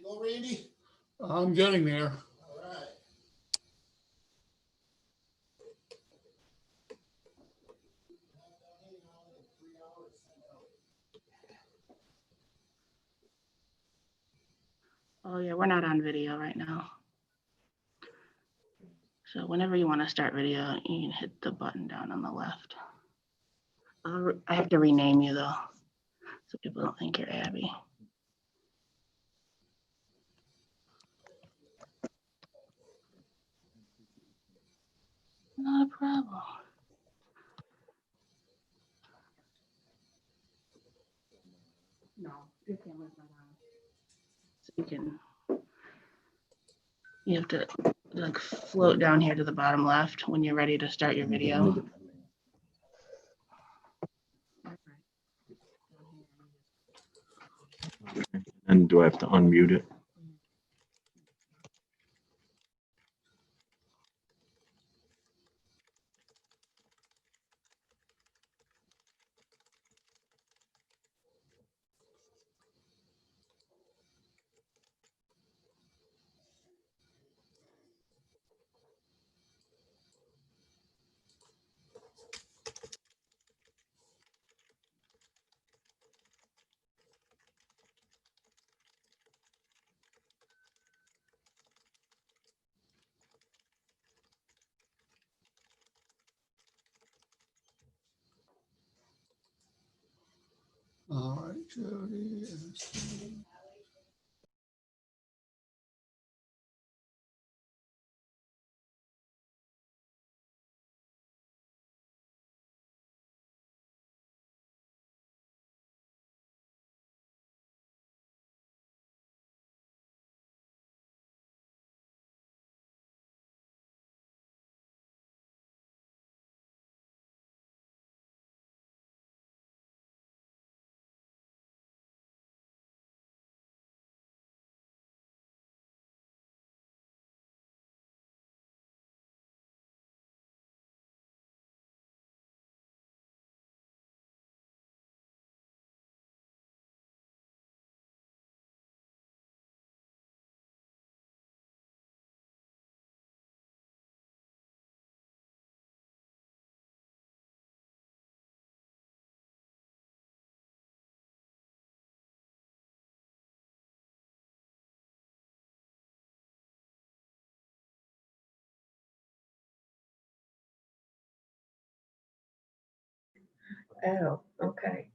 go, Randy? I'm getting there. All right. Oh yeah, we're not on video right now. So whenever you want to start video, you can hit the button down on the left. I have to rename you though, so people don't think you're Abby. Not a problem. No, your camera's not on. So you have to like float down here to the bottom left when you're ready to start your video. And do I have to unmute it? All right, Jody. Oh, okay.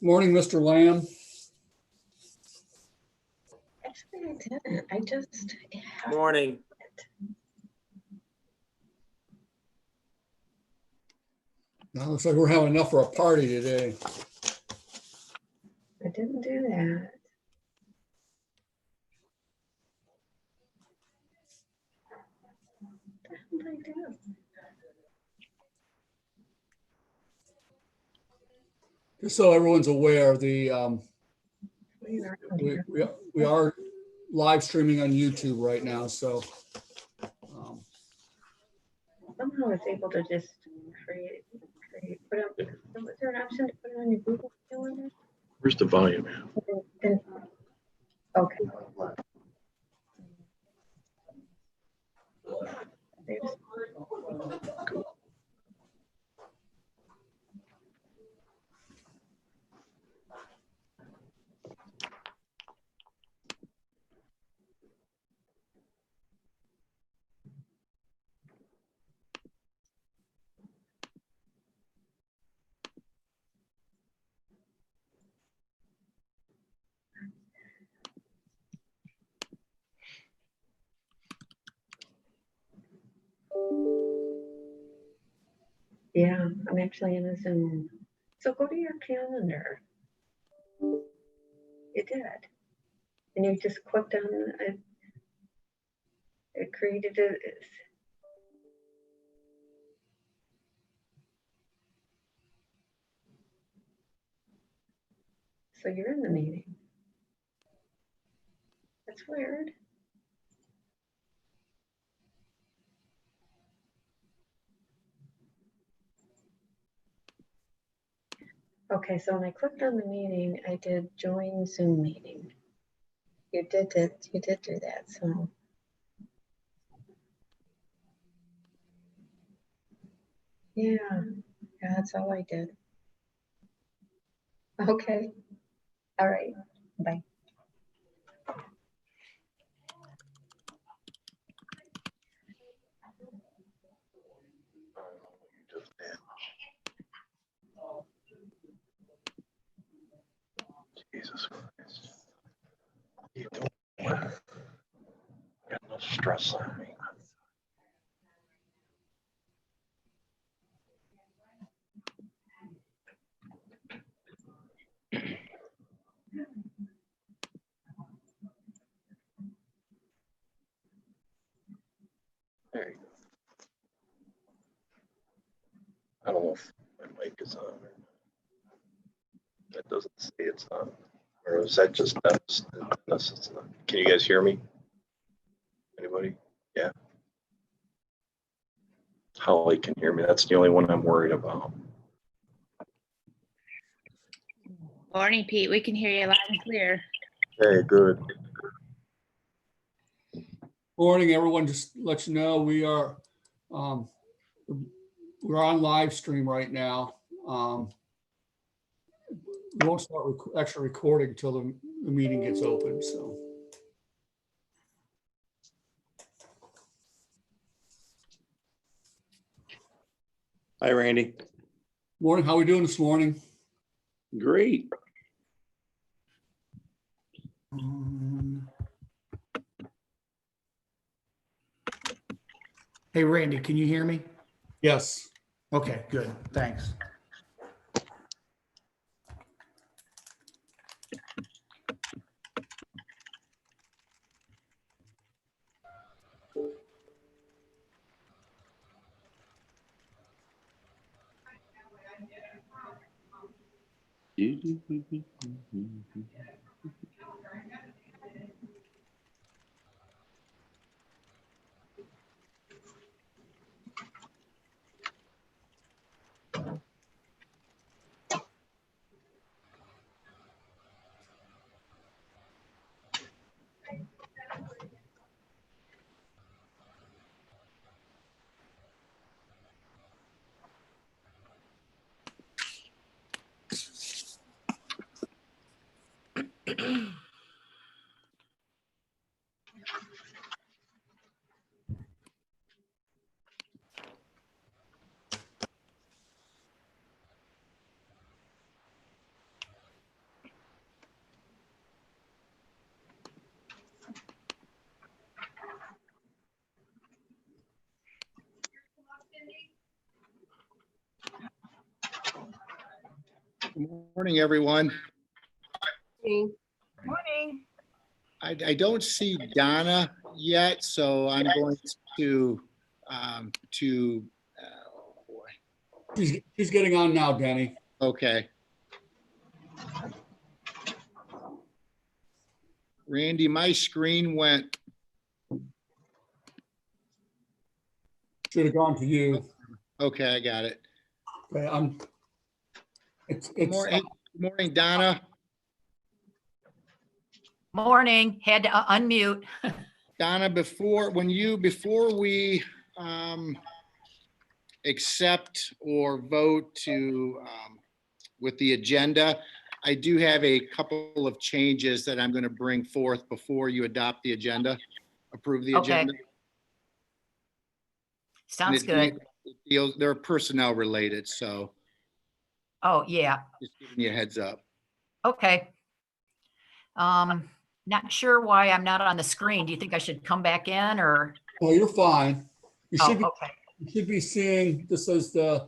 Morning, Mr. Lamb. Actually, I didn't. I just. Morning. Now looks like we're having enough for a party today. I didn't do that. What did I do? Just so everyone's aware, the Playing around here. we are live streaming on YouTube right now, so Somehow I was able to just put up. Was there an option to put it on your Google Calendar? Where's the volume at? Okay. There's- Yeah, I'm actually in a Zoom. So go to your calendar. It did. And you just clicked on it. created it. So you're in the meeting. That's weird. Okay, so when I clicked on the meeting, I did join Zoom meeting. You did do that, so. Yeah, that's all I did. Okay, all right, bye. Jesus Christ. What are you doing? Got no stress on me. There you go. I don't know if my mic is on. That doesn't say it's on. Or is that just us? Unless it's not. Can you guys hear me? Anybody? Yeah. Holly can hear me. That's the only one I'm worried about. Morning, Pete. We can hear you loud and clear. Okay, good. Morning, everyone. Just to let you know, we're on live stream right now. We won't start actually recording until the meeting gets open, so. Hi, Randy. Morning, how are we doing this morning? Great. Hey, Randy, can you hear me? Yes. Okay, good. Thanks. Good morning, everyone. Morning. I don't see Donna yet, so I'm going to, oh boy, She's getting on now, Danny. okay. Randy, my screen went, Should have gone to you. okay, I got it. Okay, Good morning, Donna. Morning, had to unmute. Donna, before we accept or vote to with the agenda, I do have a couple of changes that I'm going to bring forth before you adopt the agenda, approve the Okay. agenda. Sounds And good. they're personnel related, so Oh, yeah. just giving you a heads up. Okay. Not sure why I'm not on the screen. Do you think I should come back in or? Oh, you're fine. You Oh, should be, okay. you should be seeing, this is the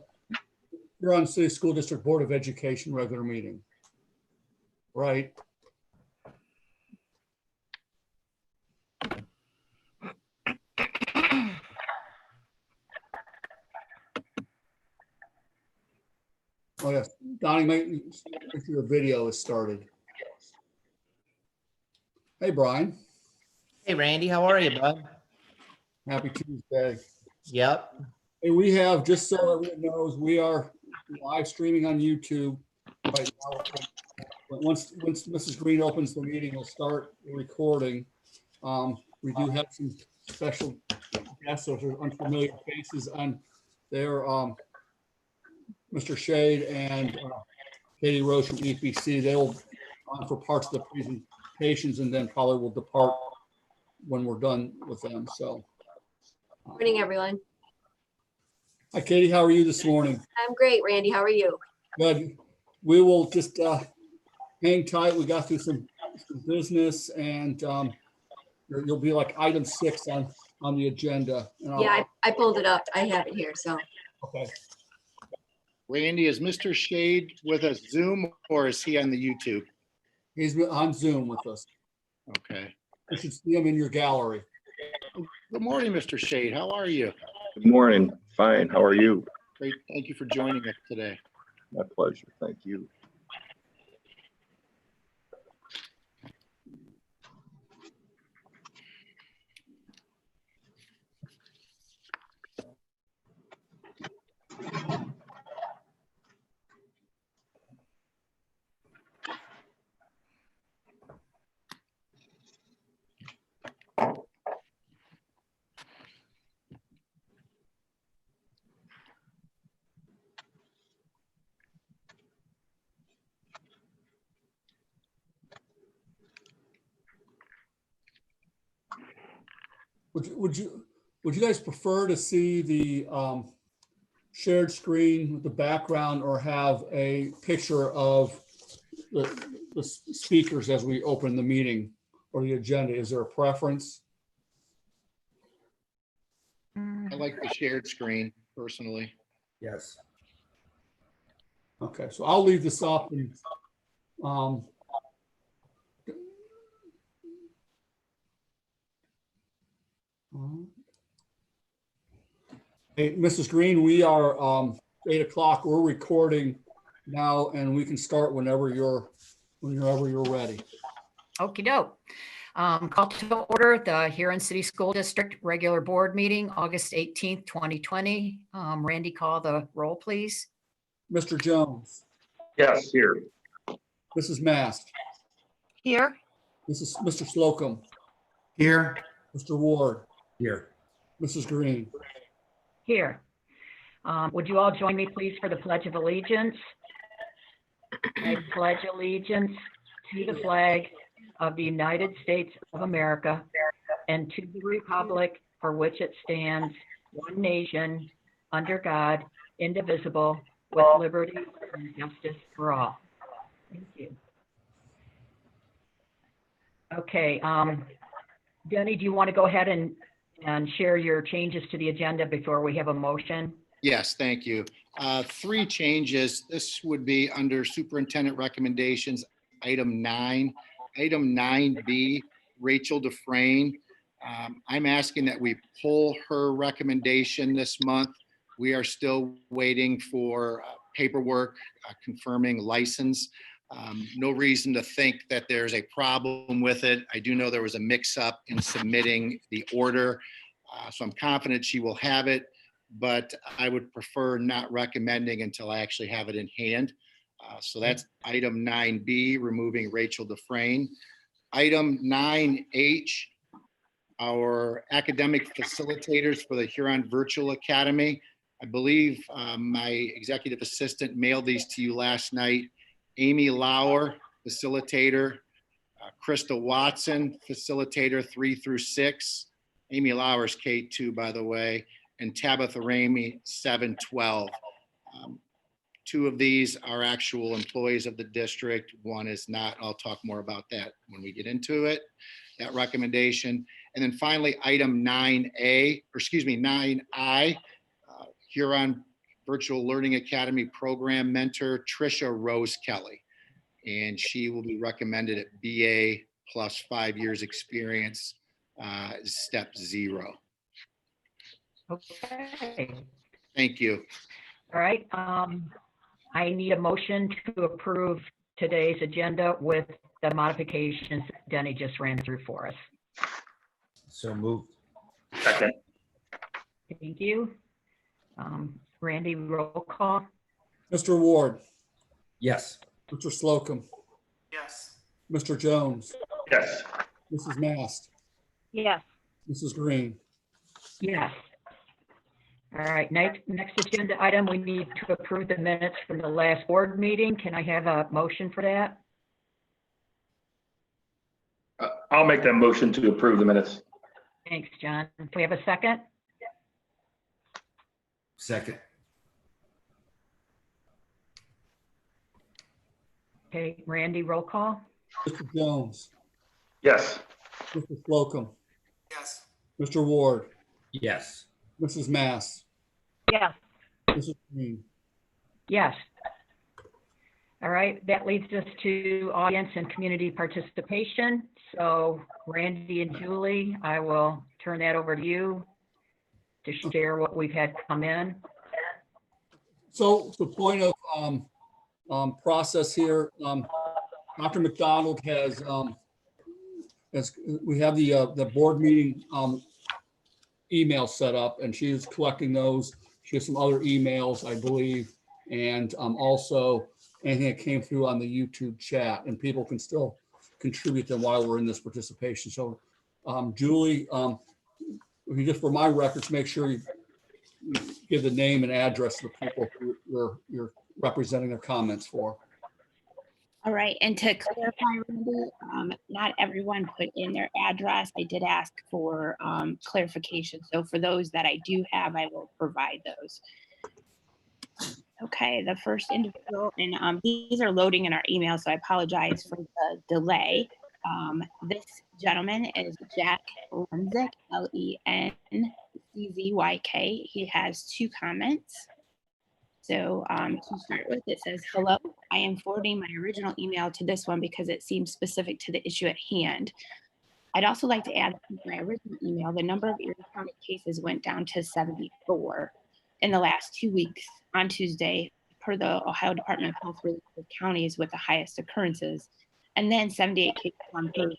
Huron City School District Board of Education regular meeting. Right? Oh, yes. Donnie, make sure your video is started. Hey, Brian. Hey Randy, how are you, bud? Happy Tuesday. Yep. Hey, we have, just so everyone knows, we are live streaming on YouTube right now. But once Mrs. Green opens the meeting, we'll start recording. We do have some special guests, so there's unfamiliar faces on there. Mr. Shade and Katie Rose from EPC, they will on for parts of the presentations and then probably will depart when we're done with them. So. Morning, everyone. Hi, Katie. How are you this morning? I'm great, Randy. How are you? Good. We will just hang tight. We got through some business, and you'll be like item 6 on the agenda. And Yeah, I pulled it up. I have it here, so. Okay. Randy, is Mr. Shade with us Zoom or is he on the YouTube? He's on Zoom with us. Okay. You should see him in your gallery. Good morning, Mr. Shade. How are you? Good morning. Fine. How are you? Great. Thank you for joining us today. My pleasure. Thank you. Would you guys prefer to see the shared screen with the background or have a picture of the speakers as we open the meeting or the agenda? Is there a preference? I like the shared screen personally. Yes. Okay, so I'll leave this up and hey, Mrs. Green, we are 8 o'clock. We're recording now, and we can start whenever you're ready. Okey doke. Call to order the Huron City School District Regular Board Meeting, August 18th, 2020. Randy, call the roll, please. Mr. Jones, Yes, here. Mrs. Mast, Here. Mr. Slocum, Here. Mr. Ward, Here. Mrs. Green. Here. Would you all join me, please, for the Pledge of Allegiance? I pledge allegiance to the flag of the United States of America and to the republic for which it stands, one nation, under God, indivisible, with liberty and justice for all. Thank you. Okay, Denny, do you want to go ahead and share your changes to the agenda before we have a motion? Yes, thank you. 3 changes. This would be under superintendent recommendations, item 9. Item 9B, Rachel Dufresne. I'm asking that we pull her recommendation this month. We are still waiting for paperwork confirming license. No reason to think that there's a problem with it. I do know there was a mix-up in submitting the order, so I'm confident she will have it, but I would prefer not recommending until I actually have it in hand. So that's item 9B, removing Rachel Dufresne. Item 9H, our academic facilitators for the Huron Virtual Academy. I believe my executive assistant mailed these to you last night. Amy Lauer, facilitator. Krista Watson, facilitator 3 through 6. Amy Lauer's K2, by the way, and Tabitha Ramey, 7-12. 2 of these are actual employees of the district. 1 is not. I'll talk more about that when we get into it, that recommendation. And then finally, item 9I, Huron Virtual Learning Academy Program Mentor, Tricia Rose Kelly. And she will be recommended at BA plus 5 years experience, step 0. Okay. Thank you. All right. I need a motion to approve today's agenda with the modifications Denny just ran through for us. So moved. Second. Thank you. Randy, roll call. Mr. Ward, Yes. Mr. Slocum, Yes. Mr. Jones, Yes. Mrs. Mast, Yes. Mrs. Green. Yes. All right, next agenda item, we need to approve the minutes from the last board meeting. Can I have a motion for that? I'll make that motion to approve the minutes. Thanks, John. Do we have a second? Second. Okay, Randy, roll call. Mr. Jones, Yes. Mr. Slocum, Yes. Mr. Ward, Yes. Mrs. Mast, Yes. Mrs. Green. Yes. All right, that leads us to audience and community participation. So Randy and Julie, I will turn that over to you to share what we've had come in. So the point of process here, Dr. McDonald has, we have the board meeting email set up, and she is collecting those. She has some other emails, I believe, and also anything that came through on the YouTube chat, and people can still contribute them while we're in this participation. So Julie, if you just for my records, make sure you give the name and address of the people who you're representing their comments for. All right, and to clarify, Randy, not everyone put in their address. I did ask for clarification. So for those that I do have, I will provide those. Okay, the first individual, and these are loading in our email, so I apologize for the delay. This gentleman is Jack Lenzik, Lenczzyk. He has 2 comments. So to start with, it says, hello, I am forwarding my original email to this one because it seems specific to the issue at hand. I'd also like to add that in my original email, the number of Erie County cases went down to 74 in the last 2 weeks on Tuesday, per the Ohio Department of Health release of counties with the highest occurrences, and then 78 cases on Thursday.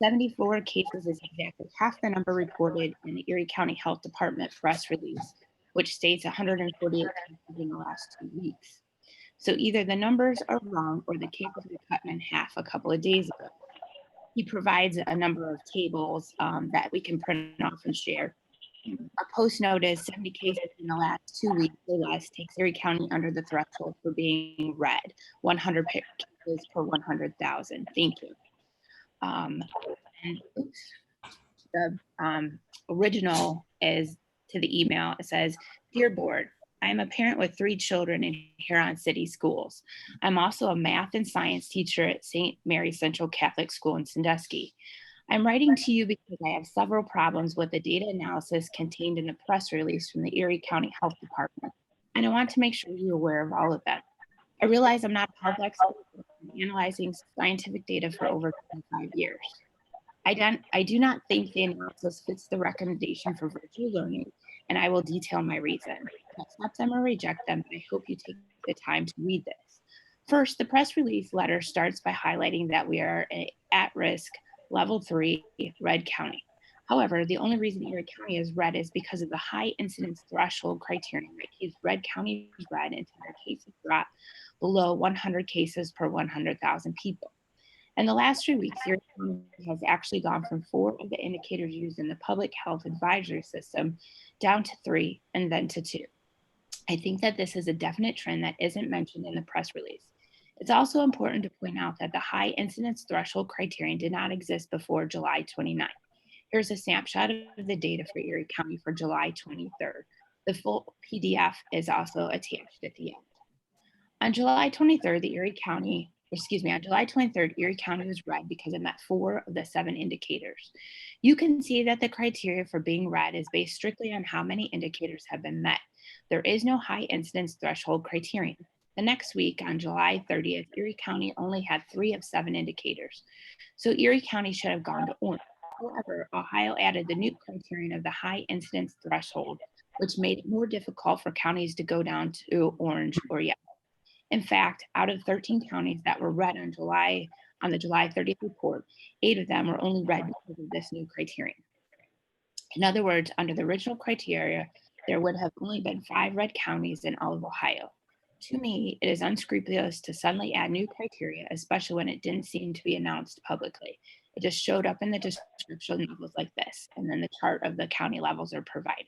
74 cases is exactly half the number reported in the Erie County Health Department press release, which states 148 cases in the last 2 weeks. So either the numbers are wrong or the cases were cut in half a couple of days ago. He provides a number of tables that we can print off and share. A post notice 70 cases in the last 2 weeks or less takes Erie County under the threshold for being red, 100 cases per 100,000. Thank you. And oops, the original is to the email. It says, dear board, I am a parent with 3 children in Huron City schools. I'm also a math and science teacher at St. Mary Central Catholic School in Sandusky. I'm writing to you because I have several problems with the data analysis contained in the press release from the Erie County Health Department, and I want to make sure you're aware of all of them. I realize I'm not a health expert, but I'm analyzing scientific data for over 25 years. I do not think the analysis fits the recommendation for virtual learning, and I will detail my reason. I'll accept them or reject them, but I hope you take the time to read this. First, the press release letter starts by highlighting that we are at risk level 3 red county. However, the only reason Erie County is red is because of the high incidence threshold criterion that keeps red counties red until their cases drop below 100 cases per 100,000 people. In the last 3 weeks, Erie County has actually gone from 4 of the indicators used in the public health advisory system down to 3 and then to 2. I think that this is a definite trend that isn't mentioned in the press release. It's also important to point out that the high incidence threshold criterion did not exist before July 29th. Here's a snapshot of the data for Erie County for July 23rd. The full PDF is also attached at the end. On July 23rd, on July 23rd, Erie County was red because it met 4 of the 7 indicators. You can see that the criteria for being red is based strictly on how many indicators have been met. There is no high incidence threshold criterion. The next week, on July 30th, Erie County only had 3 of 7 indicators. So Erie County should have gone to orange. However, Ohio added the new criterion of the high incidence threshold, which made it more difficult for counties to go down to orange or yellow. In fact, out of 13 counties that were red on the July 30th report, 8 of them were only red because of this new criterion. In other words, under the original criteria, there would have only been 5 red counties in all of Ohio. To me, it is unscrupulous to suddenly add new criteria, especially when it didn't seem to be announced publicly. It just showed up in the description levels like this, and then the chart of the county levels are provided.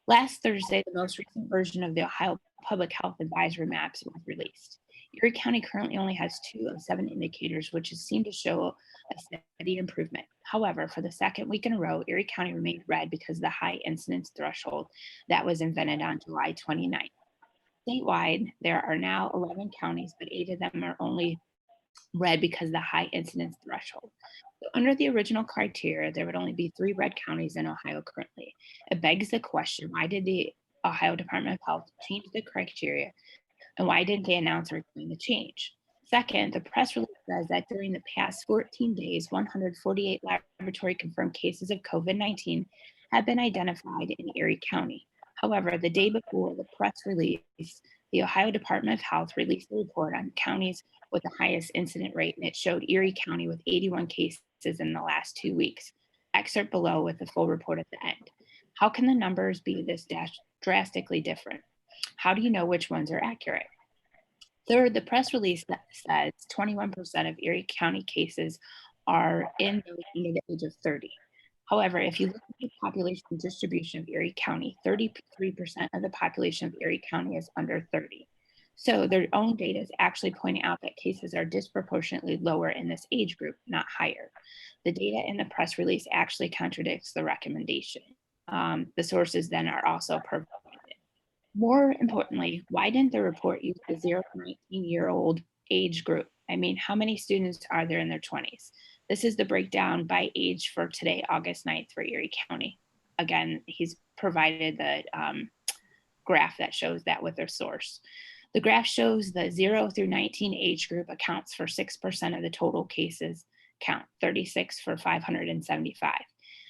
Last Thursday, the most recent version of the Ohio Public Health Advisory Maps was released. Erie County currently only has 2 of 7 indicators, which seem to show a steady improvement. However, for the second week in a row, Erie County remained red because of the high incidence threshold that was invented on July 29th. Statewide, there are now 11 counties, but 8 of them are only red because of the high incidence threshold. So under the original criteria, there would only be 3 red counties in Ohio currently. It begs the question, why did the Ohio Department of Health change the criteria, and why didn't they announce or explain the change? Second, the press release says that during the past 14 days, 148 laboratory confirmed cases of COVID-19 have been identified in Erie County. However, the day before the press release, the Ohio Department of Health released a report on counties with the highest incident rate, and it showed Erie County with 81 cases in the last 2 weeks. Excerpt below with the full report at the end. How can the numbers be this drastically different? How do you know which ones are accurate? Third, the press release says 21% of Erie County cases are in those under the age of 30. However, if you look at the population distribution of Erie County, 33% of the population of Erie County is under 30. So their own data is actually pointing out that cases are disproportionately lower in this age group, not higher. The data in the press release actually contradicts the recommendation. The sources then are also provided. More importantly, why didn't the report use the 0 to 19-year-old age group? I mean, how many students are there in their 20s? This is the breakdown by age for today, August 9th for Erie County. Again, he's provided the graph that shows that with their source. The graph shows the 0 through 19 age group accounts for 6% of the total cases count, 36 for 575.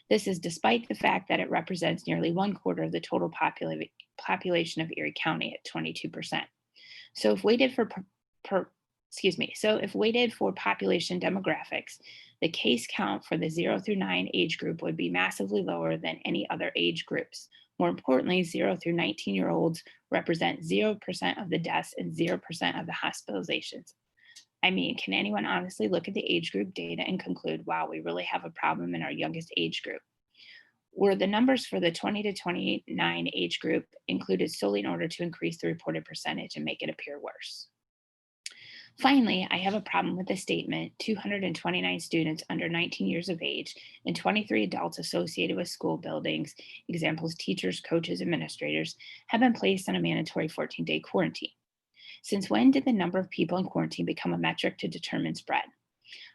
This is despite the fact that it represents nearly 1/4 of the total population of Erie County at 22%. So if weighted for population demographics, the case count for the 0 through 9 age group would be massively lower than any other age groups. More importantly, 0 through 19-year-olds represent 0% of the deaths and 0% of the hospitalizations. I mean, can anyone honestly look at the age group data and conclude, wow, we really have a problem in our youngest age group? Were the numbers for the 20 to 29 age group included solely in order to increase the reported percentage and make it appear worse? Finally, I have a problem with the statement 229 students under 19 years of age and 23 adults associated with school buildings, examples teachers, coaches, administrators, have been placed on a mandatory 14-day quarantine. Since when did the number of people in quarantine become a metric to determine spread?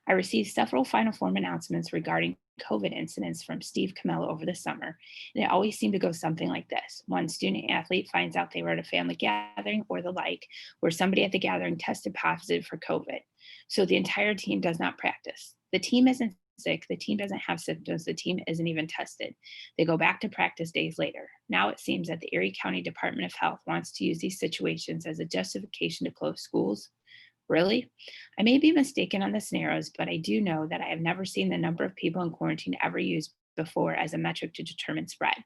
I received several Final Form announcements regarding COVID incidents from Steve Camello over the summer, and it always seemed to go something like this. One student athlete finds out they were at a family gathering or the like, where somebody at the gathering tested positive for COVID. So the entire team does not practice. The team isn't sick, the team doesn't have symptoms, the team isn't even tested. They go back to practice days later. Now it seems that the Erie County Department of Health wants to use these situations as a justification to close schools. Really? I may be mistaken on the scenarios, but I do know that I have never seen the number of people in quarantine ever used before as a metric to determine spread.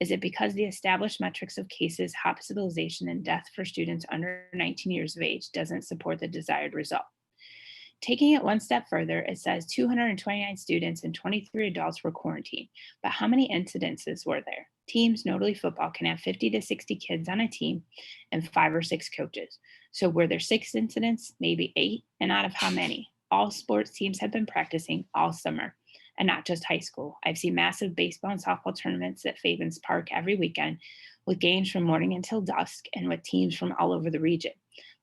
Is it because the established metrics of cases, hospitalization, and death for students under 19 years of age doesn't support the desired result? Taking it one step further, it says 229 students and 23 adults were quarantined, but how many incidences were there? Teams, notably football, can have 50 to 60 kids on a team and 5 or 6 coaches. So were there 6 incidents, maybe 8, and out of how many? All sports teams have been practicing all summer, and not just high school. I've seen massive baseball and softball tournaments at Fabens Park every weekend, with games from morning until dusk and with teams from all over the region.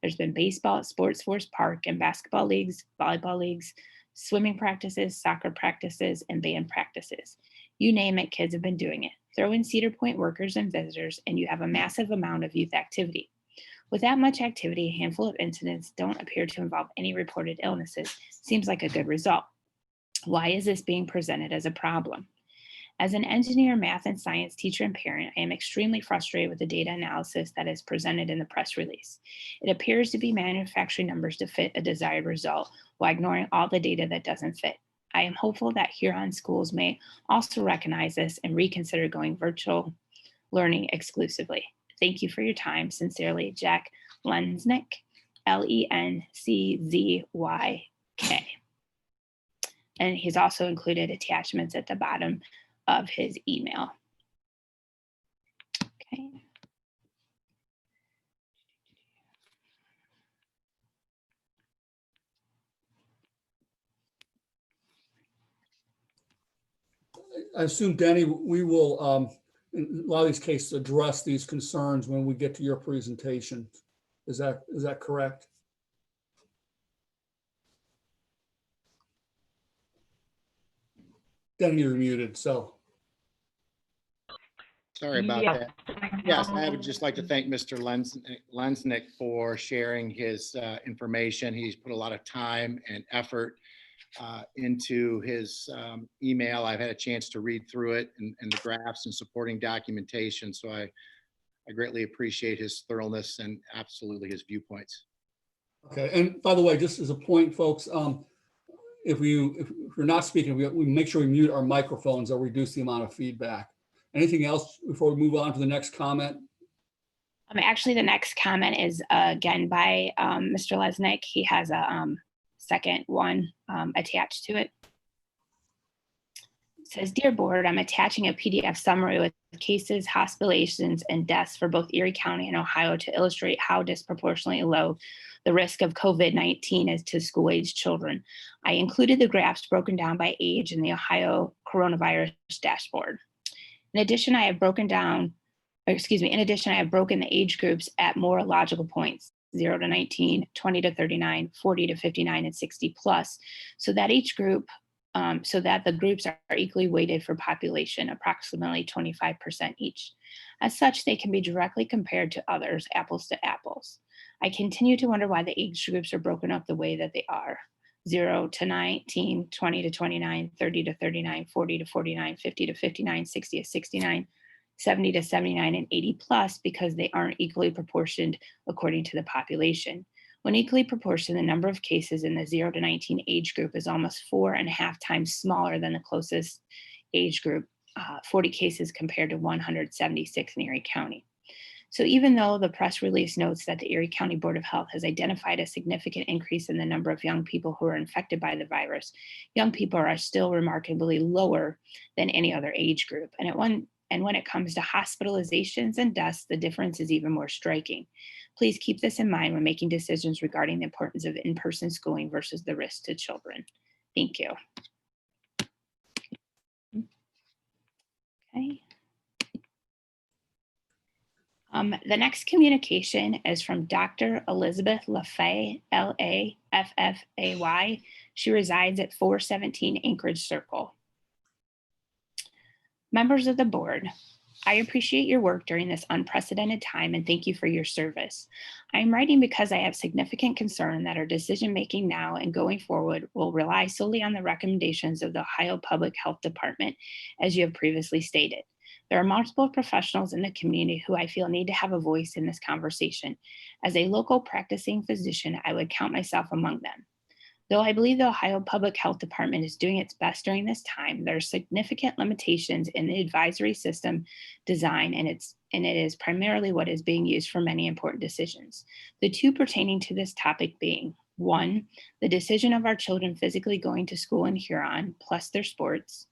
There's been baseball at Sports Force Park and basketball leagues, volleyball leagues, swimming practices, soccer practices, and band practices. You name it, kids have been doing it. Throw in Cedar Point workers and visitors, and you have a massive amount of youth activity. With that much activity, a handful of incidents don't appear to involve any reported illnesses. Seems like a good result. Why is this being presented as a problem? As an engineer, math, and science teacher and parent, I am extremely frustrated with the data analysis that is presented in the press release. It appears to be manufacturing numbers to fit a desired result while ignoring all the data that doesn't fit. I am hopeful that Huron schools may also recognize this and reconsider going virtual learning exclusively. Thank you for your time. Sincerely, Jack Lenznick, Lenczzyk. And he's also included attachments at the bottom of his email. Okay. I assume, Denny, we will, in a lot of these cases, address these concerns when we get to your presentation. Is that correct? Denny, you're muted, so. Sorry about Yeah. that. Yes, I would just like to thank Mr. Lenznick for sharing his information. He's put a lot of time and effort into his email. I've had a chance to read through it and the graphs and supporting documentation. So I greatly appreciate his thoroughness and absolutely his viewpoints. Okay, and by the way, just as a point, folks, if you're not speaking, we make sure we mute our microphones or reduce the amount of feedback. Anything else before we move on to the next comment? Actually, the next comment is again by Mr. Lesnick. He has a second one attached to it. It says, "Dear Board, I'm attaching a PDF summary with cases, hospitalizations, and deaths for both Erie County and Ohio to illustrate how disproportionately low the risk of COVID-19 is to school-aged children. I included the graphs broken down by age in the Ohio coronavirus dashboard. In addition, I have broken the age groups at more logical points, 0 to 19, 20 to 39, 40 to 59, and 60 plus, so that the groups are equally weighted for population, approximately 25% each. As such, they can be directly compared to others, apples to apples. I continue to wonder why the age groups are broken up the way that they are. 0 to 19, 20 to 29, 30 to 39, 40 to 49, 50 to 59, 60 to 69, 70 to 79, and 80 plus, because they aren't equally proportioned according to the population. When equally proportioned, the number of cases in the 0 to 19 age group is almost 4.5 times smaller than the closest age group, 40 cases compared to 176 in Erie County. So even though the press release notes that the Erie County Board of Health has identified a significant increase in the number of young people who are infected by the virus, young people are still remarkably lower than any other age group. And when it comes to hospitalizations and deaths, the difference is even more striking. Please keep this in mind when making decisions regarding the importance of in-person schooling versus the risk to children. Thank you. Okay. The next communication is from Dr. Elizabeth Laffay, Laffay. She resides at 417 Anchorage Circle. Members of the board, I appreciate your work during this unprecedented time and thank you for your service. I am writing because I have significant concern that our decision-making now and going forward will rely solely on the recommendations of the Ohio Public Health Department, as you have previously stated. There are multiple professionals in the community who I feel need to have a voice in this conversation. As a local practicing physician, I would count myself among them. Though I believe the Ohio Public Health Department is doing its best during this time, there are significant limitations in the advisory system design, and it is primarily what is being used for many important decisions. The two pertaining to this topic being, 1, the decision of our children physically going to school in Huron, plus their sports.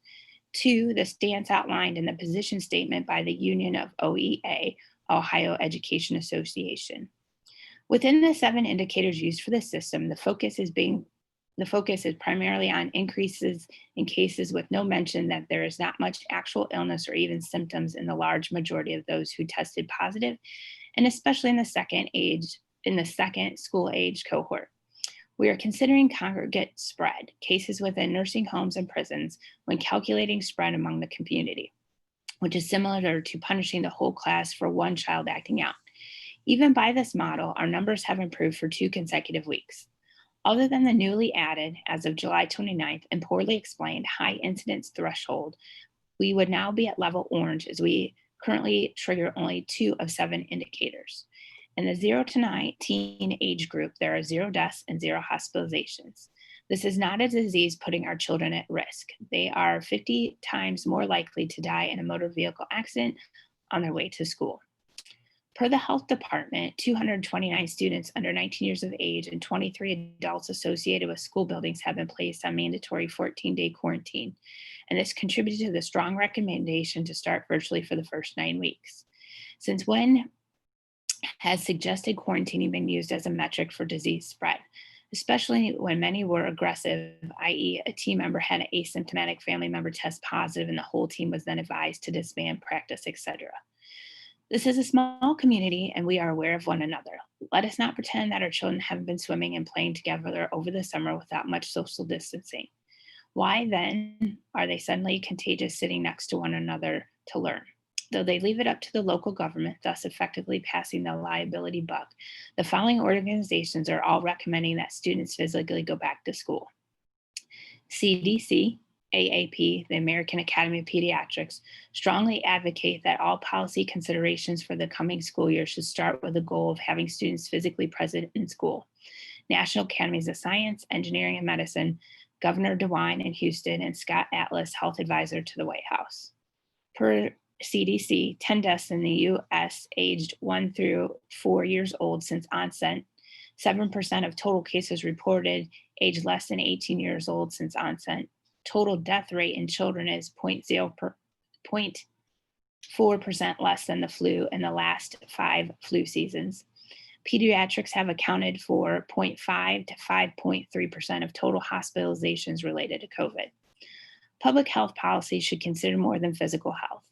2, the stance outlined in the position statement by the Union of OEA, Ohio Education Association. Within the 7 indicators used for the system, the focus is primarily on increases in cases, with no mention that there is not much actual illness or even symptoms in the large majority of those who tested positive, and especially in the second school age cohort. We are considering congregate spread, cases within nursing homes and prisons, when calculating spread among the community, which is similar to punishing the whole class for one child acting out. Even by this model, our numbers have improved for 2 consecutive weeks. Other than the newly added, as of July 29th, and poorly explained high incidence threshold We would now be at level orange as we currently trigger only 2 of 7 indicators. In the 0 to 19 age group, there are 0 deaths and 0 hospitalizations. This is not a disease putting our children at risk. They are 50 times more likely to die in a motor vehicle accident on their way to school. Per the health department, 229 students under 19 years of age and 23 adults associated with school buildings have been placed on mandatory 14-day quarantine. And this contributed to the strong recommendation to start virtually for the first 9 weeks. Since when has suggested quarantining been used as a metric for disease spread, especially when many were aggressive, i.e. a team member had an asymptomatic family member test positive and the whole team was then advised to disband practice, etc. This is a small community and we are aware of one another. Let us not pretend that our children haven't been swimming and playing together over the summer without much social distancing. Why then are they suddenly contagious sitting next to one another to learn? Though they leave it up to the local government, thus effectively passing the liability buck, the following organizations are all recommending that students physically go back to school: CDC, AAP, the American Academy of Pediatrics, strongly advocate that all policy considerations for the coming school year should start with the goal of having students physically present in school. National Academies of Science, Engineering, and Medicine, Governor DeWine in Houston, and Scott Atlas, health advisor to the White House. Per CDC, 10 deaths in the US aged 1 through 4 years old since onset, 7% of total cases reported aged less than 18 years old since onset. Total death rate in children is 0.4% less than the flu in the last 5 flu seasons. Pediatrics have accounted for 0.5 to 5.3% of total hospitalizations related to COVID. Public health policy should consider more than physical health.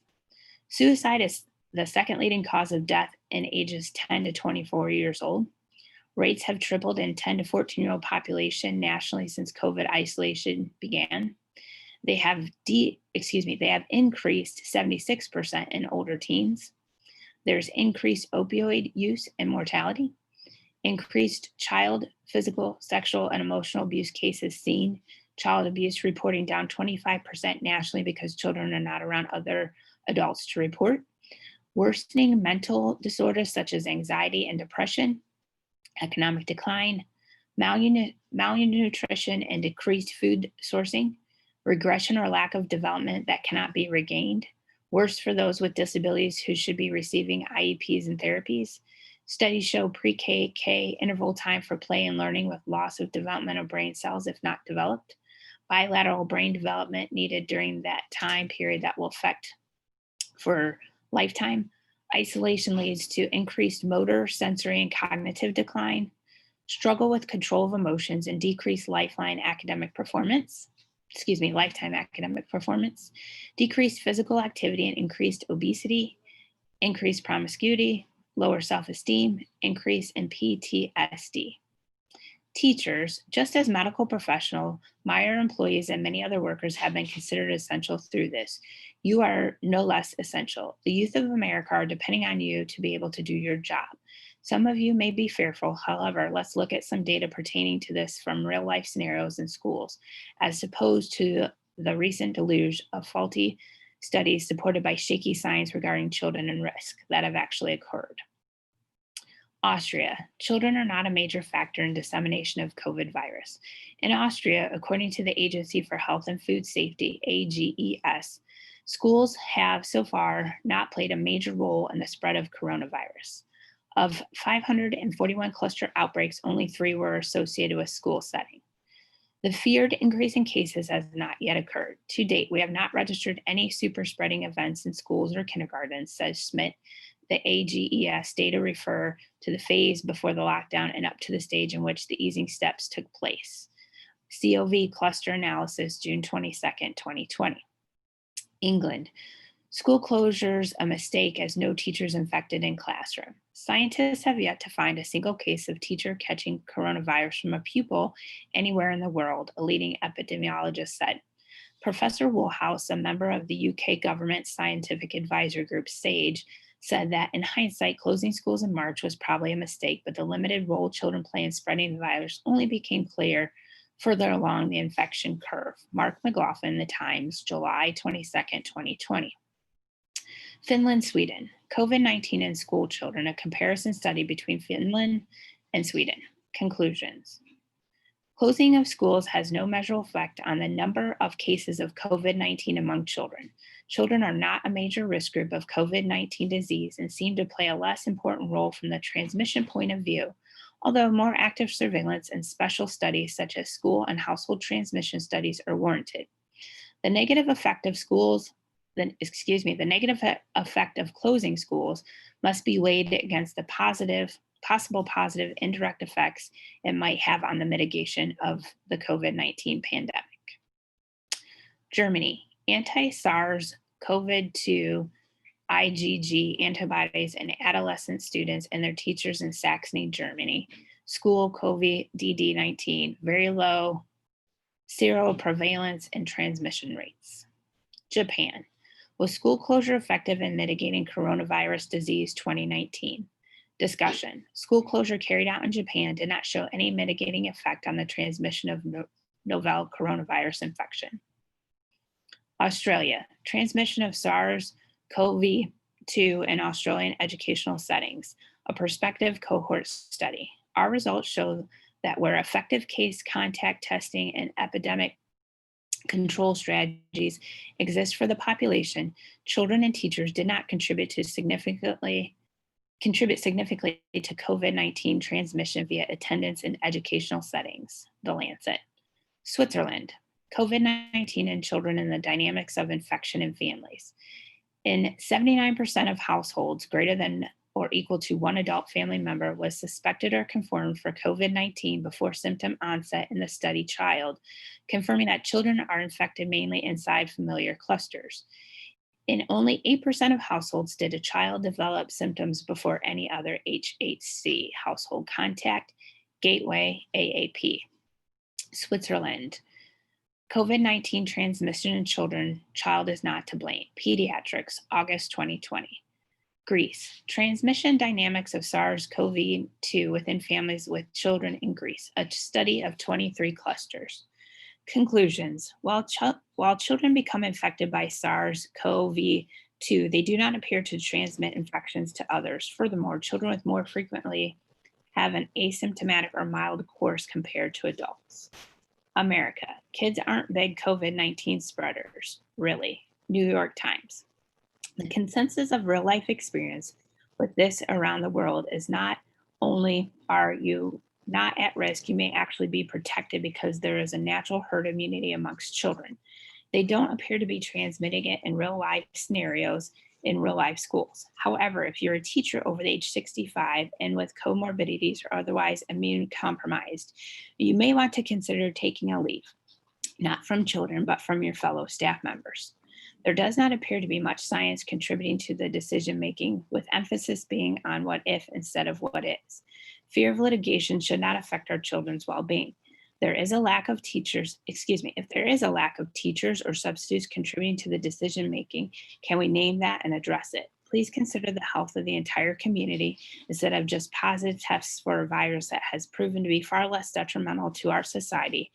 Suicide is the second leading cause of death in ages 10 to 24 years old. Rates have tripled in 10 to 14-year-old population nationally since COVID isolation began. They have increased 76% in older teens. There's increased opioid use and mortality, increased child physical, sexual, and emotional abuse cases seen, child abuse reporting down 25% nationally because children are not around other adults to report, worsening mental disorders such as anxiety and depression, economic decline, malnutrition and decreased food sourcing, regression or lack of development that cannot be regained, worse for those with disabilities who should be receiving IEPs and therapies. Studies show pre-K interval time for play and learning with loss of developmental brain cells if not developed, bilateral brain development needed during that time period that will affect for lifetime. Isolation leads to increased motor, sensory, and cognitive decline, struggle with control of emotions, and decreased lifetime academic performance, decreased physical activity and increased obesity, increased promiscuity, lower self-esteem, increase in PTSD. Teachers, just as medical professionals, Meijer employees, and many other workers have been considered essential through this. You are no less essential. The youth of America are depending on you to be able to do your job. Some of you may be fearful. However, let's look at some data pertaining to this from real life scenarios in schools, as opposed to the recent deluge of faulty studies supported by shaky science regarding children and risk that have actually occurred. Austria, children are not a major factor in dissemination of COVID virus. In Austria, according to the Agency for Health and Food Safety, AGES, schools have so far not played a major role in the spread of coronavirus. Of 541 cluster outbreaks, only 3 were associated with school setting. The feared increase in cases has not yet occurred. To date, we have not registered any super spreading events in schools or kindergartens, says Schmidt. The AGES data refer to the phase before the lockdown and up to the stage in which the easing steps took place. COV cluster analysis, June 22nd, 2020. England, school closures a mistake as no teachers infected in classroom. Scientists have yet to find a single case of teacher catching coronavirus from a pupil anywhere in the world, a leading epidemiologist said. Professor Woolhouse, a member of the UK government scientific advisory group SAGE, said that in hindsight, closing schools in March was probably a mistake, but the limited role children play in spreading the virus only became clear further along the infection curve. Mark McLaughlin, The Times, July 22nd, 2020. Finland, Sweden. COVID-19 in school children, a comparison study between Finland and Sweden. Conclusions. Closing of schools has no measurable effect on the number of cases of COVID-19 among children. Children are not a major risk group of COVID-19 disease and seem to play a less important role from the transmission point of view, although more active surveillance and special studies such as school and household transmission studies are warranted. The negative effect of the negative effect of closing schools must be weighed against the possible positive indirect effects it might have on the mitigation of the COVID-19 pandemic. Germany, anti-SARS-CoV-2 IgG antibodies in adolescent students and their teachers in Saxony, Germany. School COVID-19, very low seroprevalence and transmission rates. Japan, was school closure effective in mitigating coronavirus disease 2019? Discussion. School closure carried out in Japan did not show any mitigating effect on the transmission of novel coronavirus infection. Australia. Transmission of SARS-CoV-2 in Australian educational settings. A prospective cohort study. Our results show that where effective case contact testing and epidemic control strategies exist for the population, children and teachers did not contribute significantly to COVID-19 transmission via attendance in educational settings. The Lancet. Switzerland, COVID-19 in children and the dynamics of infection in families. In 79% of households, greater than or equal to one adult family member was suspected or confirmed for COVID-19 before symptom onset in the study child, confirming that children are infected mainly inside familiar clusters. In only 8% of households did a child develop symptoms before any other HHC, household contact, gateway, AAP. Switzerland, COVID-19 transmission in children, child is not to blame. Pediatrics, August 2020. Greece, transmission dynamics of SARS-CoV-2 within families with children in Greece, a study of 23 clusters. Conclusions, while children become infected by SARS-CoV-2, they do not appear to transmit infections to others. Furthermore, children with more frequently have an asymptomatic or mild course compared to adults. America, kids aren't big COVID-19 spreaders, really. New York Times. The consensus of real life experience with this around the world is not only are you not at risk, you may actually be protected because there is a natural herd immunity amongst children. They don't appear to be transmitting it in real life scenarios in real life schools. However, if you're a teacher over the age 65 and with comorbidities or otherwise immune compromised, you may want to consider taking a leave, not from children, but from your fellow staff members. There does not appear to be much science contributing to the decision-making, with emphasis being on what if instead of what is. Fear of litigation should not affect our children's well-being. If there is a lack of teachers or substitutes contributing to the decision-making, can we name that and address it? Please consider the health of the entire community instead of just positive tests for a virus that has proven to be far less detrimental to our society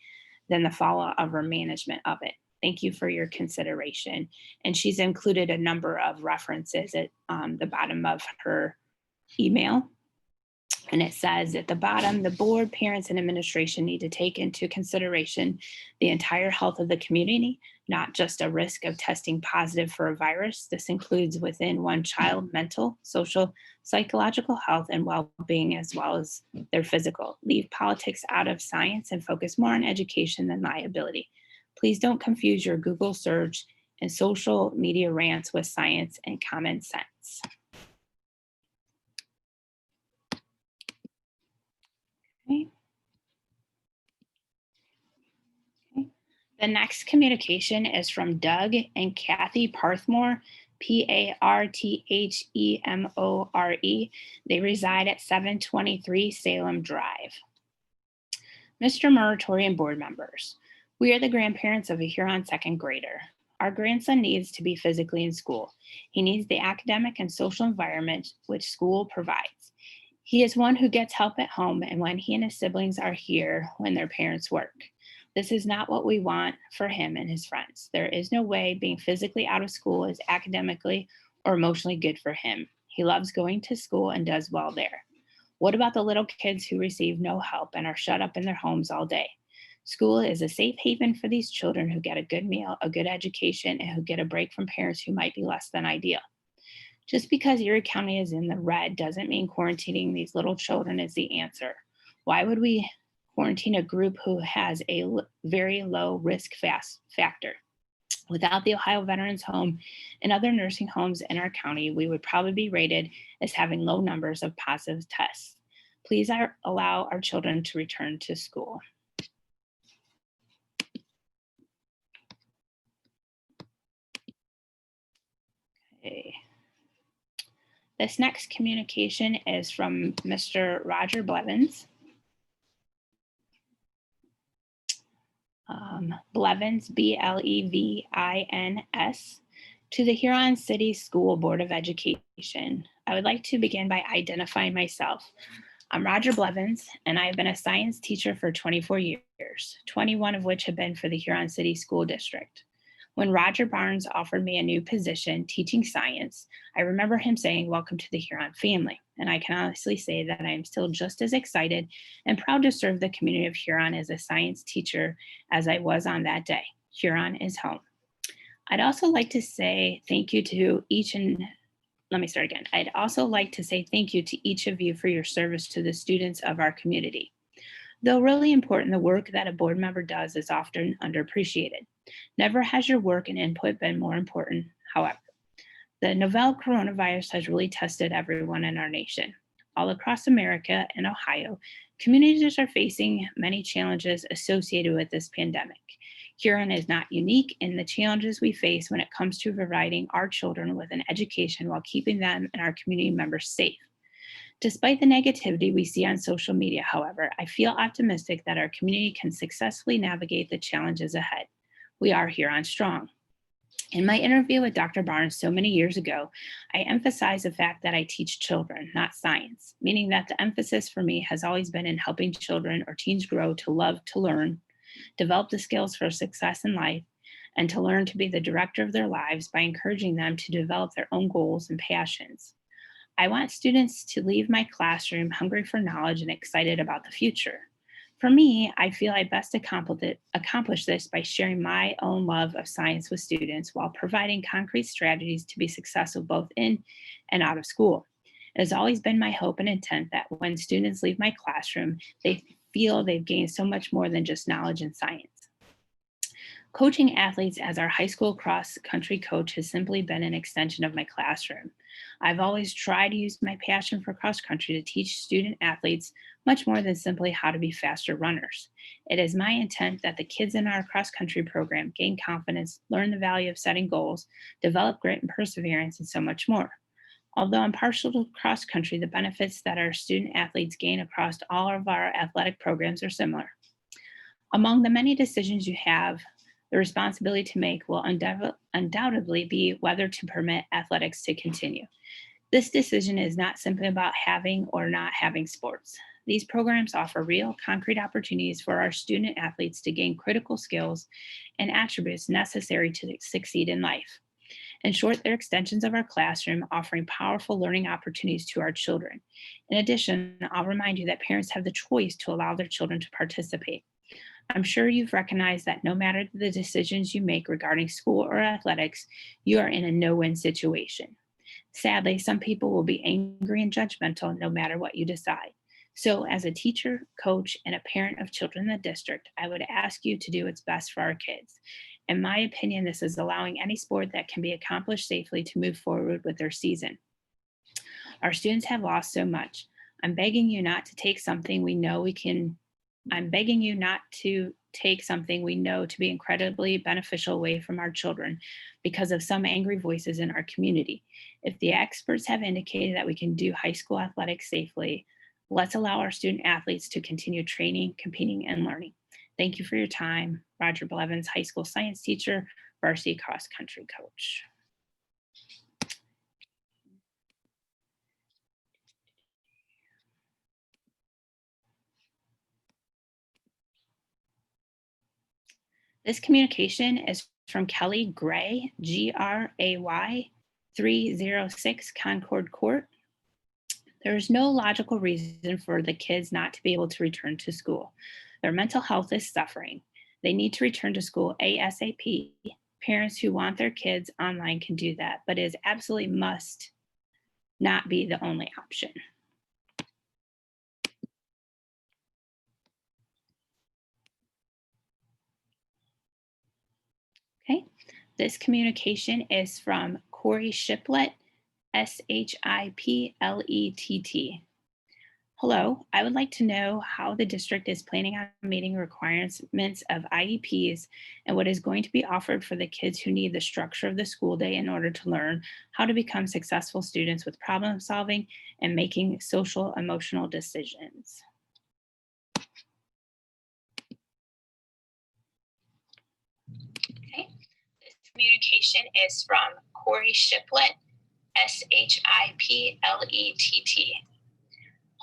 than the fallout of our management of it. Thank you for your consideration. And she's included a number of references at the bottom of her email. And it says at the bottom, the board, parents, and administration need to take into consideration the entire health of the community, not just a risk of testing positive for a virus. This includes within one child mental, social, psychological health, and well-being, as well as their physical. Leave politics out of science and focus more on education than liability. Please don't confuse your Google search and social media rants with science and common sense. Okay. The next communication is from Doug and Kathy Parthmore, Parthemore. They reside at 723 Salem Drive. Mr. Muratori and board members, we are the grandparents of a Huron second grader. Our grandson needs to be physically in school. He needs the academic and social environment which school provides. He is one who gets help at home and when he and his siblings are here when their parents work. This is not what we want for him and his friends. There is no way being physically out of school is academically or emotionally good for him. He loves going to school and does well there. What about the little kids who receive no help and are shut up in their homes all day? School is a safe haven for these children who get a good meal, a good education, and who get a break from parents who might be less than ideal. Just because Erie County is in the red doesn't mean quarantining these little children is the answer. Why would we quarantine a group who has a very low risk factor? Without the Ohio Veterans Home and other nursing homes in our county, we would probably be rated as having low numbers of positive tests. Please allow our children to return to school. Okay. This next communication is from Mr. Roger Blevins. Blevins, Blevins, to the Huron City School Board of Education. I would like to begin by identifying myself. I'm Roger Blevins, and I have been a science teacher for 24 years, 21 of which have been for the Huron City School District. When Roger Barnes offered me a new position teaching science, I remember him saying, "Welcome to the Huron family." And I can honestly say that I am still just as excited and proud to serve the community of Huron as a science teacher as I was on that day. Huron is home. I'd also like to say thank you to I'd also like to say thank you to each of you for your service to the students of our community. Though really important, the work that a board member does is often underappreciated. Never has your work and input been more important, however. The novel coronavirus has really tested everyone in our nation. All across America and Ohio, communities are facing many challenges associated with this pandemic. Huron is not unique in the challenges we face when it comes to providing our children with an education while keeping them and our community members safe. Despite the negativity we see on social media, however, I feel optimistic that our community can successfully navigate the challenges ahead. We are Huron strong. In my interview with Dr. Barnes so many years ago, I emphasized the fact that I teach children, not science, meaning that the emphasis for me has always been in helping children or teens grow to love to learn, develop the skills for success in life, and to learn to be the director of their lives by encouraging them to develop their own goals and passions. I want students to leave my classroom hungry for knowledge and excited about the future. For me, I feel I best accomplish this by sharing my own love of science with students while providing concrete strategies to be successful both in and out of school. It has always been my hope and intent that when students leave my classroom, they feel they've gained so much more than just knowledge and science. Coaching athletes as our high school cross country coach has simply been an extension of my classroom. I've always tried to use my passion for cross country to teach student athletes much more than simply how to be faster runners. It is my intent that the kids in our cross country program gain confidence, learn the value of setting goals, develop grit and perseverance, and so much more. Although I'm partial to cross country, the benefits that our student athletes gain across all of our athletic programs are similar. Among the many decisions you have the responsibility to make will undoubtedly be whether to permit athletics to continue. This decision is not simply about having or not having sports. These programs offer real, concrete opportunities for our student athletes to gain critical skills and attributes necessary to succeed in life. In short, they're extensions of our classroom, offering powerful learning opportunities to our children. In addition, I'll remind you that parents have the choice to allow their children to participate. I'm sure you've recognized that no matter the decisions you make regarding school or athletics, you are in a no-win situation. Sadly, some people will be angry and judgmental no matter what you decide. So as a teacher, coach, and a parent of children in the district, I would ask you to do what's best for our kids. In my opinion, this is allowing any sport that can be accomplished safely to move forward with their season. Our students have lost so much. I'm begging you not to take something we know to be incredibly beneficial away from our children because of some angry voices in our community. If the experts have indicated that we can do high school athletics safely, let's allow our student athletes to continue training, competing, and learning. Thank you for your time. Roger Blevins, high school science teacher, varsity cross country coach. This communication is from Kelly Gray, Gray, 306 Concord Court. There is no logical reason for the kids not to be able to return to school. Their mental health is suffering. They need to return to school ASAP. Parents who want their kids online can do that, but it is absolutely must not be the only option. Okay, this communication is from Corey Shiplett, Shiplett. Hello, I would like to know how the district is planning on meeting requirements of IEPs and what is going to be offered for the kids who need the structure of the school day in order to learn how to become successful students with problem solving and making social emotional decisions. Okay, this communication is from Corey Shiplett, Shiplett.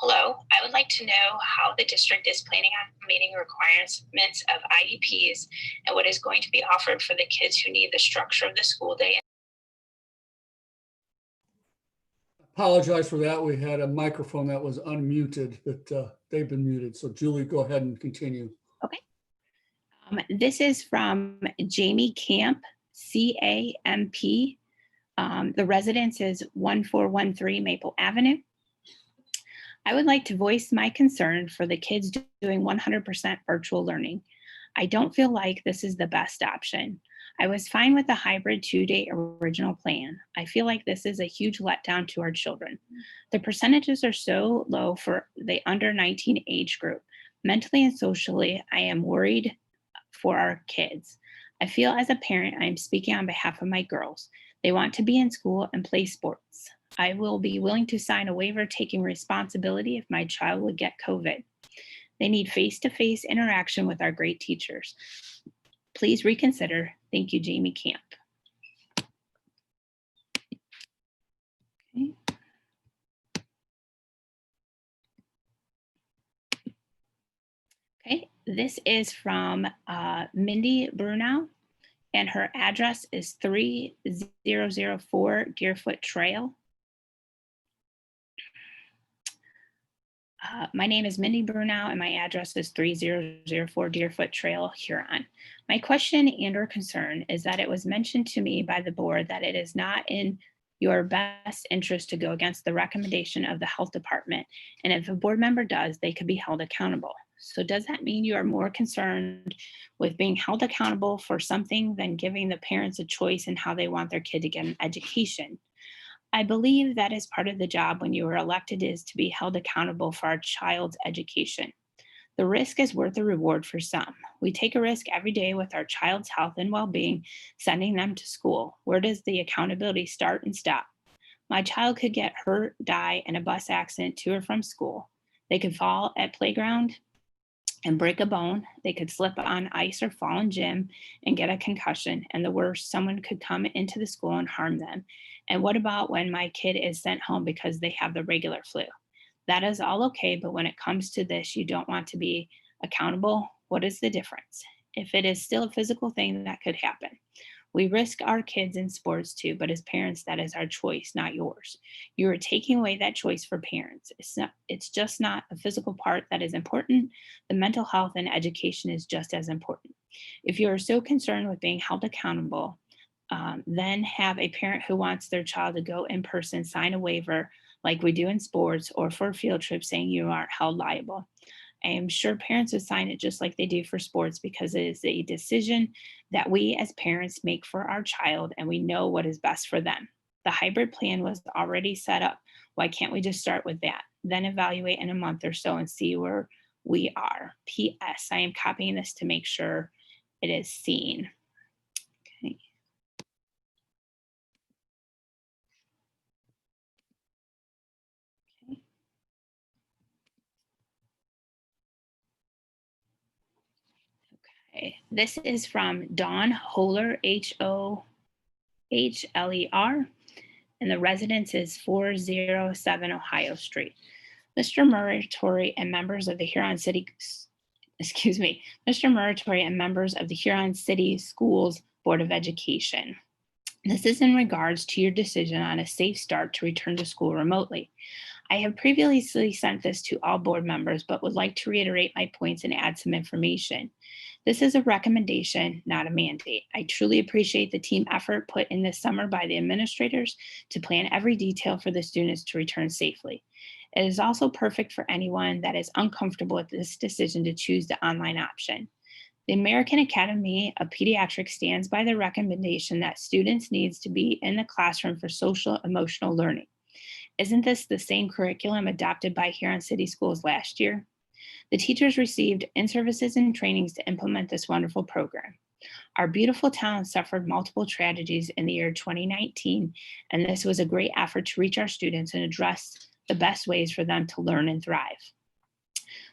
Hello, I would like to know how the district is planning on meeting requirements of IEPs and what is going to be offered for the kids who need the structure of the school day. Apologize for that. We had a microphone that was unmuted, but they've been muted. So Julie, go ahead and continue. Okay. This is from Jamie Camp, CAMP. The residence is 1413 Maple Avenue. I would like to voice my concern for the kids doing 100% virtual learning. I don't feel like this is the best option. I was fine with the hybrid 2-day original plan. I feel like this is a huge letdown to our children. The percentages are so low for the under 19 age group. Mentally and socially, I am worried for our kids. I feel as a parent, I am speaking on behalf of my girls. They want to be in school and play sports. I will be willing to sign a waiver taking responsibility if my child would get COVID. They need face-to-face interaction with our great teachers. Please reconsider. Thank you, Jamie Camp. Okay. Okay, this is from Mindy Brunau, and her address is 3004 Deerfoot Trail. My name is Mindy Brunau and my address is 3004 Deerfoot Trail, Huron. My question and or concern is that it was mentioned to me by the board that it is not in your best interest to go against the recommendation of the health department. And if a board member does, they could be held accountable. So does that mean you are more concerned with being held accountable for something than giving the parents a choice in how they want their kid to get an education? I believe that is part of the job when you are elected is to be held accountable for our child's education. The risk is worth the reward for some. We take a risk every day with our child's health and well-being, sending them to school. Where does the accountability start and stop? My child could get hurt, die in a bus accident to or from school. They could fall at playground and break a bone. They could slip on ice or fall in gym and get a concussion. And the worst, someone could come into the school and harm them. And what about when my kid is sent home because they have the regular flu? That is all okay, but when it comes to this, you don't want to be accountable. What is the difference? If it is still a physical thing, that could happen. We risk our kids in sports too, but as parents, that is our choice, not yours. You are taking away that choice for parents. It's just not a physical part that is important. The mental health and education is just as important. If you are so concerned with being held accountable, then have a parent who wants their child to go in person, sign a waiver like we do in sports or for a field trip saying you aren't held liable. I am sure parents would sign it just like they do for sports because it is a decision that we as parents make for our child and we know what is best for them. The hybrid plan was already set up. Why can't we just start with that? Then evaluate in a month or so and see where we are. P.S. I am copying this to make sure it is seen. Okay. Okay. This is from Dawn Holer, Hohler, and the residence is 407 Ohio Street. Mr. Murray and members of the Huron City excuse me, Mr. Muratori and members of the Huron City Schools Board of Education. This is in regards to your decision on a safe start to return to school remotely. I have previously sent this to all board members, but would like to reiterate my points and add some information. This is a recommendation, not a mandate. I truly appreciate the team effort put in this summer by the administrators to plan every detail for the students to return safely. It is also perfect for anyone that is uncomfortable with this decision to choose the online option. The American Academy of Pediatrics stands by the recommendation that students needs to be in the classroom for social emotional learning. Isn't this the same curriculum adopted by Huron City Schools last year? The teachers received in-services and trainings to implement this wonderful program. Our beautiful town suffered multiple tragedies in the year 2019, and this was a great effort to reach our students and address the best ways for them to learn and thrive.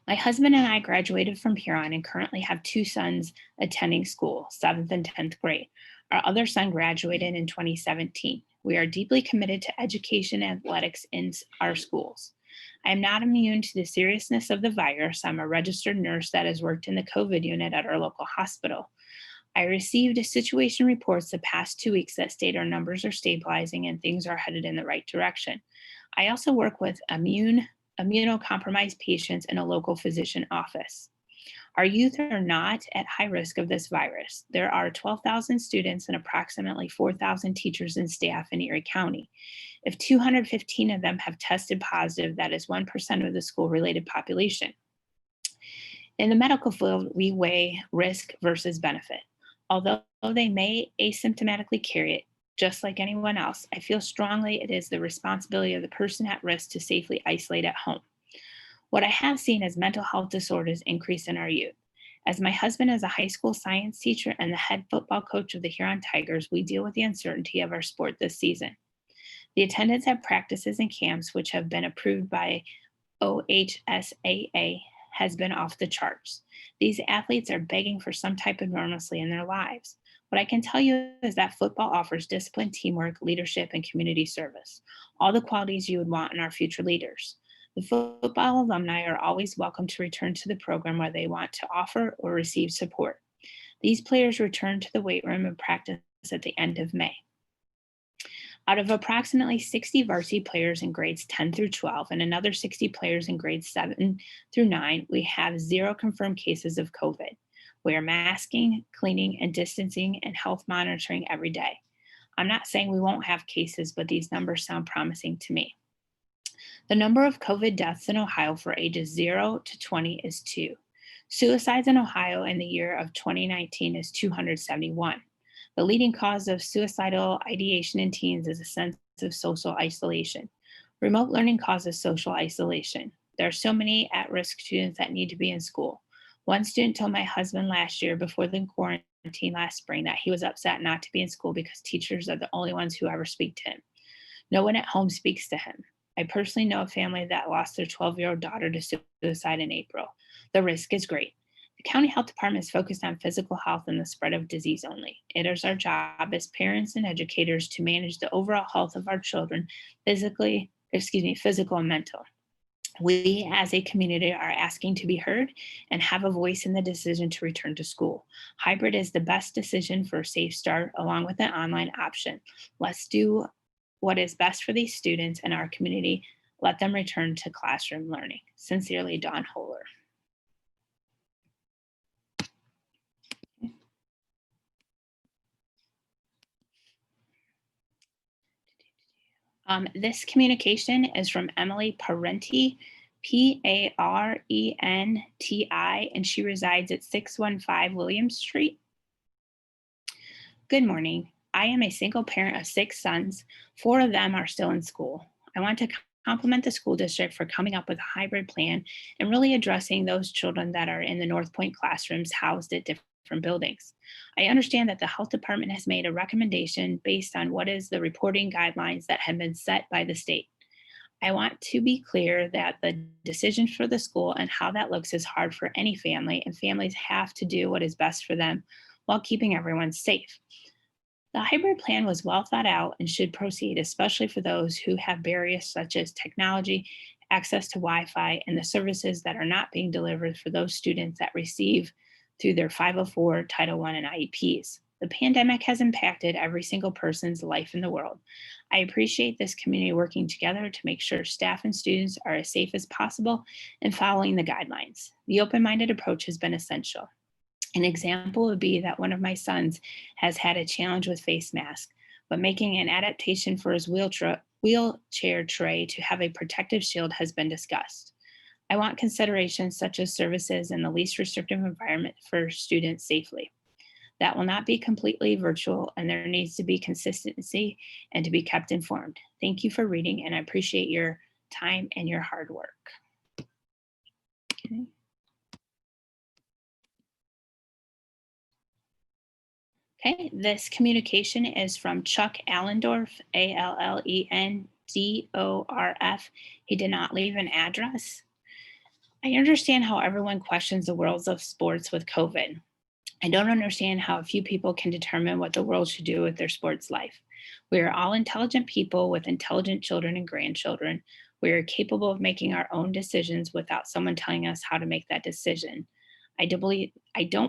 My husband and I graduated from Huron and currently have two sons attending school, 7th and 10th grade. Our other son graduated in 2017. We are deeply committed to education and athletics in our schools. I am not immune to the seriousness of the virus. I'm a registered nurse that has worked in the COVID unit at our local hospital. I received situation reports the past 2 weeks that state our numbers are stabilizing and things are headed in the right direction. I also work with immunocompromised patients in a local physician office. Our youth are not at high risk of this virus. There are 12,000 students and approximately 4,000 teachers and staff in Erie County. If 215 of them have tested positive, that is 1% of the school-related population. In the medical field, we weigh risk versus benefit. Although they may asymptomatically carry it, just like anyone else, I feel strongly it is the responsibility of the person at risk to safely isolate at home. What I have seen is mental health disorders increase in our youth. As my husband is a high school science teacher and the head football coach of the Huron Tigers, we deal with the uncertainty of our sport this season. The attendance at practices and camps, which have been approved by OHSAA, has been off the charts. These athletes are begging for some type of normalcy in their lives. What I can tell you is that football offers discipline, teamwork, leadership, and community service, all the qualities you would want in our future leaders. The football alumni are always welcome to return to the program where they want to offer or receive support. These players return to the weight room and practice at the end of May. Out of approximately 60 varsity players in grades 10 through 12 and another 60 players in grades 7 through 9, we have 0 confirmed cases of COVID. We are masking, cleaning, and distancing and health monitoring every day. I'm not saying we won't have cases, but these numbers sound promising to me. The number of COVID deaths in Ohio for ages 0 to 20 is 2. Suicides in Ohio in the year of 2019 is 271. The leading cause of suicidal ideation in teens is a sense of social isolation. Remote learning causes social isolation. There are so many at-risk students that need to be in school. One student told my husband last year before the quarantine last spring that he was upset not to be in school because teachers are the only ones who ever speak to him. No one at home speaks to him. I personally know a family that lost their 12-year-old daughter to suicide in April. The risk is great. The county health department is focused on physical health and the spread of disease only. It is our job as parents and educators to manage the overall health of our children, physical and mental. We as a community are asking to be heard and have a voice in the decision to return to school. Hybrid is the best decision for a safe start along with an online option. Let's do what is best for these students and our community. Let them return to classroom learning. Sincerely, Dawn Holer. This communication is from Emily Parenti, Parenti, and she resides at 615 Williams Street. Good morning. I am a single parent of 6 sons. 4 of them are still in school. I want to compliment the school district for coming up with a hybrid plan and really addressing those children that are in the North Point classrooms housed at different buildings. I understand that the health department has made a recommendation based on what is the reporting guidelines that have been set by the state. I want to be clear that the decision for the school and how that looks is hard for any family, and families have to do what is best for them while keeping everyone safe. The hybrid plan was well thought out and should proceed, especially for those who have barriers such as technology access to Wi-Fi, and the services that are not being delivered for those students that receive through their 504, Title I, and IEPs. The pandemic has impacted every single person's life in the world. I appreciate this community working together to make sure staff and students are as safe as possible and following the guidelines. The open-minded approach has been essential. An example would be that one of my sons has had a challenge with face mask, but making an adaptation for his wheelchair tray to have a protective shield has been discussed. I want considerations such as services in the least restrictive environment for students safely. That will not be completely virtual, and there needs to be consistency and to be kept informed. Thank you for reading, and I appreciate your time and your hard work. Okay. Okay, this communication is from Chuck Allendorf, Allendorf. He did not leave an address. I understand how everyone questions the worlds of sports with COVID. I don't understand how a few people can determine what the world should do with their sports life. We are all intelligent people with intelligent children and grandchildren. We are capable of making our own decisions without someone telling us how to make that decision. I don't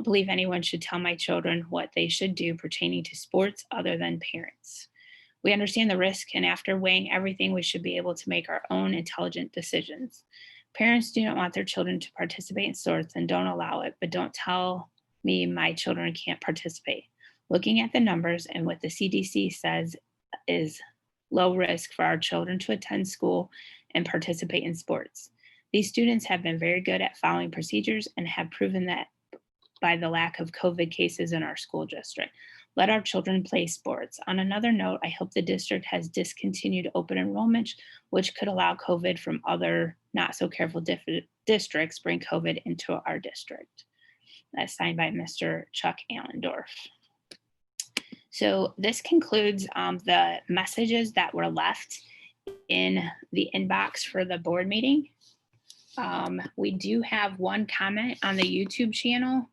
believe anyone should tell my children what they should do pertaining to sports other than parents. We understand the risk, and after weighing everything, we should be able to make our own intelligent decisions. Parents do not want their children to participate in sports and don't allow it, but don't tell me my children can't participate. Looking at the numbers and what the CDC says is low risk for our children to attend school and participate in sports. These students have been very good at following procedures and have proven that by the lack of COVID cases in our school district. Let our children play sports. On another note, I hope the district has discontinued open enrollment, which could allow COVID from other not so careful districts bring COVID into our district. That's signed by Mr. Chuck Allendorf. So this concludes the messages that were left in the inbox for the board meeting. We do have one comment on the YouTube channel.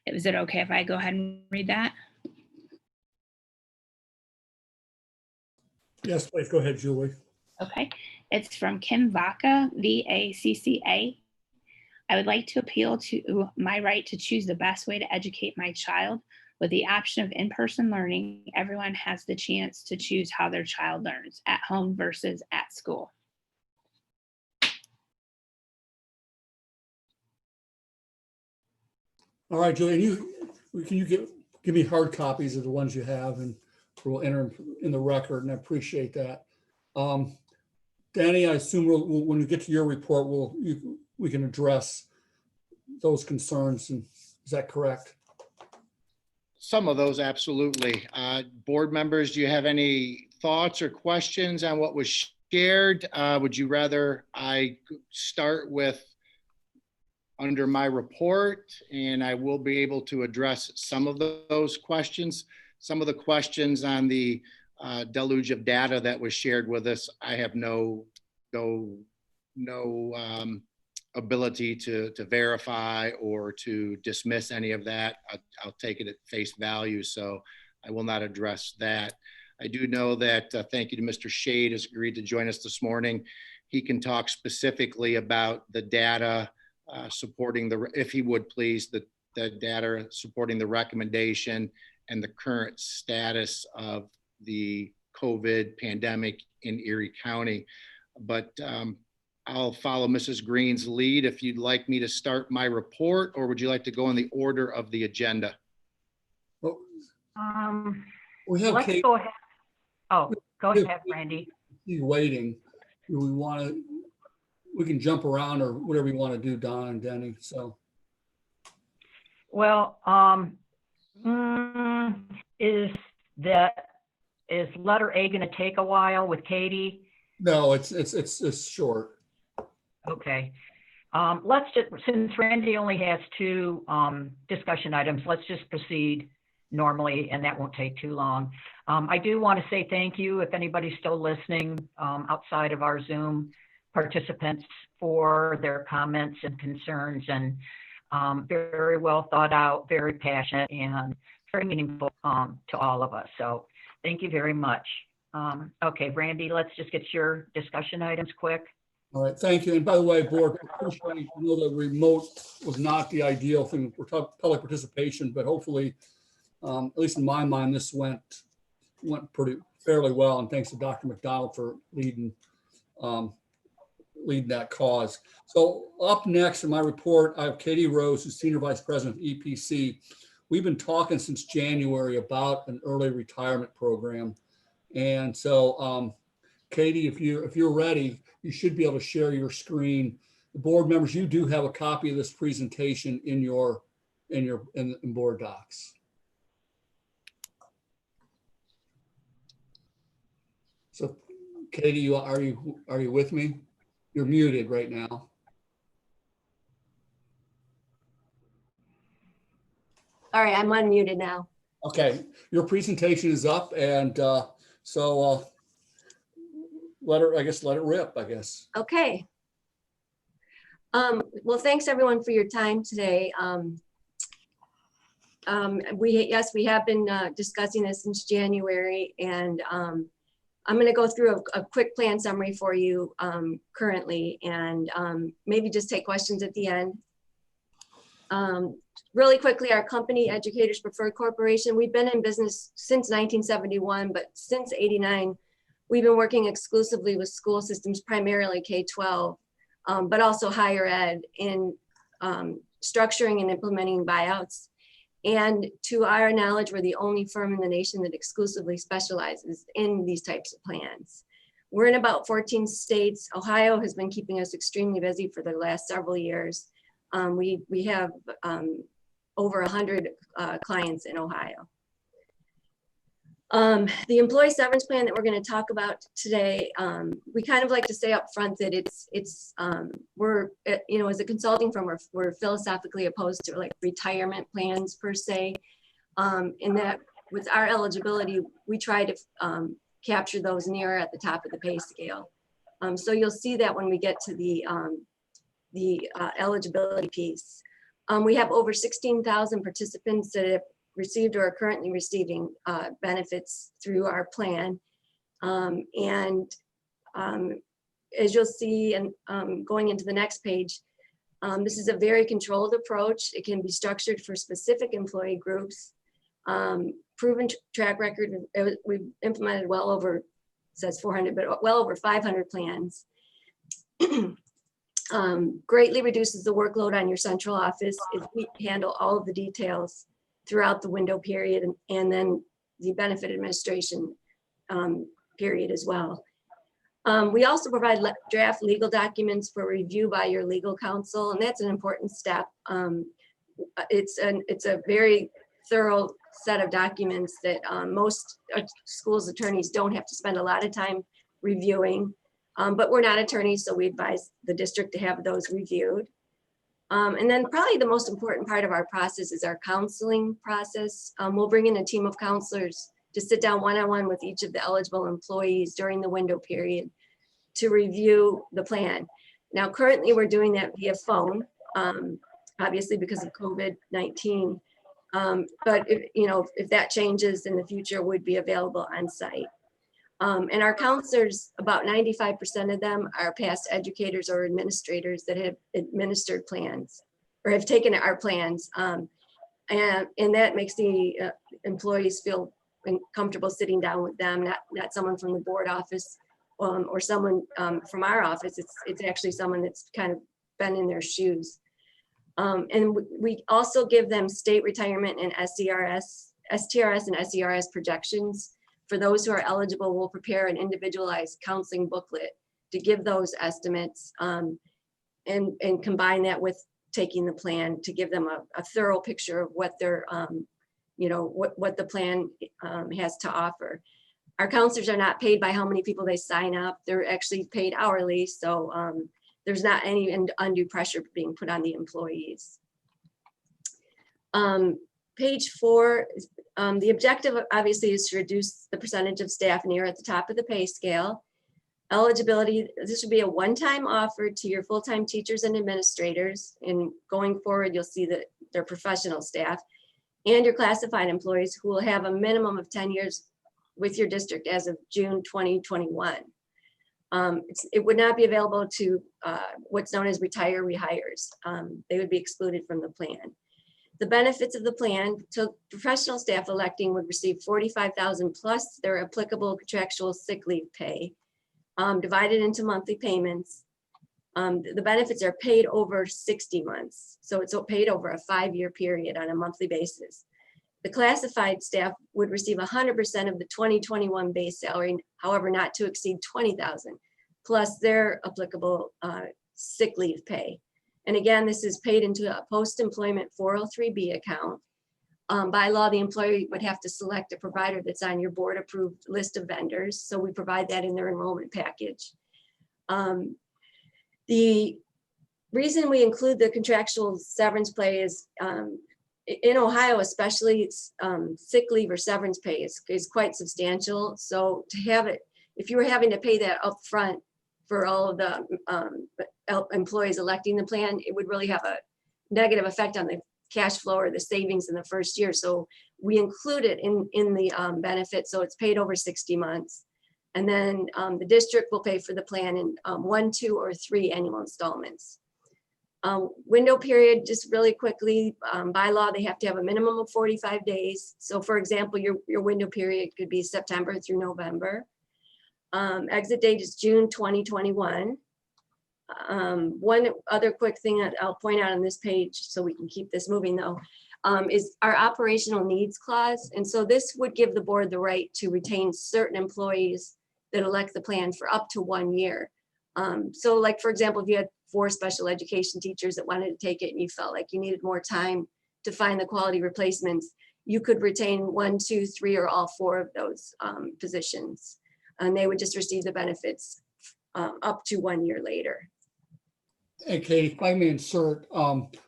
Is it okay if I go ahead and read that? Yes, please go ahead, Julie. Okay, it's from Kim Vaca, VACCA. I would like to appeal to my right to choose the best way to educate my child. With the option of in-person learning, everyone has the chance to choose how their child learns, at home versus at school. All right, Julie, can you give me hard copies of the ones you have, and we'll enter them in the record, and I appreciate that. Danny, I assume when we get to your report, we can address those concerns. And is that correct? Some of those, absolutely. Board members, do you have any thoughts or questions on what was shared? Would you rather I start with under my report, and I will be able to address some of those questions? Some of the questions on the deluge of data that was shared with us, I have no ability to verify or to dismiss any of that. I'll take it at face value, so I will not address that. I do know that, thank you to Mr. Shade, has agreed to join us this morning. He can talk specifically about the data supporting if he would please, the data supporting the recommendation and the current status of the COVID pandemic in Erie County. But I'll follow Mrs. Green's lead if you'd like me to start my report, or would you like to go in the order of the agenda? Well, we have Let's Kate. go ahead. Oh, go ahead, Randy. She's waiting. Do we want to? We can jump around or whatever you want to do, Don and Denny. So. Well, is letter A going to take a while with Katie? No, it's short. Okay. Let's just, since Randy only has two discussion items, let's just proceed normally, and that won't take too long. I do want to say thank you, if anybody's still listening outside of our Zoom participants, for their comments and concerns, and very well thought out, very passionate, and very meaningful to all of us. So thank you very much. Okay, Randy, let's just get your discussion items quick. All right, thank you. And by the way, board, I know that remote was not the ideal thing for public participation, but hopefully, at least in my mind, this went pretty fairly well. And thanks to Dr. McDonald for leading that cause. So up next in my report, I have Katie Rose, who's Senior Vice President of EPC. We've been talking since January about an early retirement program. And so, Katie, if you're ready, you should be able to share your screen. The board members, you do have a copy of this presentation in board docs. So, Katie, are you with me? You're muted right now. All right, I'm unmuted now. Okay, your presentation is up, and so let it rip, I guess. Okay. Well, thanks everyone for your time today. We have been discussing this since January, and I'm going to go through a quick plan summary for you currently, and maybe just take questions at the end. Really quickly, our company, Educators Preferred Corporation, we've been in business since 1971, but since '89, we've been working exclusively with school systems, primarily K-12, but also higher ed in structuring and implementing buyouts. And to our knowledge, we're the only firm in the nation that exclusively specializes in these types of plans. We're in about 14 states. Ohio has been keeping us extremely busy for the last several years. We have over 100 clients in Ohio. The employee severance plan that we're going to talk about today, we kind of like to say up front that we're, as a consulting firm, we're philosophically opposed to like retirement plans per se. In that with our eligibility, we try to capture those nearer at the top of the pay scale. So you'll see that when we get to the eligibility piece. We have over 16,000 participants that have received or are currently receiving benefits through our plan. As you'll see, and going into the next page, this is a very controlled approach. It can be structured for specific employee groups. Proven track record, we've implemented well over, it says 400, but well over 500 plans. Greatly reduces the workload on your central office if we handle all of the details throughout the window period and then the benefit administration period as well. We also provide draft legal documents for review by your legal counsel, and that's an important step. It's a very thorough set of documents that most schools attorneys don't have to spend a lot of time reviewing. But we're not attorneys, so we advise the district to have those reviewed. And then probably the most important part of our process is our counseling process. We'll bring in a team of counselors to sit down one-on-one with each of the eligible employees during the window period to review the plan. Now, currently we're doing that via phone, obviously because of COVID-19. But if that changes in the future, would be available on site. And our counselors, about 95% of them are past educators or administrators that have administered plans or have taken our plans. And that makes the employees feel comfortable sitting down with them, not someone from the board office or someone from our office. It's actually someone that's kind of been in their shoes. And we also give them state retirement and STRS and SERS projections. For those who are eligible, we'll prepare an individualized counseling booklet to give those estimates and combine that with taking the plan to give them a thorough picture of what their, what the plan has to offer. Our counselors are not paid by how many people they sign up. They're actually paid hourly. So there's not any undue pressure being put on the employees. Page 4, the objective obviously is to reduce the percentage of staff near at the top of the pay scale. Eligibility, this would be a one-time offer to your full-time teachers and administrators. And going forward, you'll see that they're professional staff and your classified employees who will have a minimum of 10 years with your district as of June 2021. It would not be available to what's known as retire rehires. They would be excluded from the plan. The benefits of the plan, so professional staff electing would receive $45,000 plus their applicable contractual sick leave pay, divided into monthly payments. The benefits are paid over 60 months. So it's paid over a 5-year period on a monthly basis. The classified staff would receive 100% of the 2021 base salary, however, not to exceed $20,000, plus their applicable sick leave pay. And again, this is paid into a post-employment 403B account. By law, the employer would have to select a provider that's on your board-approved list of vendors. So we provide that in their enrollment package. The reason we include the contractual severance pay is in Ohio, especially sick leave or severance pay is quite substantial. So to have it, if you were having to pay that up front for all of the employees electing the plan, it would really have a negative effect on the cash flow or the savings in the first year. So we include it in the benefit. So it's paid over 60 months. And then the district will pay for the plan in 1, 2, or 3 annual installments. Window period, just really quickly, by law, they have to have a minimum of 45 days. So for example, your window period could be September through November. Exit date is June 2021. One other quick thing that I'll point out on this page, so we can keep this moving though, is our operational needs clause. And so this would give the board the right to retain certain employees that elect the plan for up to 1 year. So like, for example, if you had 4 special education teachers that wanted to take it and you felt like you needed more time to find the quality replacements, you could retain 1, 2, 3, or all 4 of those positions. And they would just receive the benefits up to 1 year later. Hey, Katie, if I may insert,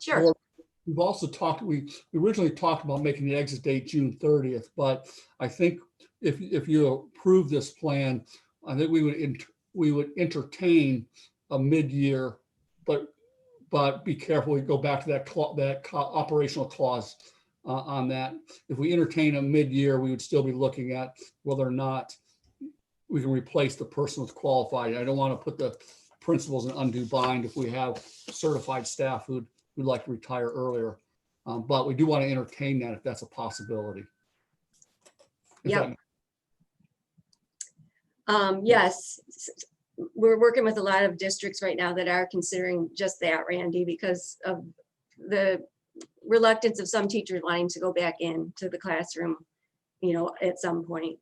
Sure. we've also talked, we originally talked about making the exit date June 30th, but I think if you approve this plan, I think we would entertain a mid-year, but be careful, we go back to that operational clause on that. If we entertain a mid-year, we would still be looking at whether or not we can replace the person with qualified. I don't want to put the principals in undue bind if we have certified staff who'd like to retire earlier. But we do want to entertain that if that's a possibility. Yeah. Yes, we're working with a lot of districts right now that are considering just that, Randy, because of the reluctance of some teachers wanting to go back into the classroom, at some point.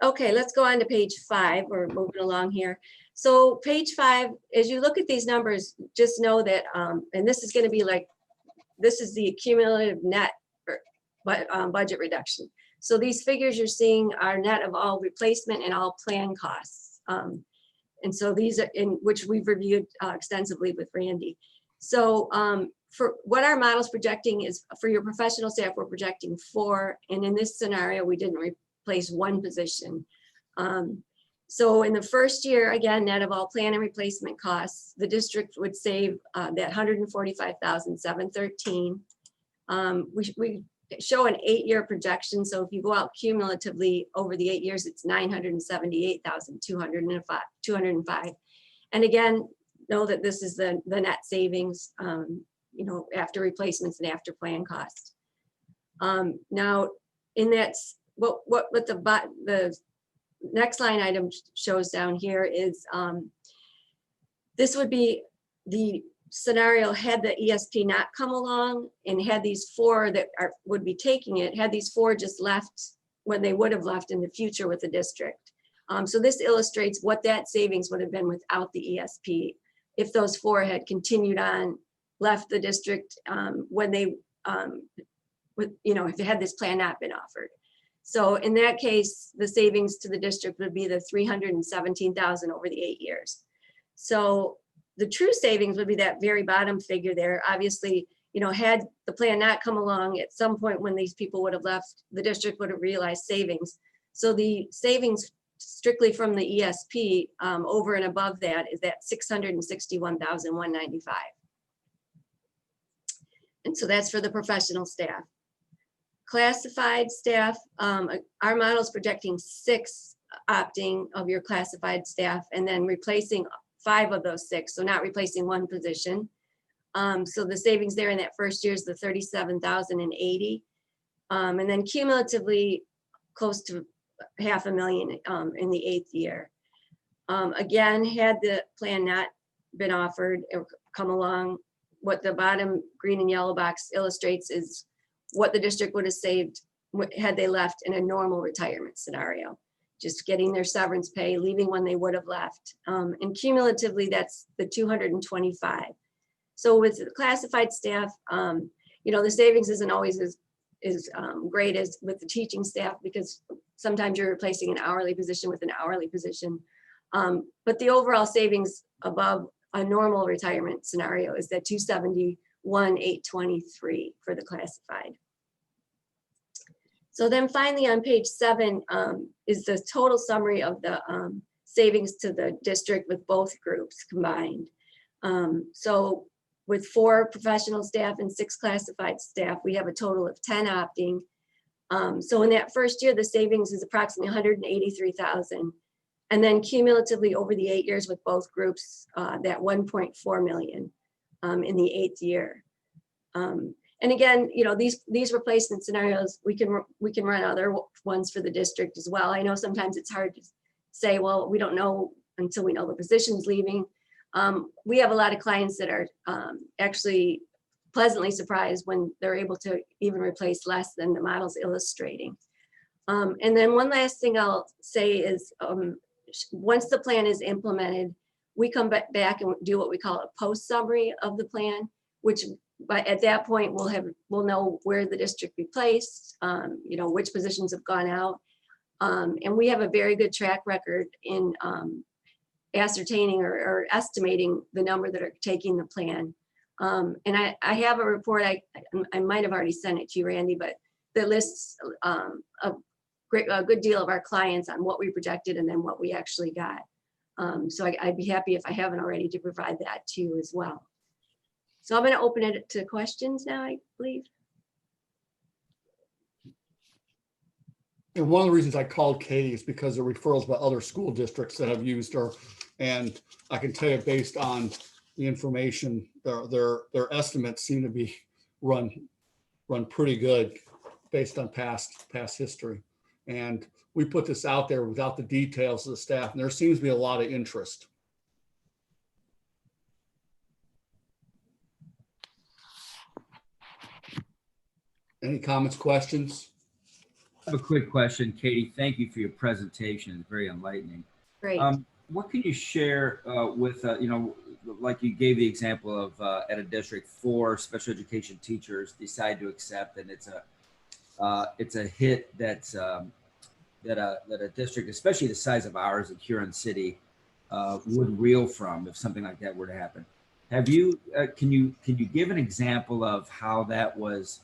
Okay, let's go on to page 5. We're moving along here. So page 5, as you look at these numbers, just know that, and this is going to be like, this is the cumulative net budget reduction. So these figures you're seeing are net of all replacement and all plan costs. And so these are in which we've reviewed extensively with Randy. So for what our model's projecting is for your professional staff, we're projecting 4. And in this scenario, we didn't replace 1 position. So in the first year, again, net of all plan and replacement costs, the district would save that $145,713. We show an 8-year projection. So if you go out cumulatively over the 8 years, it's $978,205. And again, know that this is the net savings, after replacements and after plan costs. Now, in that, what the next line item shows down here is this would be the scenario had the ESP not come along and had these 4 that would be taking it, had these 4 just left when they would have left in the future with the district. So this illustrates what that savings would have been without the ESP if those 4 had continued on, left the district when they, if they had this plan not been offered. So in that case, the savings to the district would be the $317,000 over the 8 years. So the true savings would be that very bottom figure there. Obviously, had the plan not come along at some point when these people would have left, the district would have realized savings. So the savings strictly from the ESP over and above that is that $661,195. And so that's for the professional staff. Classified staff, our model is projecting 6 opting of your classified staff and then replacing 5 of those 6, so not replacing 1 position. So the savings there in that first year is the 37,080. And then cumulatively close to $500,000 in the 8th year. Again, had the plan not been offered or come along, what the bottom green and yellow box illustrates is what the district would have saved had they left in a normal retirement scenario. Just getting their severance pay, leaving when they would have left. And cumulatively, that's the 225. So with the classified staff, you know, the savings isn't always as great as with the teaching staff, because sometimes you're replacing an hourly position with an hourly position. But the overall savings above a normal retirement scenario is that 271,823 for the classified. So then finally on page 7 is the total summary of the savings to the district with both groups combined. So with 4 professional staff and 6 classified staff, we have a total of 10 opting. So in that first year, the savings is approximately 183,000. And then cumulatively over the 8 years with both groups, that 1.4 million in the 8th year. And again, you know, these replacement scenarios, we can run other ones for the district as well. I know sometimes it's hard to say, well, we don't know until we know the position's leaving. We have a lot of clients that are actually pleasantly surprised when they're able to even replace less than the model's illustrating. And then one last thing I'll say is, once the plan is implemented, we come back and do what we call a post summary of the plan, which at that point we'll know where the district replaced, you know, which positions have gone out. And we have a very good track record in ascertaining or estimating the number that are taking the plan. And I have a report, I might have already sent it to you, Randy, but that lists a good deal of our clients on what we projected and then what we actually got. So I'd be happy if I haven't already to provide that to you as well. So I'm going to open it to questions now, I believe. And one of the reasons I called Katie is because of referrals by other school districts that have used her. And I can tell you, based on the information, their estimates seem to be run pretty good based on past history. And we put this out there without the details of the staff, and there seems to be a lot of interest. Any comments, questions? I have a quick question, Katie. Thank you for your presentation. It's very enlightening. Great. What can you share with, you know, like you gave the example of at a district 4 special education teachers decide to accept, and it's a hit that's that a district, especially the size of ours at Huron City, would reel from if something like that were to happen. Have you can you give an example of how that was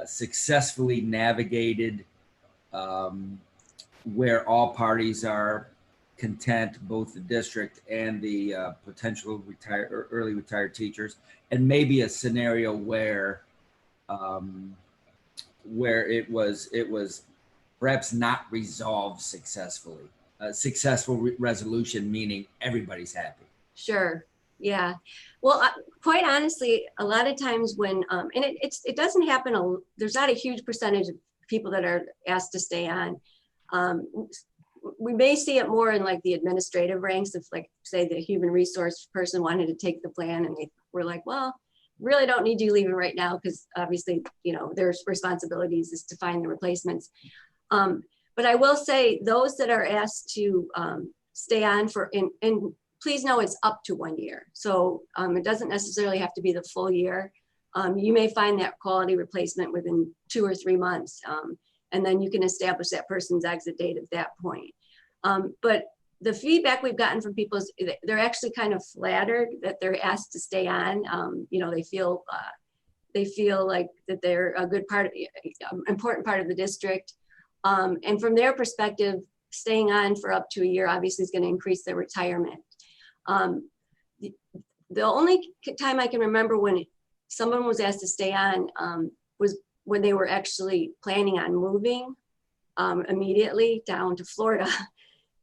successfully navigated, where all parties are content, both the district and the potential early retired teachers, and maybe a scenario where it was perhaps not resolved successfully? A successful resolution meaning everybody's happy. Sure. Yeah. Well, quite honestly, a lot of times when, and it doesn't happen, there's not a huge percentage of people that are asked to stay on. We may see it more in like the administrative ranks, if like, say the human resource person wanted to take the plan and they were like, well, really don't need you leaving right now, because obviously, you know, their responsibilities is to find the replacements. But I will say those that are asked to stay on for, and please know it's up to 1 year. So it doesn't necessarily have to be the full year. You may find that quality replacement within 2 or 3 months. And then you can establish that person's exit date at that point. But the feedback we've gotten from people is they're actually kind of flattered that they're asked to stay on. You know, they feel like that they're a good part, important part of the district. And from their perspective, staying on for up to a year obviously is going to increase their retirement. The only time I can remember when someone was asked to stay on was when they were actually planning on moving immediately down to Florida.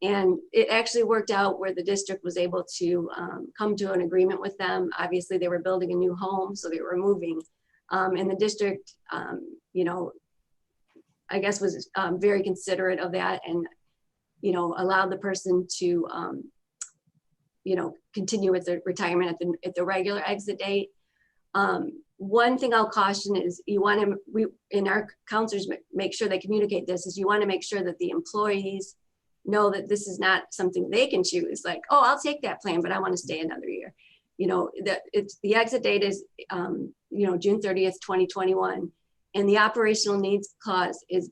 And it actually worked out where the district was able to come to an agreement with them. Obviously, they were building a new home, so they were moving. And the district, you know, I guess was very considerate of that, and, you know, allowed the person to, you know, continue with the retirement at the regular exit date. One thing I'll caution is you want to, we, in our counselors, make sure they communicate this, is you want to make sure that the employees know that this is not something they can choose. Like, oh, I'll take that plan, but I want to stay another year. You know, that it's, the exit date is, you know, June 30th, 2021. And the operational needs clause is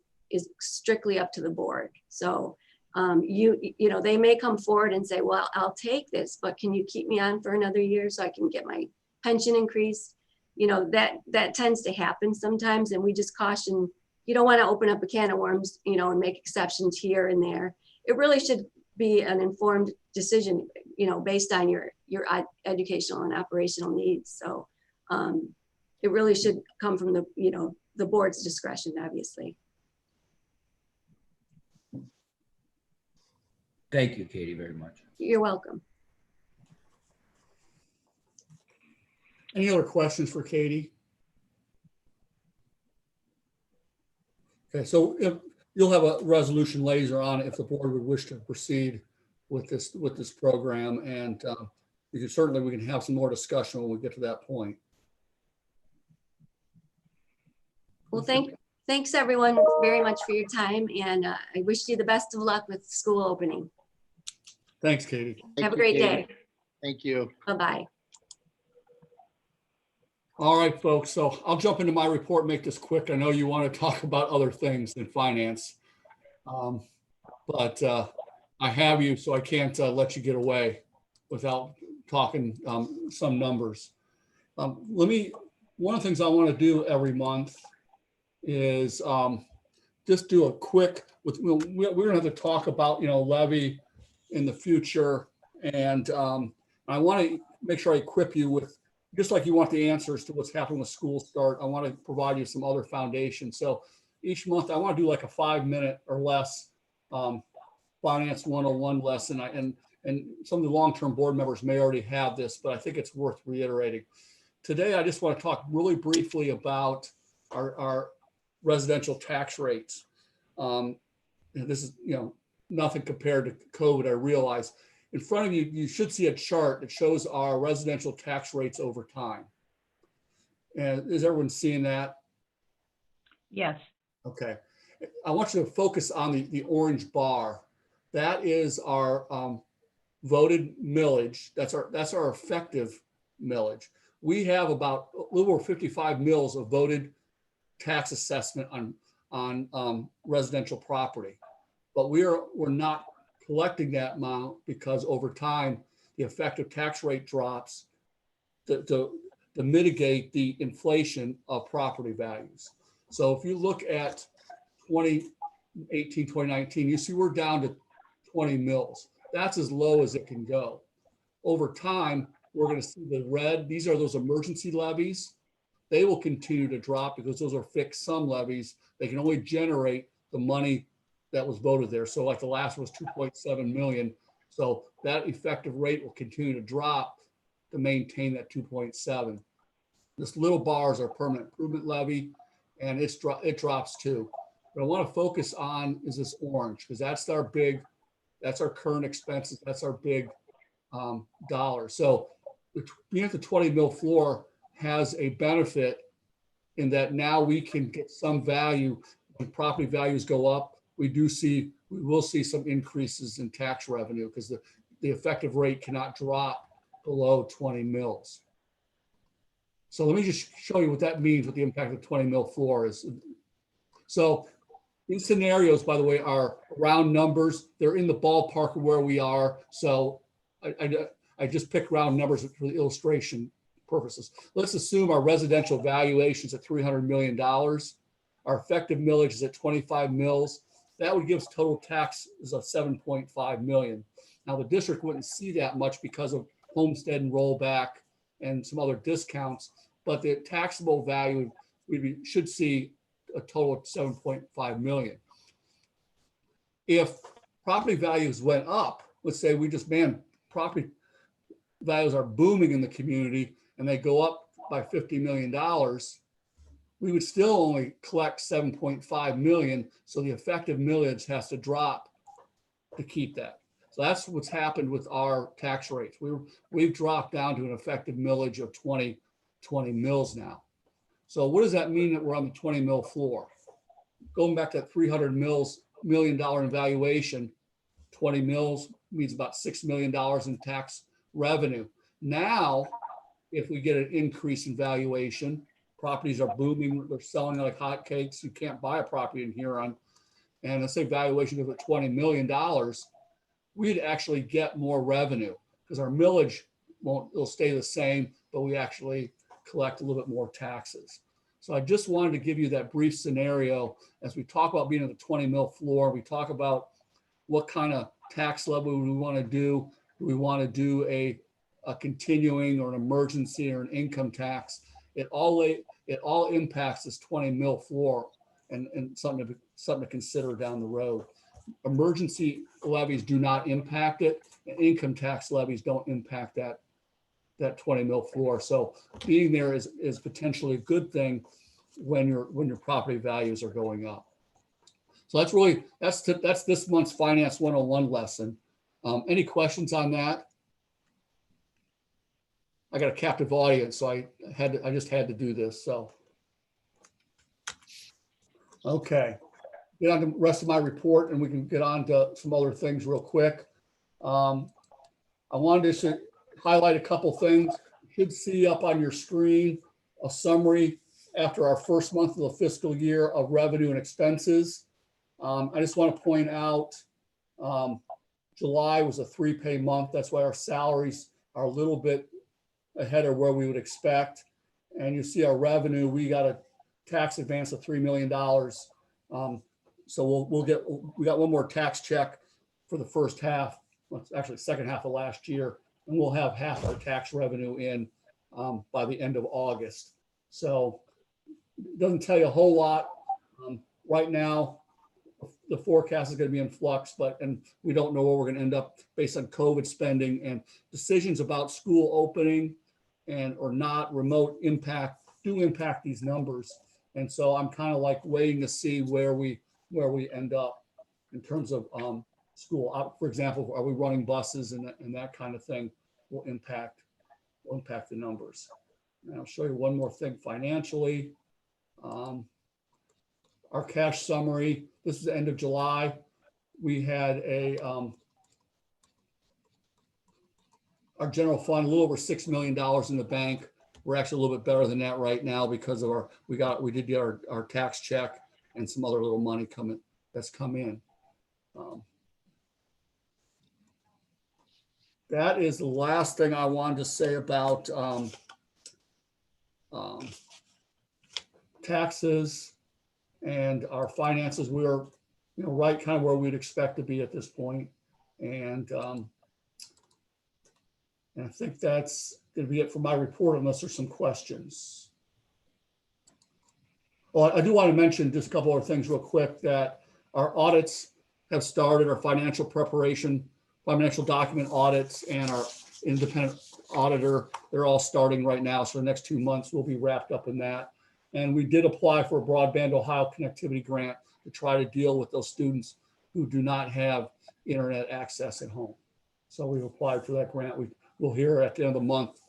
strictly up to the board. So you know, they may come forward and say, well, I'll take this, but can you keep me on for another year so I can get my pension increased? You know, that tends to happen sometimes. And we just caution, you don't want to open up a can of worms, you know, and make exceptions here and there. It really should be an informed decision, you know, based on your educational and operational needs. So it really should come from the, you know, the board's discretion, obviously. Thank you, Katie, very much. You're welcome. Any other questions for Katie? Okay, so if you'll have a resolution later on if the board would wish to proceed with this program, and we can have some more discussion when we get to that point. Well, thanks everyone very much for your time, and I wish you the best of luck with school opening. Thanks, Katie. Have a great day. Thank you. Bye-bye. All right, folks. So I'll jump into my report, make this quick. I know you want to talk about other things than finance, but I have you, so I can't let you get away without talking some numbers. One of the things I want to do every month is just do a quick, we're going to have to talk about, you know, levy in the future. And I want to make sure I equip you with, just like you want the answers to what's happening with school start, I want to provide you some other foundation. So each month I want to do like a 5-minute or less finance 101 lesson. And some of the long-term board members may already have this, but I think it's worth reiterating. Today, I just want to talk really briefly about our residential tax rates. And this is, you know, nothing compared to COVID, I realize. In front of you, you should see a chart that shows our residential tax rates over time. And is everyone seeing that? Yes. Okay. I want you to focus on the orange bar. That is our voted millage. That's our effective millage. We have about a little over 55 mills of voted tax assessment on residential property, but we're not collecting that amount because over time the effective tax rate drops to mitigate the inflation of property values. So if you look at 2018, 2019, you see we're down to 20 mills. That's as low as it can go. Over time, we're going to see the red. These are those emergency levies. They will continue to drop because those are fixed sum levies. They can only generate the money that was voted there. So like the last was 2.7 million. So that effective rate will continue to drop to maintain that 2.7. This little bar is our permanent improvement levy, and it drops too. What I want to focus on is this orange, because that's our current expenses. That's our big dollar. So being at the 20 mil floor has a benefit in that now we can get some value when property values go up. We will see some increases in tax revenue because the effective rate cannot drop below 20 mils. So let me just show you what that means, what the impact of 20 mil floor is. So these scenarios, by the way, are round numbers. They're in the ballpark of where we are. So I just picked round numbers for the illustration purposes. Let's assume our residential valuation is at $300 million. Our effective millage is at 25 mils. That would give us total tax is of 7.5 million. Now the district wouldn't see that much because of homestead and rollback and some other discounts, but the taxable value we should see a total of 7.5 million. If property values went up, let's say we just, man, property values are booming in the community and they go up by $50 million, we would still only collect 7.5 million. So the effective millage has to drop to keep that. So that's what's happened with our tax rates. We've dropped down to an effective millage of 20 mils now. So what does that mean that we're on the 20 mil floor? Going back to that $300 million in valuation, 20 mils means about $6 million in tax revenue. Now, if we get an increase in valuation, properties are booming, they're selling like hotcakes. You can't buy a property in Huron. And let's say valuation goes at $20 million, we'd actually get more revenue because our millage it'll stay the same, but we actually collect a little bit more taxes. So I just wanted to give you that brief scenario as we talk about being at the 20 mil floor. We talk about what kind of tax level we want to do. Do we want to do a continuing or an emergency or an income tax? It all impacts this 20 mil floor and something to consider down the road. Emergency levies do not impact it, and income tax levies don't impact that 20 mil floor. So being there is potentially a good thing when your property values are going up. So that's this month's Finance 101 lesson. Any questions on that? I got a captive audience, so I just had to do this. So, okay, get on to the rest of my report, and we can get on to some other things real quick. I wanted to highlight a couple things. You should see up on your screen a summary after our first month of the fiscal year of revenue and expenses. I just want to point out July was a 3-pay month. That's why our salaries are a little bit ahead of where we would expect. And you see our revenue, we got a tax advance of $3 million. So we got one more tax check for the first half, well, it's actually second half of last year, and we'll have half our tax revenue in by the end of August. So it doesn't tell you a whole lot. Right now, the forecast is going to be in flux, and we don't know where we're going to end up based on COVID spending and decisions about school opening or not remote impact these numbers. And so I'm kind of like waiting to see where we end up in terms of school. For example, are we running buses and that kind of thing will impact the numbers. And I'll show you one more thing financially. Our cash summary, this is the end of July. We had our general fund, a little over $6 million in the bank. We're actually a little bit better than that right now because of we did get our tax check and some other little money that's come in. That is the last thing I wanted to say about taxes and our finances. We're right kind of where we'd expect to be at this point. And I think that's going to be it for my report unless there's some questions. Well, I do want to mention just a couple of things real quick, that our audits have started, our financial document audits and our independent auditor, they're all starting right now. So the next 2 months we'll be wrapped up in that. And we did apply for a Broadband Ohio connectivity grant to try to deal with those students who do not have internet access at home. So we've applied for that grant. We'll hear at the end of the month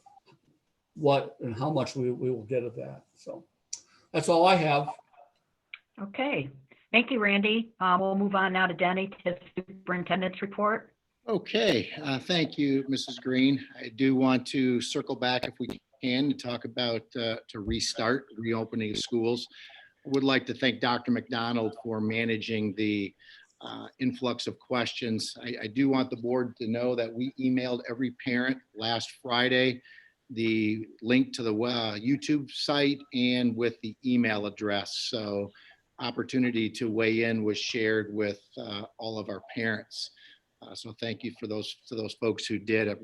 what and how much we will get of that. So that's all I have. Okay, thank you, Randy. We'll move on now to Denny to his superintendent's report. Okay, thank you, Mrs. Green. I do want to circle back if we can to talk about to restart reopening of schools. I would like to thank Dr. McDonald for managing the influx of questions. I do want the board to know that we emailed every parent last Friday the link to the YouTube site and with the email address. So opportunity to weigh in was shared with all of our parents. So thank you to those folks who did. I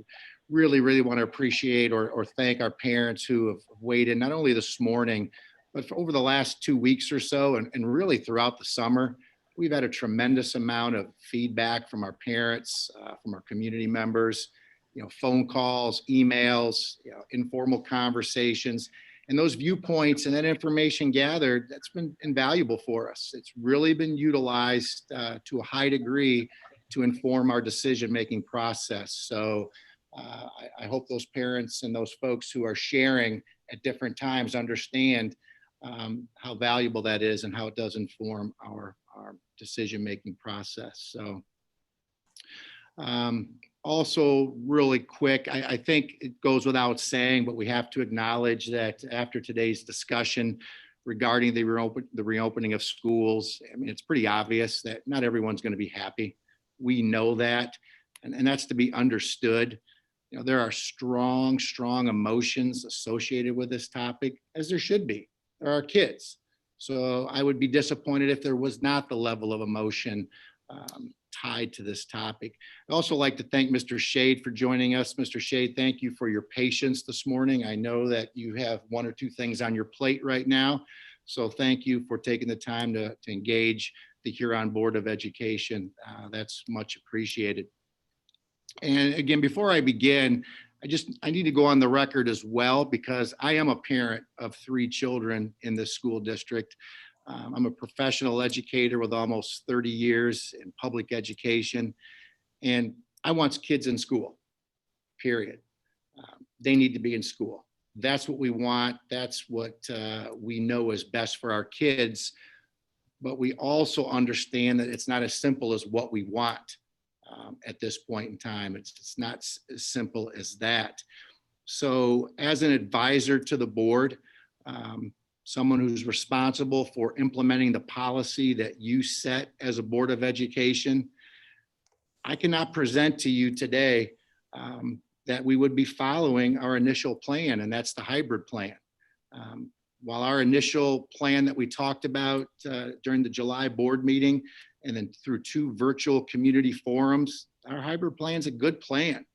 really want to appreciate or thank our parents who have weighed in not only this morning, But for over the last 2 weeks or so, and really throughout the summer, we've had a tremendous amount of feedback from our parents, from our community members, phone calls, emails, informal conversations, and those viewpoints and that information gathered, that's been invaluable for us. It's really been utilized to a high degree to inform our decision-making process. So I hope those parents and those folks who are sharing at different times understand how valuable that is and how it does inform our decision-making process. So also really quick, I think it goes without saying, but we have to acknowledge that after today's discussion regarding the reopening of schools, I mean, it's pretty obvious that not everyone's going to be happy. We know that, and that's to be understood. There are strong emotions associated with this topic, as there should be. There are kids. So I would be disappointed if there was not the level of emotion tied to this topic. I'd also like to thank Mr. Shade for joining us. Mr. Shade, thank you for your patience this morning. I know that you have one or two things on your plate right now. So thank you for taking the time to engage the Huron Board of Education. That's much appreciated. And again, before I begin, I need to go on the record as well, because I am a parent of 3 children in this school district. I'm a professional educator with almost 30 years in public education, and I want kids in school, period. They need to be in school. That's what we want. That's what we know is best for our kids. But we also understand that it's not as simple as what we want at this point in time. It's not as simple as that. So as an advisor to the board, someone who's responsible for implementing the policy that you set as a Board of Education, I cannot present to you today that we would be following our initial plan, and that's the hybrid plan. While our initial plan that we talked about during the July board meeting and then through 2 virtual community forums, our hybrid plan is a good plan.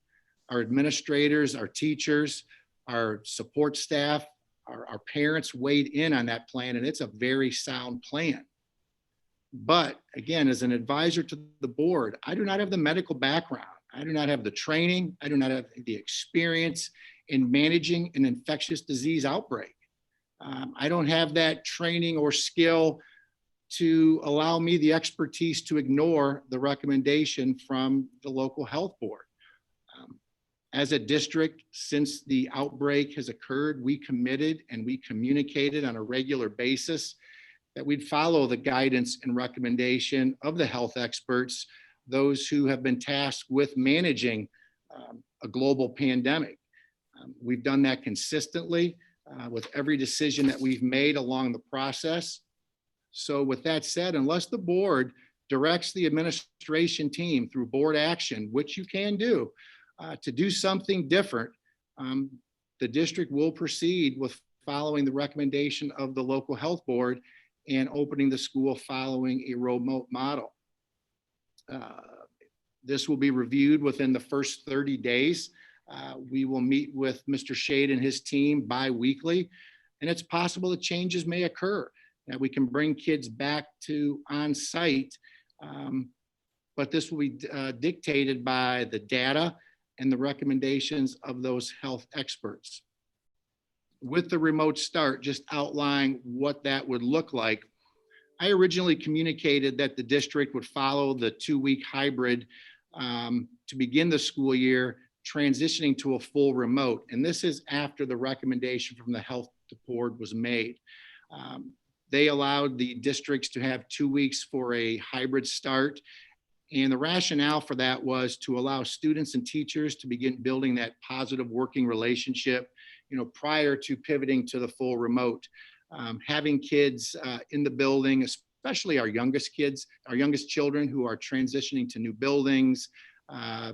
Our administrators, our teachers, our support staff, our parents weighed in on that plan, and it's a very sound plan. But again, as an advisor to the board, I do not have the medical background. I do not have the training. I do not have the experience in managing an infectious disease outbreak. I don't have that training or skill to allow me the expertise to ignore the recommendation from the local health board. As a district, since the outbreak has occurred, we committed and we communicated on a regular basis that we'd follow the guidance and recommendation of the health experts, those who have been tasked with managing a global pandemic. We've done that consistently with every decision that we've made along the process. So with that said, unless the board directs the administration team through board action, which you can do, to do something different, the district will proceed with following the recommendation of the local health board and opening the school following a remote model. This will be reviewed within the first 30 days. We will meet with Mr. Shade and his team bi-weekly, and it's possible that changes may occur, that we can bring kids back to on-site, but this will be dictated by the data and the recommendations of those health experts. With the remote start, just outline what that would look like. I originally communicated that the district would follow the 2-week hybrid to begin the school year, transitioning to a full remote. And this is after the recommendation from the health board was made. They allowed the districts to have 2 weeks for a hybrid start. And the rationale for that was to allow students and teachers to begin building that positive working relationship, prior to pivoting to the full remote. Having kids in the building, especially our youngest kids, our youngest children who are transitioning to new buildings,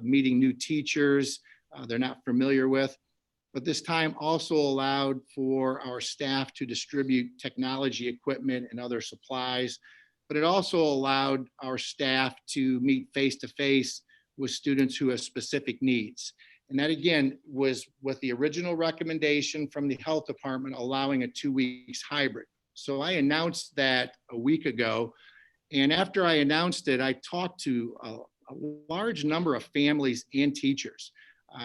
meeting new teachers they're not familiar with. But this time also allowed for our staff to distribute technology equipment and other supplies. But it also allowed our staff to meet face-to-face with students who have specific needs. And that again was with the original recommendation from the health department allowing a 2 weeks hybrid. So I announced that a week ago. And after I announced it, I talked to a large number of families and teachers.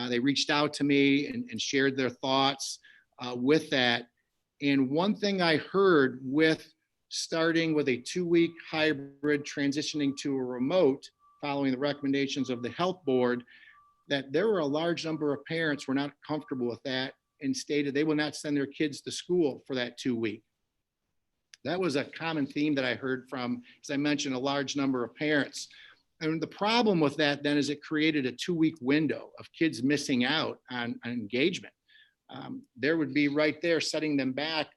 They reached out to me and shared their thoughts with that. And one thing I heard with starting with a 2-week hybrid transitioning to a remote, following the recommendations of the health board, that there were a large number of parents were not comfortable with that and stated they will not send their kids to school for that 2-week. That was a common theme that I heard from, as I mentioned, a large number of parents. And the problem with that then is it created a 2-week window of kids missing out on engagement. There would be right there setting them back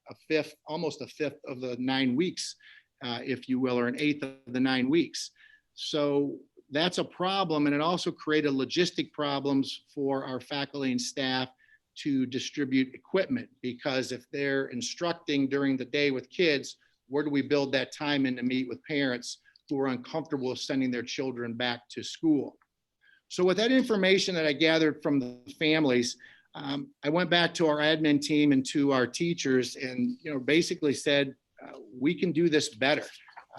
almost a fifth of the 9 weeks, if you will, or an eighth of the 9 weeks. So that's a problem. And it also created logistic problems for our faculty and staff to distribute equipment, because if they're instructing during the day with kids, where do we build that time in to meet with parents who are uncomfortable with sending their children back to school? So with that information that I gathered from the families, I went back to our admin team and to our teachers and basically said, we can do this better.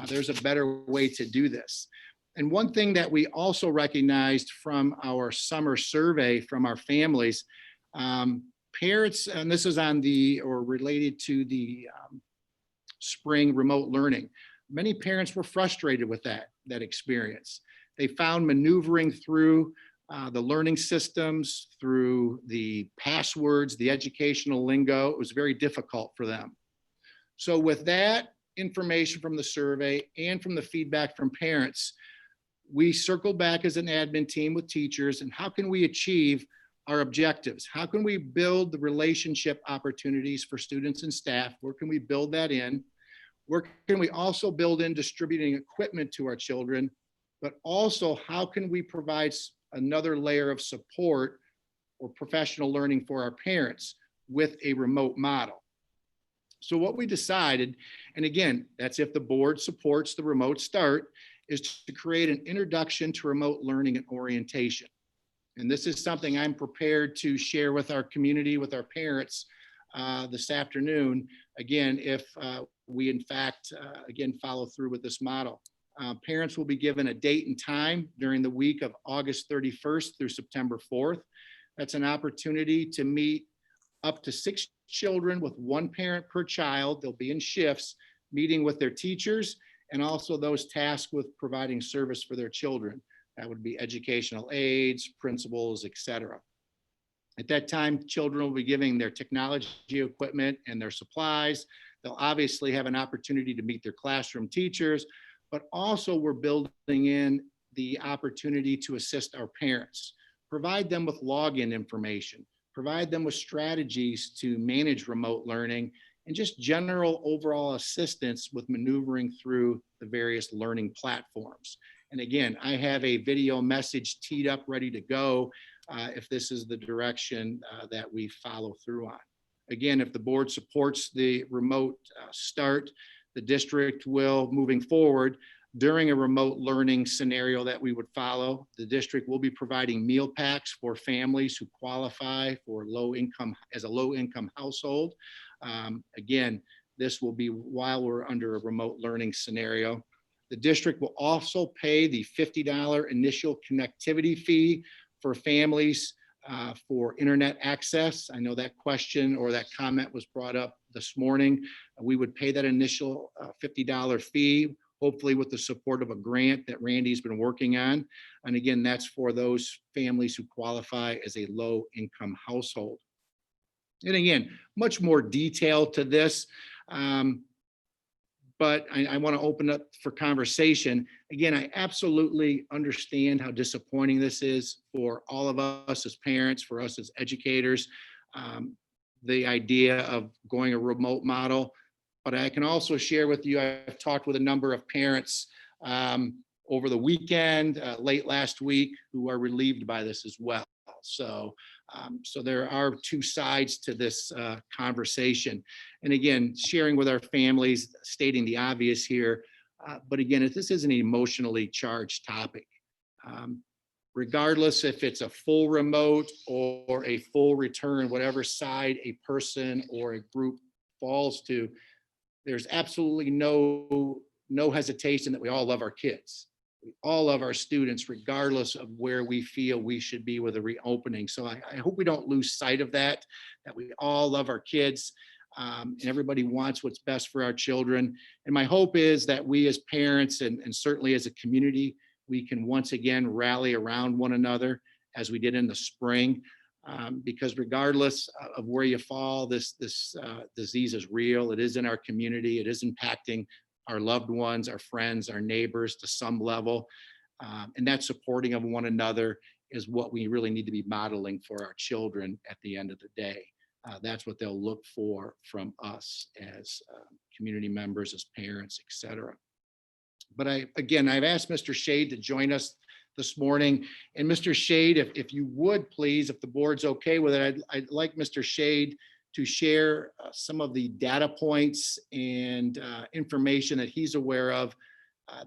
There's a better way to do this. And one thing that we also recognized from our summer survey from our families, parents, and this is on or related to the spring remote learning, many parents were frustrated with that experience. They found maneuvering through the learning systems, through the passwords, the educational lingo, it was very difficult for them. So with that information from the survey and from the feedback from parents, we circled back as an admin team with teachers and how can we achieve our objectives? How can we build the relationship opportunities for students and staff? Where can we build that in? Where can we also build in distributing equipment to our children? But also, how can we provide another layer of support or professional learning for our parents with a remote model? So what we decided, and again, that's if the board supports the remote start, is to create an introduction to remote learning and orientation. And this is something I'm prepared to share with our community, with our parents this afternoon. Again, if we in fact, again, follow through with this model. Parents will be given a date and time during the week of August 31st through September 4th. That's an opportunity to meet up to 6 children with 1 parent per child. They'll be in shifts, meeting with their teachers and also those tasked with providing service for their children. That would be educational aides, principals, etc. At that time, children will be giving their technology equipment and their supplies. They'll obviously have an opportunity to meet their classroom teachers, but also we're building in the opportunity to assist our parents, provide them with login information, provide them with strategies to manage remote learning, and just general overall assistance with maneuvering through the various learning platforms. And again, I have a video message teed up, ready to go, if this is the direction that we follow through on. Again, if the board supports the remote start, the district will, moving forward, during a remote learning scenario that we would follow, the district will be providing meal packs for families who qualify for as a low-income household. Again, this will be while we're under a remote learning scenario. The district will also pay the $50 initial connectivity fee for families for internet access. I know that question or that comment was brought up this morning. We would pay that initial $50 fee, hopefully with the support of a grant that Randy's been working on. And again, that's for those families who qualify as a low-income household. And again, much more detail to this, but I want to open up for conversation. Again, I absolutely understand how disappointing this is for all of us as parents, for us as educators, the idea of going a remote model. But I can also share with you, I've talked with a number of parents over the weekend, late last week, who are relieved by this as well. So there are 2 sides to this conversation. And again, sharing with our families, stating the obvious here, but again, this is an emotionally charged topic. Regardless if it's a full remote or a full return, whatever side a person or a group falls to, there's absolutely no hesitation that we all love our kids. We all love our students, regardless of where we feel we should be with a reopening. So I hope we don't lose sight of that we all love our kids, and everybody wants what's best for our children. And my hope is that we as parents and certainly as a community, we can once again rally around one another as we did in the spring. Because regardless of where you fall, this disease is real. It is in our community. It is impacting our loved ones, our friends, our neighbors to some level. And that supporting of one another is what we really need to be modeling for our children at the end of the day. That's what they'll look for from us as community members, as parents, et cetera. But I've asked Mr. Shade to join us this morning. And Mr. Shade, if you would please, if the board's okay with it, I'd like Mr. Shade to share some of the data points and information that he's aware of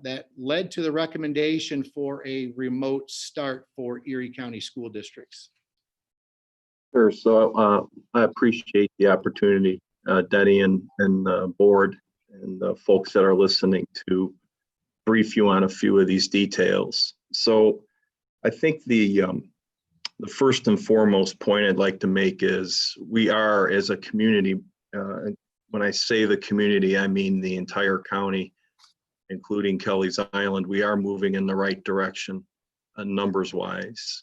that led to the recommendation for a remote start for Erie County school districts. Sure. So I appreciate the opportunity, Denny and the board and the folks that are listening to brief you on a few of these details. So I think the first and foremost point I'd like to make is we are, as a community, when I say the community, I mean the entire county, including Kelly's Island, we are moving in the right direction numbers wise.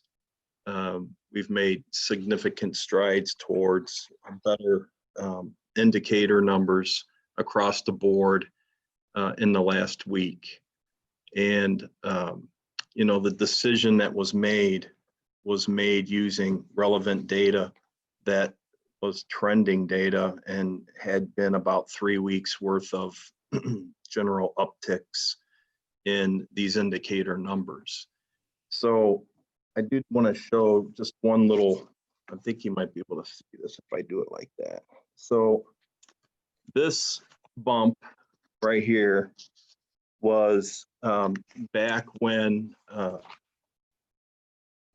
We've made significant strides towards better indicator numbers across the board in the last week. And, the decision that was made using relevant data that was trending data and had been about 3 weeks worth of general upticks in these indicator numbers. So I did want to show just one little, I think you might be able to see this if I do it like that. So this bump right here was back when,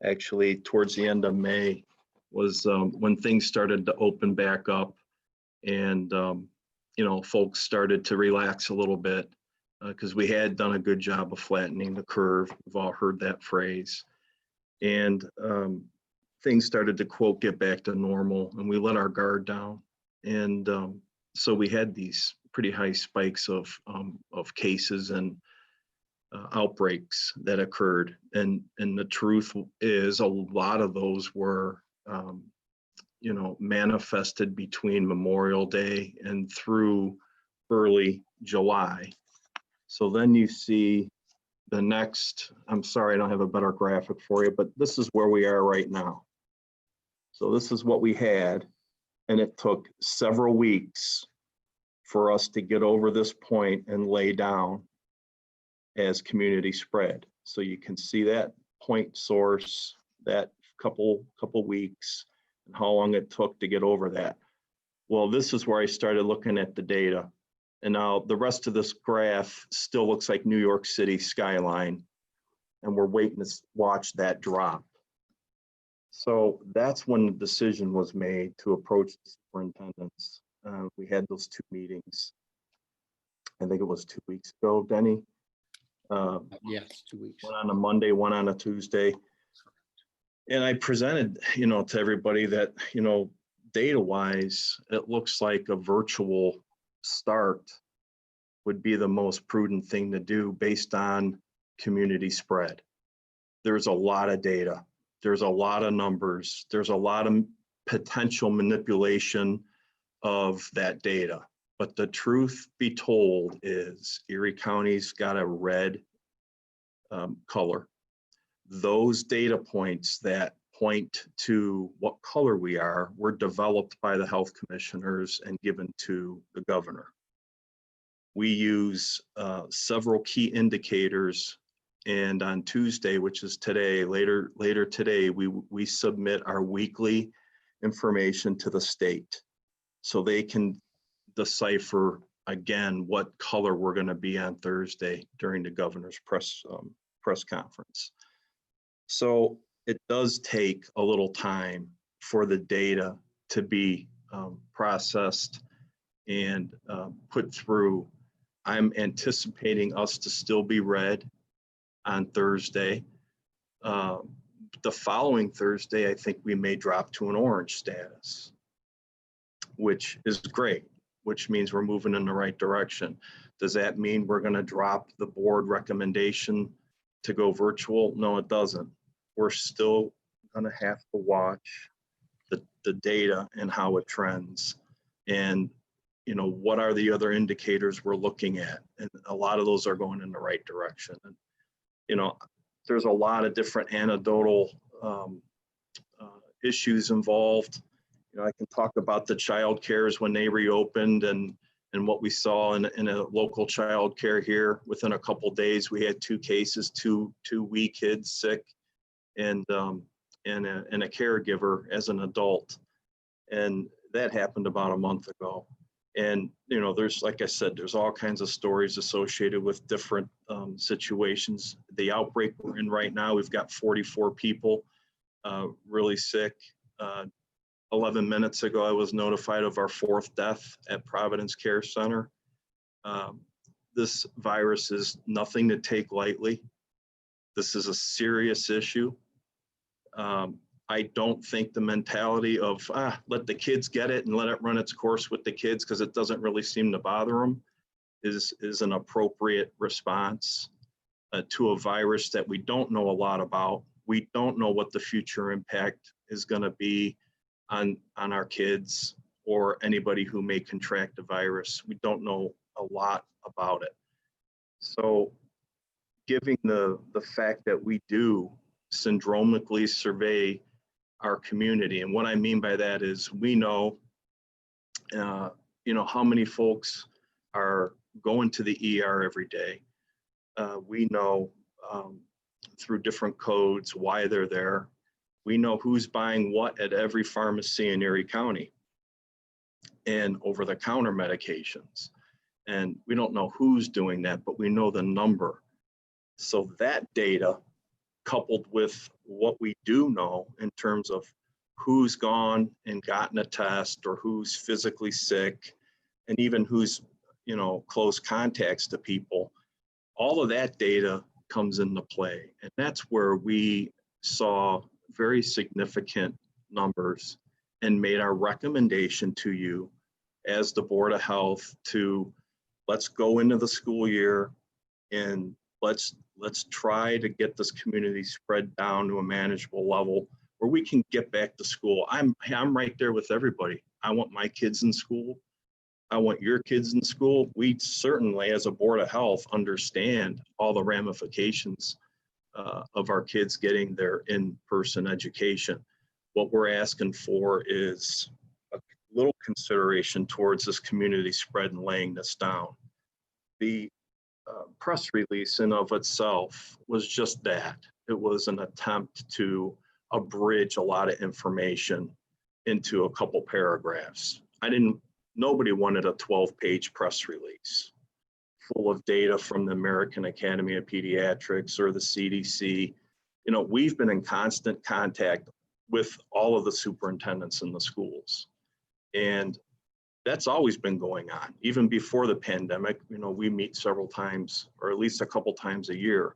actually towards the end of May, was when things started to open back up and, folks started to relax a little bit because we had done a good job of flattening the curve. We've all heard that phrase. And things started to, quote, get back to normal, and we let our guard down. And so we had these pretty high spikes of cases and outbreaks that occurred. And the truth is a lot of those were, manifested between Memorial Day and through early July. So then you see the next, I'm sorry, I don't have a better graphic for you, but this is where we are right now. So this is what we had, and it took several weeks for us to get over this point and lay down as community spread. So you can see that point source, that couple weeks, and how long it took to get over that. Well, this is where I started looking at the data. And now the rest of this graph still looks like New York City skyline, and we're waiting to watch that drop. So that's when the decision was made to approach the superintendents. We had those 2 meetings. I think it was 2 weeks ago, Denny. Yes, 2 weeks. One on a Monday, one on a Tuesday. And I presented, to everybody that, data-wise, it looks like a virtual start would be the most prudent thing to do based on community spread. There's a lot of data. There's a lot of numbers. There's a lot of potential manipulation of that data. But the truth be told is Erie County's got a red color. Those data points that point to what color we are were developed by the health commissioners and given to the governor. We use several key indicators, and on Tuesday, which is today, later today, we submit our weekly information to the state so they can decipher again what color we're going to be on Thursday during the governor's press conference. So it does take a little time for the data to be processed and put through. I'm anticipating us to still be red on Thursday. The following Thursday, I think we may drop to an orange status, which is great, which means we're moving in the right direction. Does that mean we're going to drop the board recommendation to go virtual? No, it doesn't. We're still going to have to watch the data and how it trends. And, you know, what are the other indicators we're looking at? And a lot of those are going in the right direction. And, you know, there's a lot of different anecdotal issues involved. You know, I can talk about the child cares when they reopened and what we saw in a local child care here. Within a couple days, we had 2 cases, two wee kids sick, and a caregiver as an adult. And that happened about a month ago. And, you know, there's, like I said, there's all kinds of stories associated with different situations. The outbreak we're in right now, we've got 44 people really sick. 11 minutes ago, I was notified of our 4th death at Providence Care Center. This virus is nothing to take lightly. This is a serious issue. I don't think the mentality of let the kids get it and let it run its course with the kids because it doesn't really seem to bother them is an appropriate response to a virus that we don't know a lot about. We don't know what the future impact is going to be on our kids or anybody who may contract the virus. We don't know a lot about it. So giving the fact that we do syndromically survey our community, and what I mean by that is we know, you know, how many folks are going to the ER every day. We know through different codes why they're there. We know who's buying what at every pharmacy in Erie County and over-the-counter medications. And we don't know who's doing that, but we know the number. So that data, coupled with what we do know in terms of who's gone and gotten a test or who's physically sick and even who's, you know, close contacts to people, all of that data comes into play. And that's where we saw very significant numbers and made our recommendation to you as the Board of Health to let's go into the school year and let's try to get this community spread down to a manageable level where we can get back to school. I'm right there with everybody. I want my kids in school. I want your kids in school. We certainly, as a Board of Health, understand all the ramifications of our kids getting their in-person education. What we're asking for is a little consideration towards this community spread and laying this down. The press release in of itself was just that. It was an attempt to abridge a lot of information into a couple paragraphs. Nobody wanted a 12-page press release full of data from the American Academy of Pediatrics or the CDC. You know, we've been in constant contact with all of the superintendents in the schools. And that's always been going on. Even before the pandemic, you know, we meet several times, or at least a couple times a year,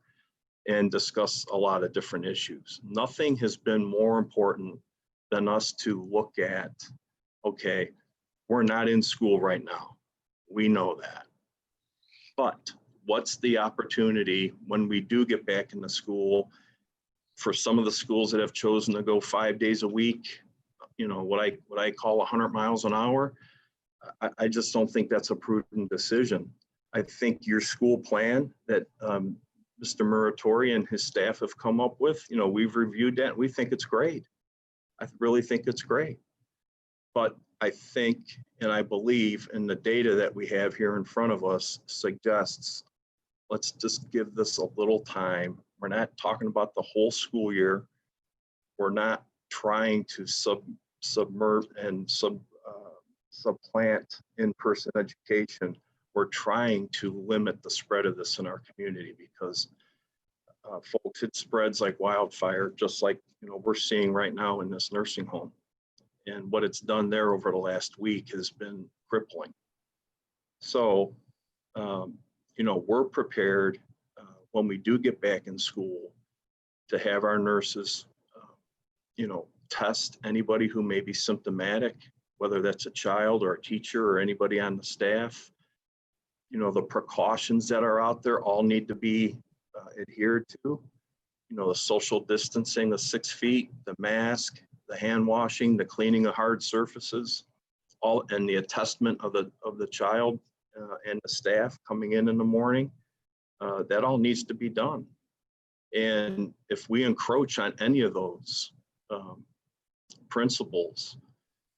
and discuss a lot of different issues. Nothing has been more important than us to look at, okay, we're not in school right now. We know that. But what's the opportunity when we do get back into school for some of the schools that have chosen to go 5 days a week, you know, what I call 100 miles an hour? I just don't think that's a prudent decision. I think your school plan that Mr. Muratori and his staff have come up with, you know, we've reviewed that and we think it's great. I really think it's great. But I think, and I believe in the data that we have here in front of us suggests, let's just give this a little time. We're not talking about the whole school year. We're not trying to submerge and supplant in-person education. We're trying to limit the spread of this in our community because folks, it spreads like wildfire, just like, you know, we're seeing right now in this nursing home. And what it's done there over the last week has been crippling. So, we're prepared when we do get back in school to have our nurses, test anybody who may be symptomatic, whether that's a child or a teacher or anybody on the staff. The precautions that are out there all need to be adhered to. The social distancing, the 6 feet, the mask, the hand washing, the cleaning of hard surfaces, all, and the attestment of the child and the staff coming in the morning. That all needs to be done. And if we encroach on any of those principles,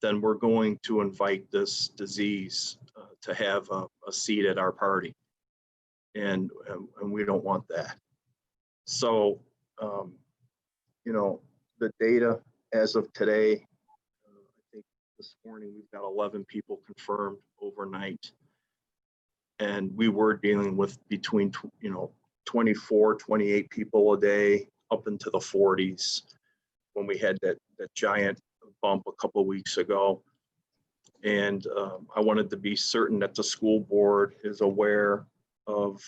then we're going to invite this disease to have a seat at our party. And we don't want that. So, the data as of today, I think this morning we've got 11 people confirmed overnight. And we were dealing with between, 24, 28 people a day up into the 40s when we had that giant bump a couple of weeks ago. And I wanted to be certain that the school board is aware of,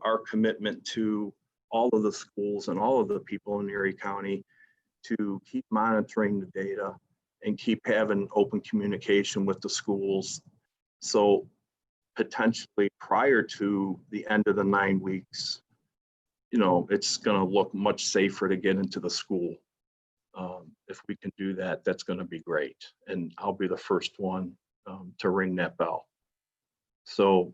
our commitment to all of the schools and all of the people in Erie County to keep monitoring the data and keep having open communication with the schools. So potentially prior to the end of the 9 weeks, it's going to look much safer to get into the school. If we can do that, that's going to be great. And I'll be the first one to ring that bell. So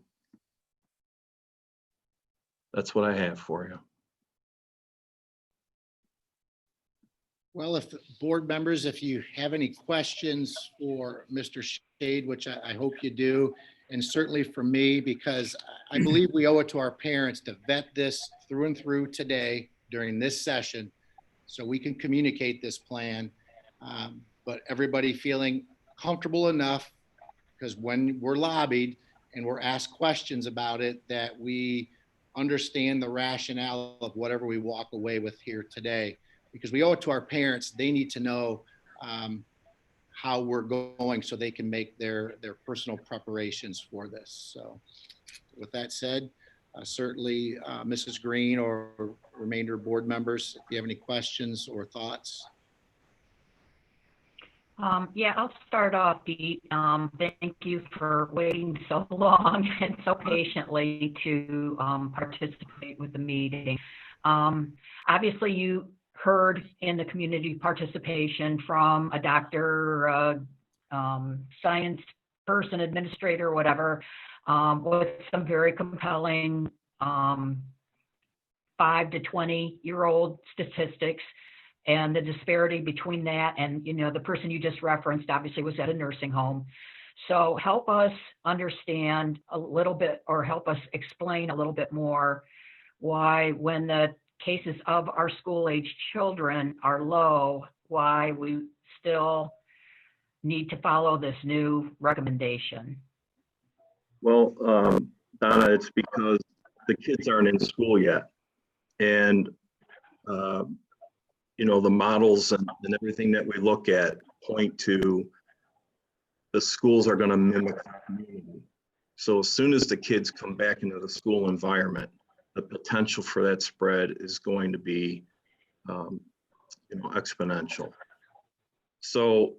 that's what I have for you. Well, if board members, if you have any questions for Mr. Shade, which I hope you do, and certainly for me, because I believe we owe it to our parents to vet this through and through today during this session, so we can communicate this plan. But everybody feeling comfortable enough, because when we're lobbied and we're asked questions about it, that we understand the rationale of whatever we walk away with here today. Because we owe it to our parents. They need to know how we're going so they can make their personal preparations for this. So with that said, certainly Mrs. Green or remainder board members, if you have any questions or thoughts. Yeah, I'll start off, Pete. Thank you for waiting so long and so patiently to participate with the meeting. Obviously, you heard in the community participation from a doctor, science person, administrator, whatever, with some very compelling 5 to 20-year-old statistics. And the disparity between that and, the person you just referenced obviously was at a nursing home. So help us understand a little bit, or help us explain a little bit more why, when the cases of our school-age children are low, why we still need to follow this new recommendation. Well, Donna, it's because the kids aren't in school yet. And the models and everything that we look at point to the schools are going to mimic the community. So as soon as the kids come back into the school environment, the potential for that spread is going to be, exponential. So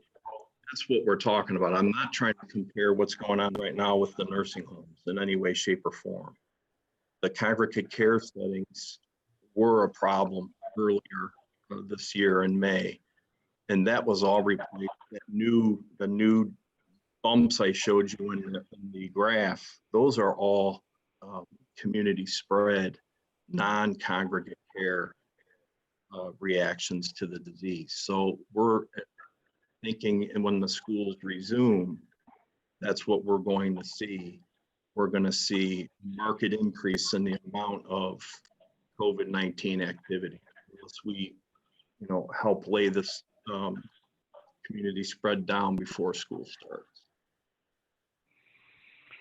that's what we're talking about. I'm not trying to compare what's going on right now with the nursing homes in any way, shape, or form. The congregate care settings were a problem earlier this year in May, and that was all replaced. The new bumps I showed you in the graph, those are all community spread, non-congregate care reactions to the disease. So we're thinking, and when the schools resume, that's what we're going to see. We're going to see market increase in the amount of COVID-19 activity. Unless we, help lay this community spread down before school starts.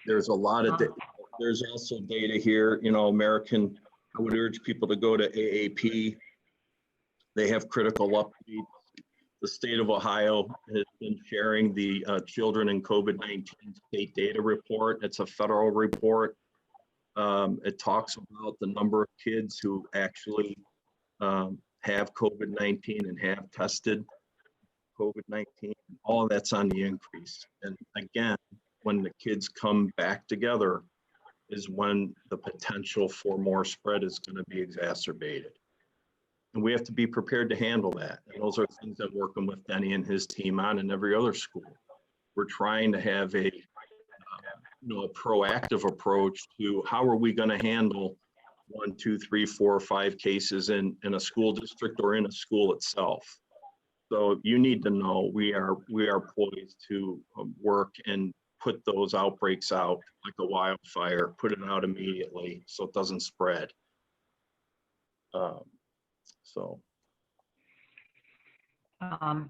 There's a lot of, there's also data here, American, I would urge people to go to AAP. They have critical updates. the state of Ohio has been sharing the Children in COVID-19 State Data Report. It's a federal report. It talks about the number of kids who actually have COVID-19 and have tested COVID-19. All of that's on the increase. And again, when the kids come back together is when the potential for more spread is going to be exacerbated. And we have to be prepared to handle that. And those are things I'm working with Denny and his team on in every other school. We're trying to have a proactive approach to how are we going to handle 1, 2, 3, 4, or 5 cases in a school district or in a school itself. So you need to know we are poised to work and put those outbreaks out like a wildfire, put it out immediately so it doesn't spread.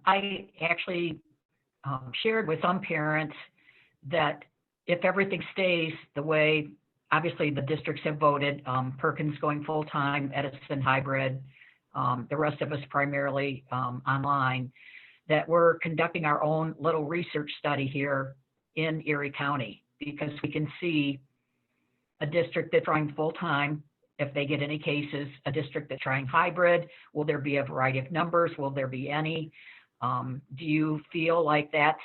I actually shared with some parents that if everything stays the way, obviously the districts have voted, Perkins going full-time, Edison hybrid, the rest of us primarily online, that we're conducting our own little research study here in Erie County, because we can see a district that's trying full-time, if they get any cases, a district that's trying hybrid, will there be a variety of numbers? Will there be any? Do you feel like that's,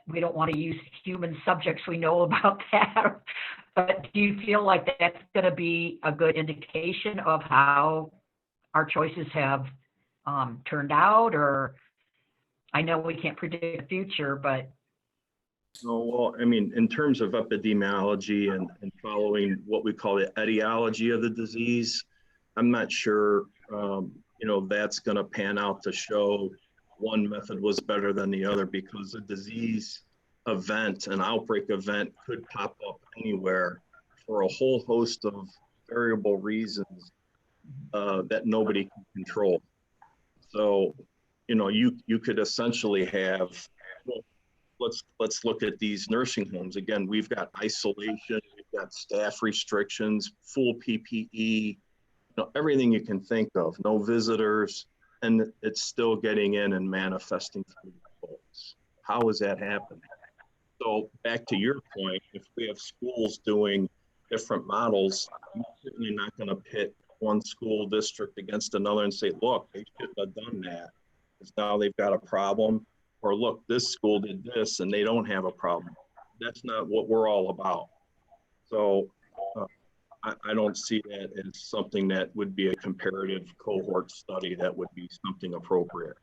we don't want to use human subjects, we know about that, but do you feel like that's going to be a good indication of how our choices have turned out? Or I know we can't predict the future, but. Oh, well, I mean, in terms of epidemiology and following what we call the etiology of the disease, I'm not sure, that's going to pan out to show one method was better than the other, because a disease event, an outbreak event, could pop up anywhere for a whole host of variable reasons that nobody can control. So, you could essentially have, well, let's look at these nursing homes. Again, we've got isolation, we've got staff restrictions, full PPE, everything you can think of, no visitors, and it's still getting in and manifesting through the folks. How is that happening? So back to your point, if we have schools doing different models, you're certainly not going to pit one school district against another and say, look, they shouldn't have done that, because now they've got a problem. Or look, this school did this and they don't have a problem. That's not what we're all about. So I don't see that as something that would be a comparative cohort study. That would be something appropriate.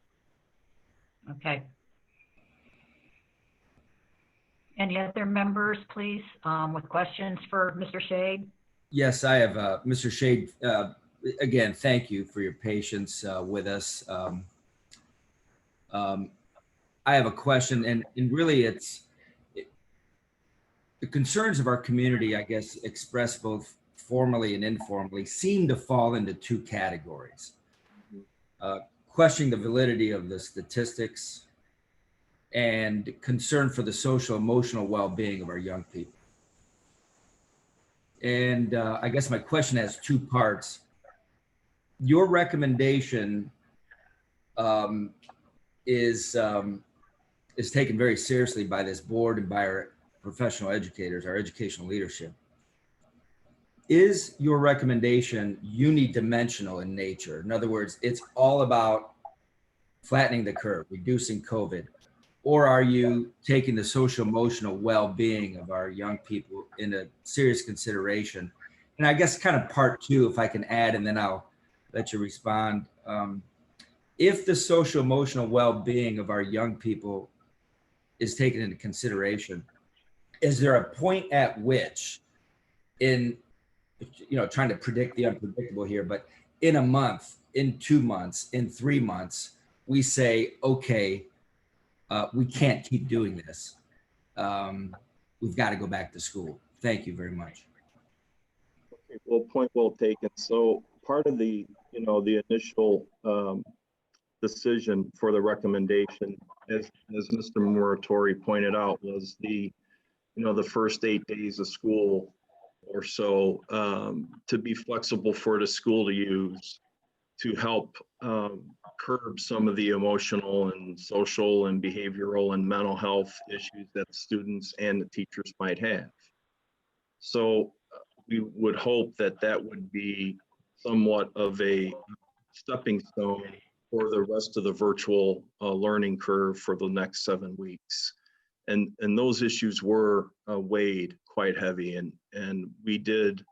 Okay. Any other members, please, with questions for Mr. Shade? Yes, I have, Mr. Shade. Again, thank you for your patience with us. I have a question, and really the concerns of our community, I guess, expressed both formally and informally, seem to fall into 2 categories. Questioning the validity of the statistics and concern for the social emotional well-being of our young people. And I guess my question has 2 parts. Your recommendation is taken very seriously by this board and by our professional educators, our educational leadership. Is your recommendation unidimensional in nature? In other words, it's all about flattening the curve, reducing COVID, or are you taking the social emotional well-being of our young people into serious consideration? And I guess kind of part 2, if I can add, and then I'll let you respond. If the social emotional well-being of our young people is taken into consideration, is there a point at which, in trying to predict the unpredictable here, but in a month, in 2 months, in 3 months, we say, okay, we can't keep doing this. We've got to go back to school. Thank you very much. Okay, well, point well taken. So part of the, the initial decision for the recommendation, as Mr. Muratori pointed out, was the first 8 days of school or so, to be flexible for the school to use to help curb some of the emotional and social and behavioral and mental health issues that students and the teachers might have. So we would hope that that would be somewhat of a stepping stone for the rest of the virtual learning curve for the next 7 weeks. And those issues were weighed quite heavy, and we did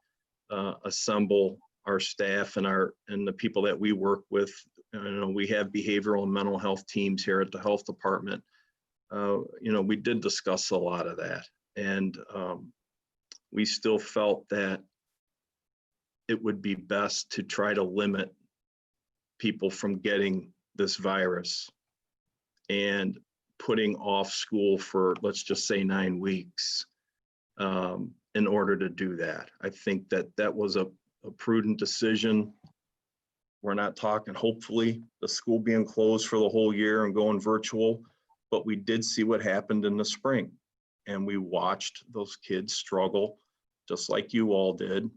assemble our staff and the people that we work with. We have behavioral and mental health teams here at the health department. We did discuss a lot of that, and we still felt that it would be best to try to limit people from getting this virus and putting off school for, let's just say, 9 weeks in order to do that. I think that was a prudent decision. We're not talking, hopefully, the school being closed for the whole year and going virtual, but we did see what happened in the spring. And we watched those kids struggle, just like you all did,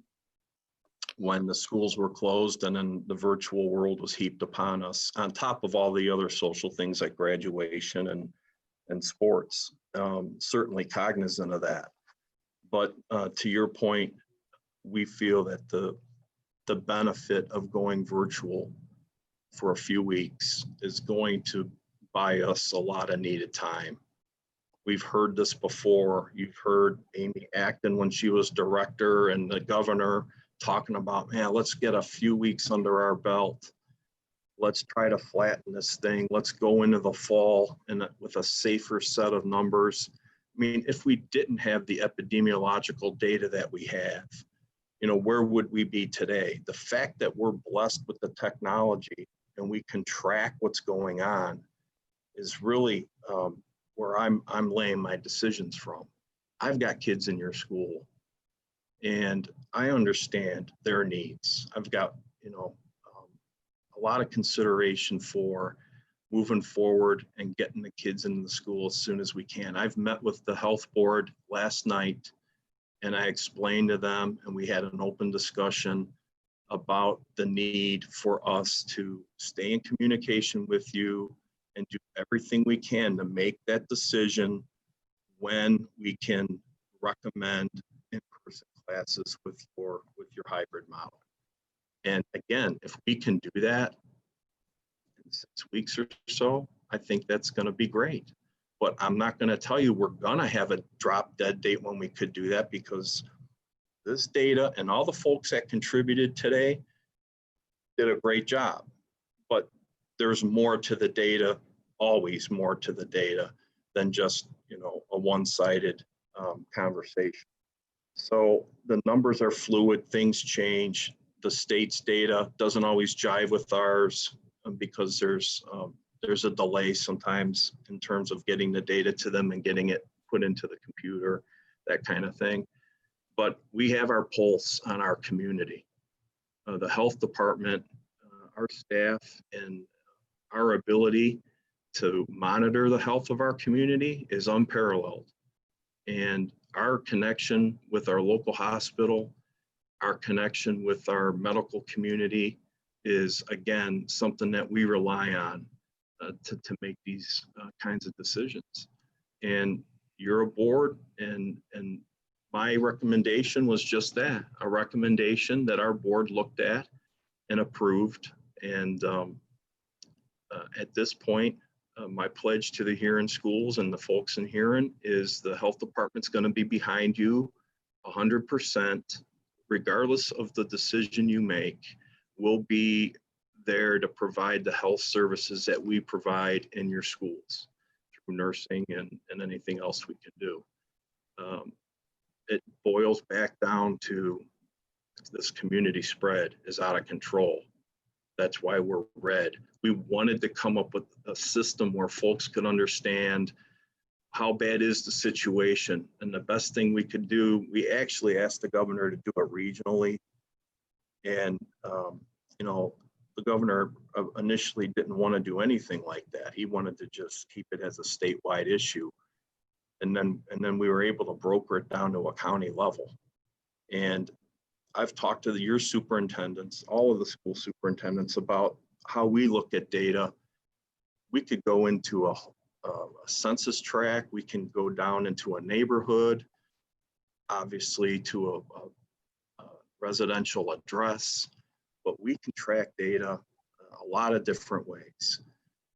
when the schools were closed and then the virtual world was heaped upon us, on top of all the other social things like graduation and sports. Certainly cognizant of that. But to your point, we feel that the benefit of going virtual for a few weeks is going to buy us a lot of needed time. We've heard this before. You've heard Amy Acton when she was director and the governor talking about, man, let's get a few weeks under our belt. Let's try to flatten this thing. Let's go into the fall with a safer set of numbers. I mean, if we didn't have the epidemiological data that we have, where would we be today? The fact that we're blessed with the technology and we can track what's going on is really where I'm laying my decisions from. I've got kids in your school, and I understand their needs. I've got, a lot of consideration for moving forward and getting the kids into the school as soon as we can. I've met with the health board last night, and I explained to them, and we had an open discussion about the need for us to stay in communication with you and do everything we can to make that decision when we can recommend in-person classes with your hybrid model. And again, if we can do that in 6 weeks or so, I think that's going to be great. But I'm not going to tell you we're going to have a drop dead date when we could do that, because this data and all the folks that contributed today did a great job. But there's more to the data, always more to the data than just, a one-sided conversation. So the numbers are fluid, things change. The state's data doesn't always jive with ours because there's a delay sometimes in terms of getting the data to them and getting it put into the computer, that kind of thing. But we have our pulse on our community. The health department, our staff, and our ability to monitor the health of our community is unparalleled. And our connection with our local hospital, our connection with our medical community is, again, something that we rely on to make these kinds of decisions. And you're a board, and my recommendation was just that, a recommendation that our board looked at and approved. And at this point, my pledge to the Huron schools and the folks in Huron is the health department's going to be behind you 100%, regardless of the decision you make. We'll be there to provide the health services that we provide in your schools through nursing and anything else we can do. It boils back down to this community spread is out of control. That's why we're red. We wanted to come up with a system where folks could understand how bad is the situation. And the best thing we could do, we actually asked the governor to do it regionally. And, the governor initially didn't want to do anything like that. He wanted to just keep it as a statewide issue. And then we were able to broker it down to a county level. And I've talked to your superintendents, all of the school superintendents, about how we look at data. We could go into a census tract, we can go down into a neighborhood, obviously to a residential address, but we can track data a lot of different ways.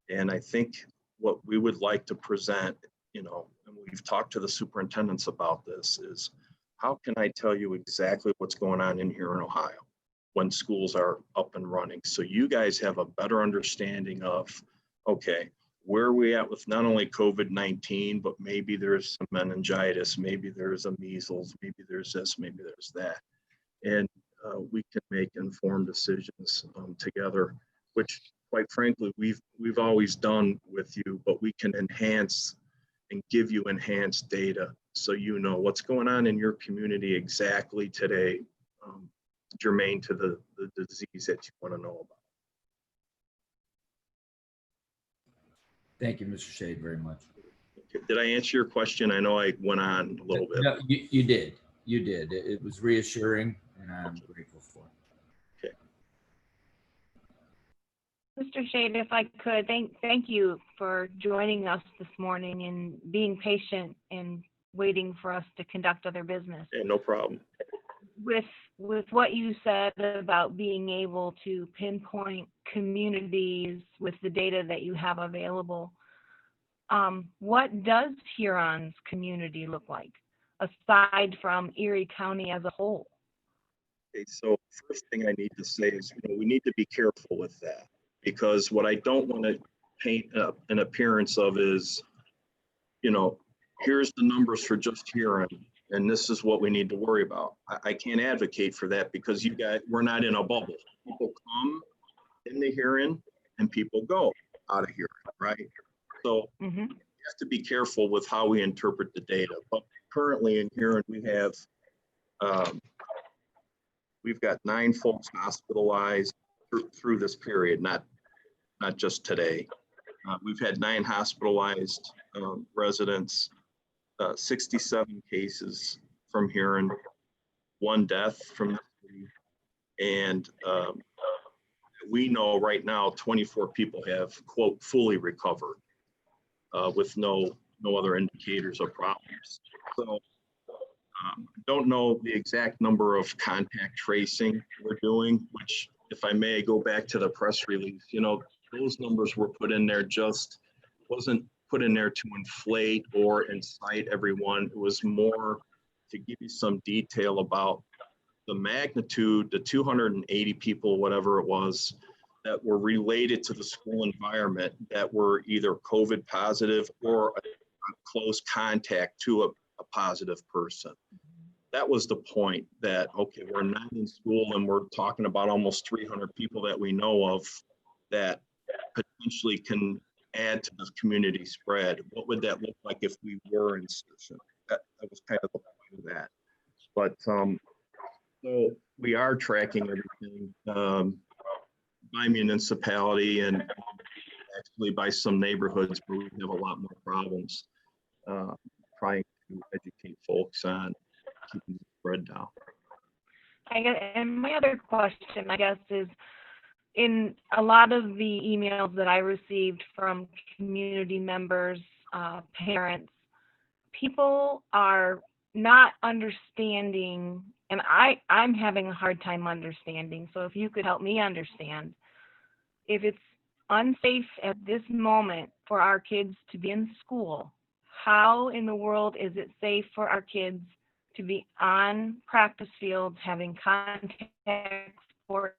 And I think what we would like to present, you know, and we've talked to the superintendents about this, is how can I tell you exactly what's going on in here in Ohio when schools are up and running? So you guys have a better understanding of, okay, where are we at with not only COVID-19, but maybe there's some meningitis, maybe there's a measles, maybe there's this, maybe there's that. And we can make informed decisions together, which quite frankly, we've always done with you, but we can enhance and give you enhanced data so you know what's going on in your community exactly today, germane to the disease that you want to know about. Thank you, Mr. Shade, very much. Did I answer your question? I know I went on a little bit. No, you did. You did. It was reassuring, and I'm grateful for it. Okay. Mr. Shade, if I could, thank you for joining us this morning and being patient and waiting for us to conduct other business. Yeah, no problem. With what you said about being able to pinpoint communities with the data that you have available, what does Huron's community look like aside from Erie County as a whole? Okay, so first thing I need to say is, you know, we need to be careful with that, because what I don't want to paint an appearance of is, you know, here's the numbers for just Huron, and this is what we need to worry about. I can't advocate for that, because you guys, we're not in a bubble. People come into Huron and people go out of Huron, right? So we have to be careful with how we interpret the data. But currently in Huron, we have we've got 9 folks hospitalized through this period, not just today. We've had 9 hospitalized residents, 67 cases from Huron, 1 death from the city, and we know right now 24 people have, quote, fully recovered with no other indicators of problems. So don't know the exact number of contact tracing we're doing, which, if I may go back to the press release, you know, those numbers were put in there, just wasn't put in there to inflate or incite everyone. It was more to give you some detail about the magnitude, the 280 people, whatever it was, that were related to the school environment that were either COVID positive or a close contact to a positive person. That was the point, that, okay, we're not in school and we're talking about almost 300 people that we know of that potentially can add to the community spread. What would that look like if we were in session? That was kind of the point of that. But so we are tracking everything by municipality and actually by some neighborhoods where we have a lot more problems, trying to educate folks on keeping the spread down. I guess, and my other question, I guess, is in a lot of the emails that I received from community members, parents, people are not understanding, and I'm having a hard time understanding. So if you could help me understand, if it's unsafe at this moment for our kids to be in school, how in the world is it safe for our kids to be on practice fields having contact sports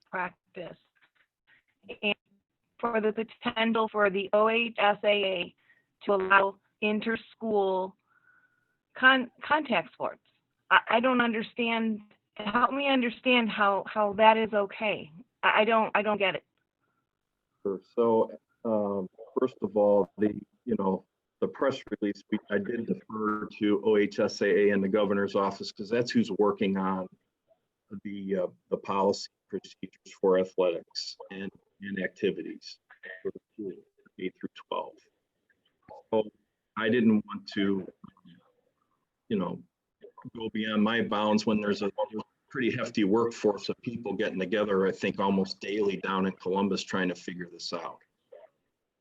practice, and for the potential for the OHSAA to allow inter-school contact sports? I don't understand. Help me understand how that is okay. I don't get it. Sure. So first of all, the press release, I did defer to OHSAA and the governor's office, because that's who's working on the policy procedures for athletics and activities for the school, K through 12. So I didn't want to, go beyond my bounds when there's a pretty hefty workforce of people getting together, I think almost daily down in Columbus trying to figure this out.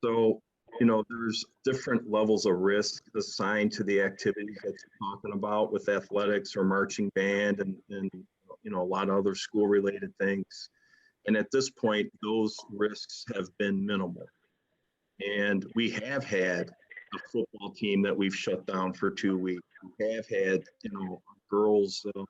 So, you know, there's different levels of risk assigned to the activities that you're talking about with athletics or marching band and you know, a lot of other school related things. And at this point, those risks have been minimal. And we have had a football team that we've shut down for 2 weeks. We have had, you know, girls, I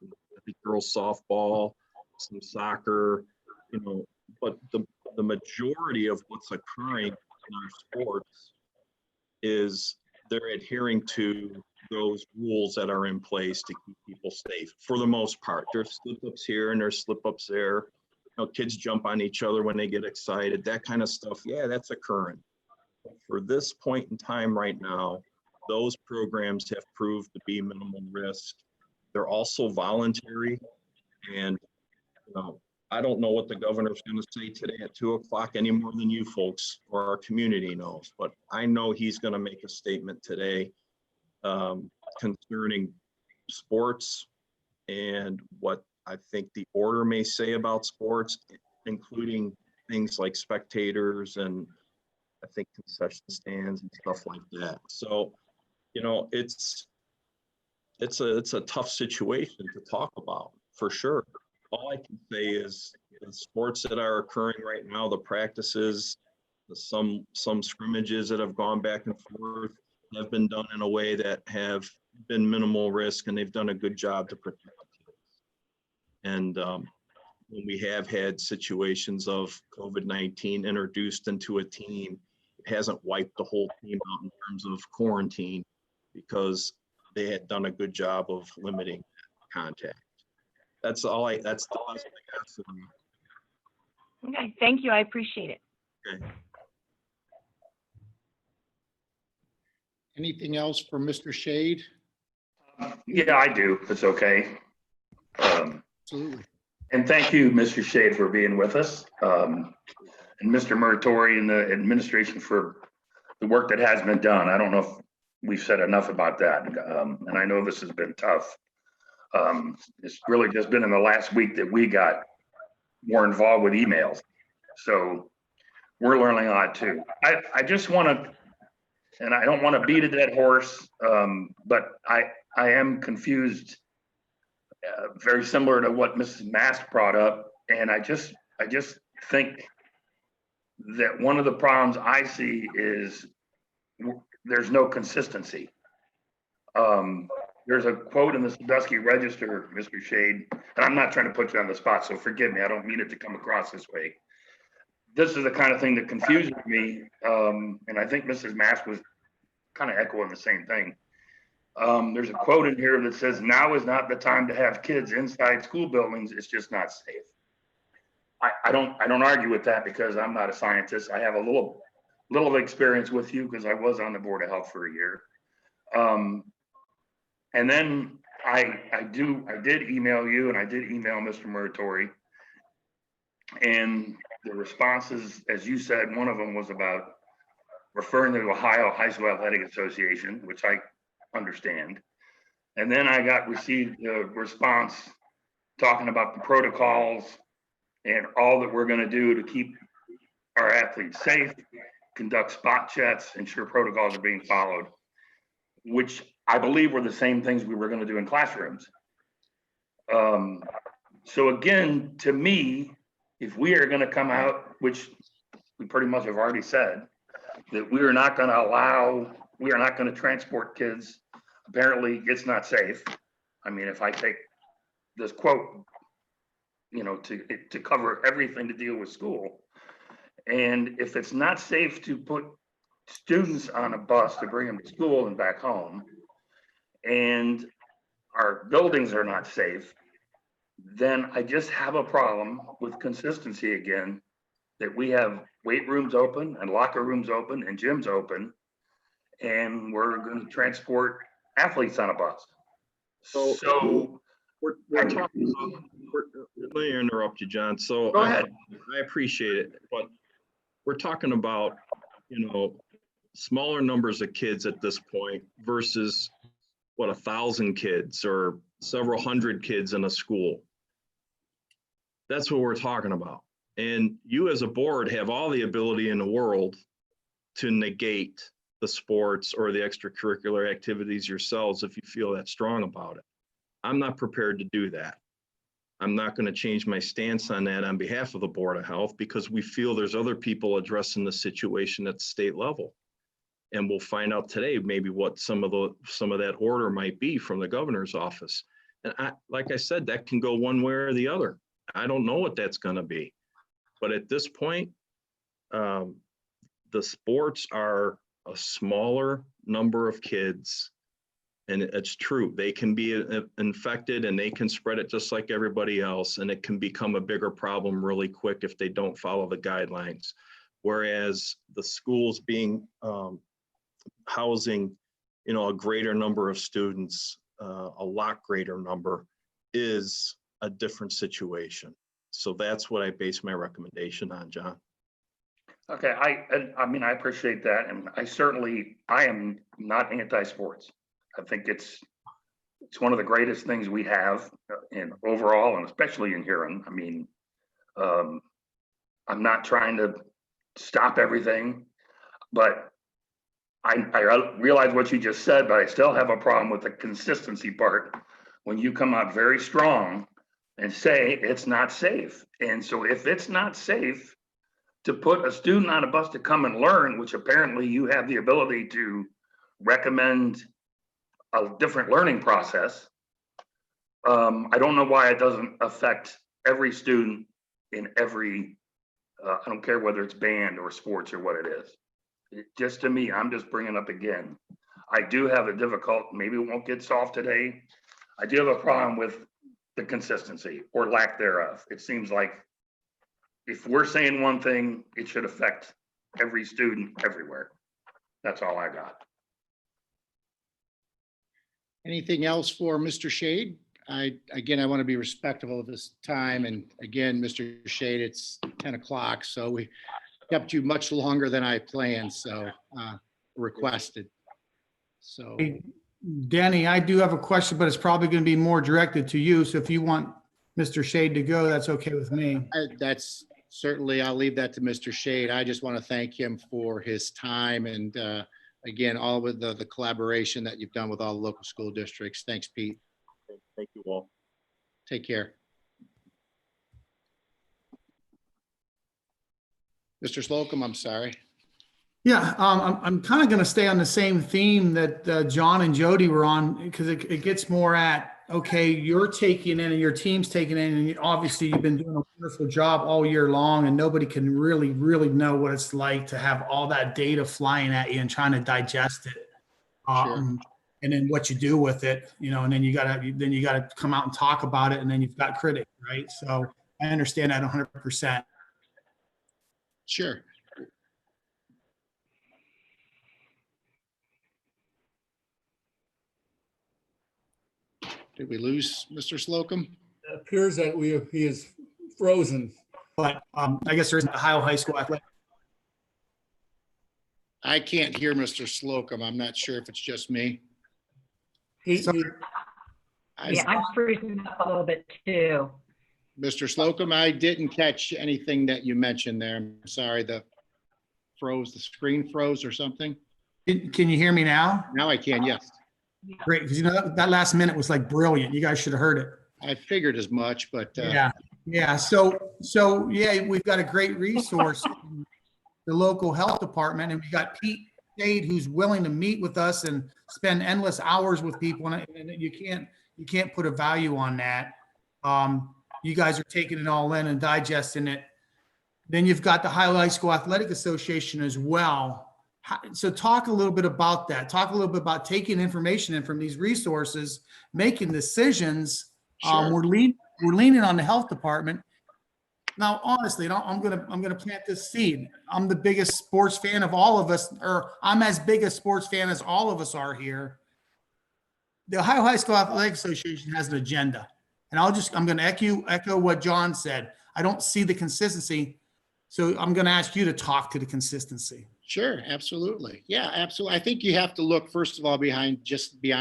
think girls softball, some soccer, you know, but the majority of what's occurring in our sports is they're adhering to those rules that are in place to keep people safe for the most part. There's slip-ups here and there's slip-ups there. You know, kids jump on each other when they get excited, that kind of stuff. Yeah, that's occurring. For this point in time right now, those programs have proved to be minimal risk. They're also voluntary. And, you know, I don't know what the governor's going to say today at 2 o'clock any more than you folks or our community knows, but I know he's going to make a statement today concerning sports and what I think the order may say about sports, including things like spectators and I think concession stands and stuff like that. So, you know, it's a tough situation to talk about for sure. All I can say is the sports that are occurring right now, the practices, some scrimmages that have gone back and forth have been done in a way that have been minimal risk, and they've done a good job to protect the kids. And when we have had situations of COVID-19 introduced into a team, it hasn't wiped the whole team out in terms of quarantine because they had done a good job of limiting contact. That's the best I got. Okay, thank you. I appreciate it. Okay. Anything else for Mr. Shade? Yeah, I do. It's okay. Absolutely. And thank you, Mr. Shade, for being with us. And Mr. Muratori and the administration for the work that has been done. I don't know if we've said enough about that. And I know this has been tough. It's really just been in the last week that we got more involved with emails. So we're learning a lot too. I just want to, and I don't want to beat a dead horse, but I am confused, very similar to what Mrs. Mast brought up. And I just think that one of the problems I see is there's no consistency. There's a quote in the Sandusky Register, Mr. Shade, and I'm not trying to put you on the spot, so forgive me. I don't mean it to come across this way. This is the kind of thing that confuses me, and I think Mrs. Mast was kind of echoing the same thing. There's a quote in here that says, "Now is not the time to have kids inside school buildings. It's just not safe." I don't argue with that because I'm not a scientist. I have a little experience with you because I was on the Board of Health for a year. And then I did email you and I did email Mr. Muratori, and the responses, as you said, one of them was about referring to the Ohio High School Athletic Association, which I understand. And then I received a response talking about the protocols and all that we're going to do to keep our athletes safe, conduct spot checks, ensure protocols are being followed, which I believe were the same things we were going to do in classrooms. So again, to me, if we are going to come out, which we pretty much have already said, that we are not going to transport kids. Apparently it's not safe. I mean, if I take this quote, you know, to cover everything to deal with school. And if it's not safe to put students on a bus to bring them to school and back home, and our buildings are not safe, then I just have a problem with consistency again, that we have weight rooms open and locker rooms open and gyms open, and we're going to transport athletes on a bus. So we're talking about, let me interrupt you, John. So Go ahead. I appreciate it, but we're talking about, you know, smaller numbers of kids at this point versus what, 1,000 kids or several hundred kids in a school. That's what we're talking about. And you as a board have all the ability in the world to negate the sports or the extracurricular activities yourselves if you feel that strong about it. I'm not prepared to do that. I'm not going to change my stance on that on behalf of the Board of Health because we feel there's other people addressing the situation at the state level. And we'll find out today maybe what some of that order might be from the governor's office. And like I said, that can go one way or the other. I don't know what that's going to be. But at this point, the sports are a smaller number of kids. And it's true, they can be infected and they can spread it just like everybody else. And it can become a bigger problem really quick if they don't follow the guidelines. Whereas the schools being housing, a greater number of students, a lot greater number, is a different situation. So that's what I base my recommendation on, John. Okay, I mean, I appreciate that, and I am not anti-sports. I think it's one of the greatest things we have in overall, and especially in Huron. I mean, I'm not trying to stop everything, but I realize what you just said, but I still have a problem with the consistency part. When you come out very strong and say it's not safe. And so if it's not safe to put a student on a bus to come and learn, which apparently you have the ability to recommend a different learning process, I don't know why it doesn't affect every student in every, I don't care whether it's band or sports or what it is. Just to me, I'm just bringing up again, I do have a difficult, maybe it won't get solved today. I do have a problem with the consistency or lack thereof. It seems like if we're saying one thing, it should affect every student everywhere. That's all I got. Anything else for Mr. Shade? I want to be respectful of his time. And again, Mr. Shade, it's 10 o'clock, so we kept you much longer than I planned, so requested. So. Hey, Danny, I do have a question, but it's probably going to be more directed to you. So if you want Mr. Shade to go, that's okay with me. That's certainly, I'll leave that to Mr. Shade. I just want to thank him for his time and again, all with the collaboration that you've done with all the local school districts. Thanks, Pete. Thank you all. Take care. Mr. Slocum, I'm sorry. Yeah, I'm kind of going to stay on the same theme that John and Jody were on, because it gets more at, okay, you're taking in and your team's taking in, and obviously you've been doing a wonderful job all year long, and nobody can really know what it's like to have all that data flying at you and trying to digest it. Sure. And then what you do with it, and then you gotta come out and talk about it, and then you've got critics, right? So I understand that 100%. Sure. Did we lose Mr. Slocum? It appears that he is frozen. But I guess there isn't Ohio High School athletic. I can't hear Mr. Slocum. I'm not sure if it's just me. I'm freezing up a little bit too. Mr. Slocum, I didn't catch anything that you mentioned there. I'm sorry, the screen froze or something. Can you hear me now? Now I can, yes. Great, because that last minute was like brilliant. You guys should have heard it. I figured as much, but yeah. So yeah, we've got a great resource, in the local health department, and we got Pete Shade, who's willing to meet with us and spend endless hours with people, and you can't put a value on that. You guys are taking it all in and digesting it. Then you've got the Ohio High School Athletic Association as well. So talk a little bit about that. Talk a little bit about taking information in from these resources, making decisions. Sure. We're leaning on the health department. Now, honestly, I'm gonna plant this seed. I'm the biggest sports fan of all of us, or I'm as big a sports fan as all of us are here. The Ohio High School Athletic Association has an agenda, and I'm going to echo what John said. I don't see the consistency, so I'm going to ask you to talk to the consistency. Sure, absolutely. Yeah, absolutely. I think you have to look, first of all, beyond just the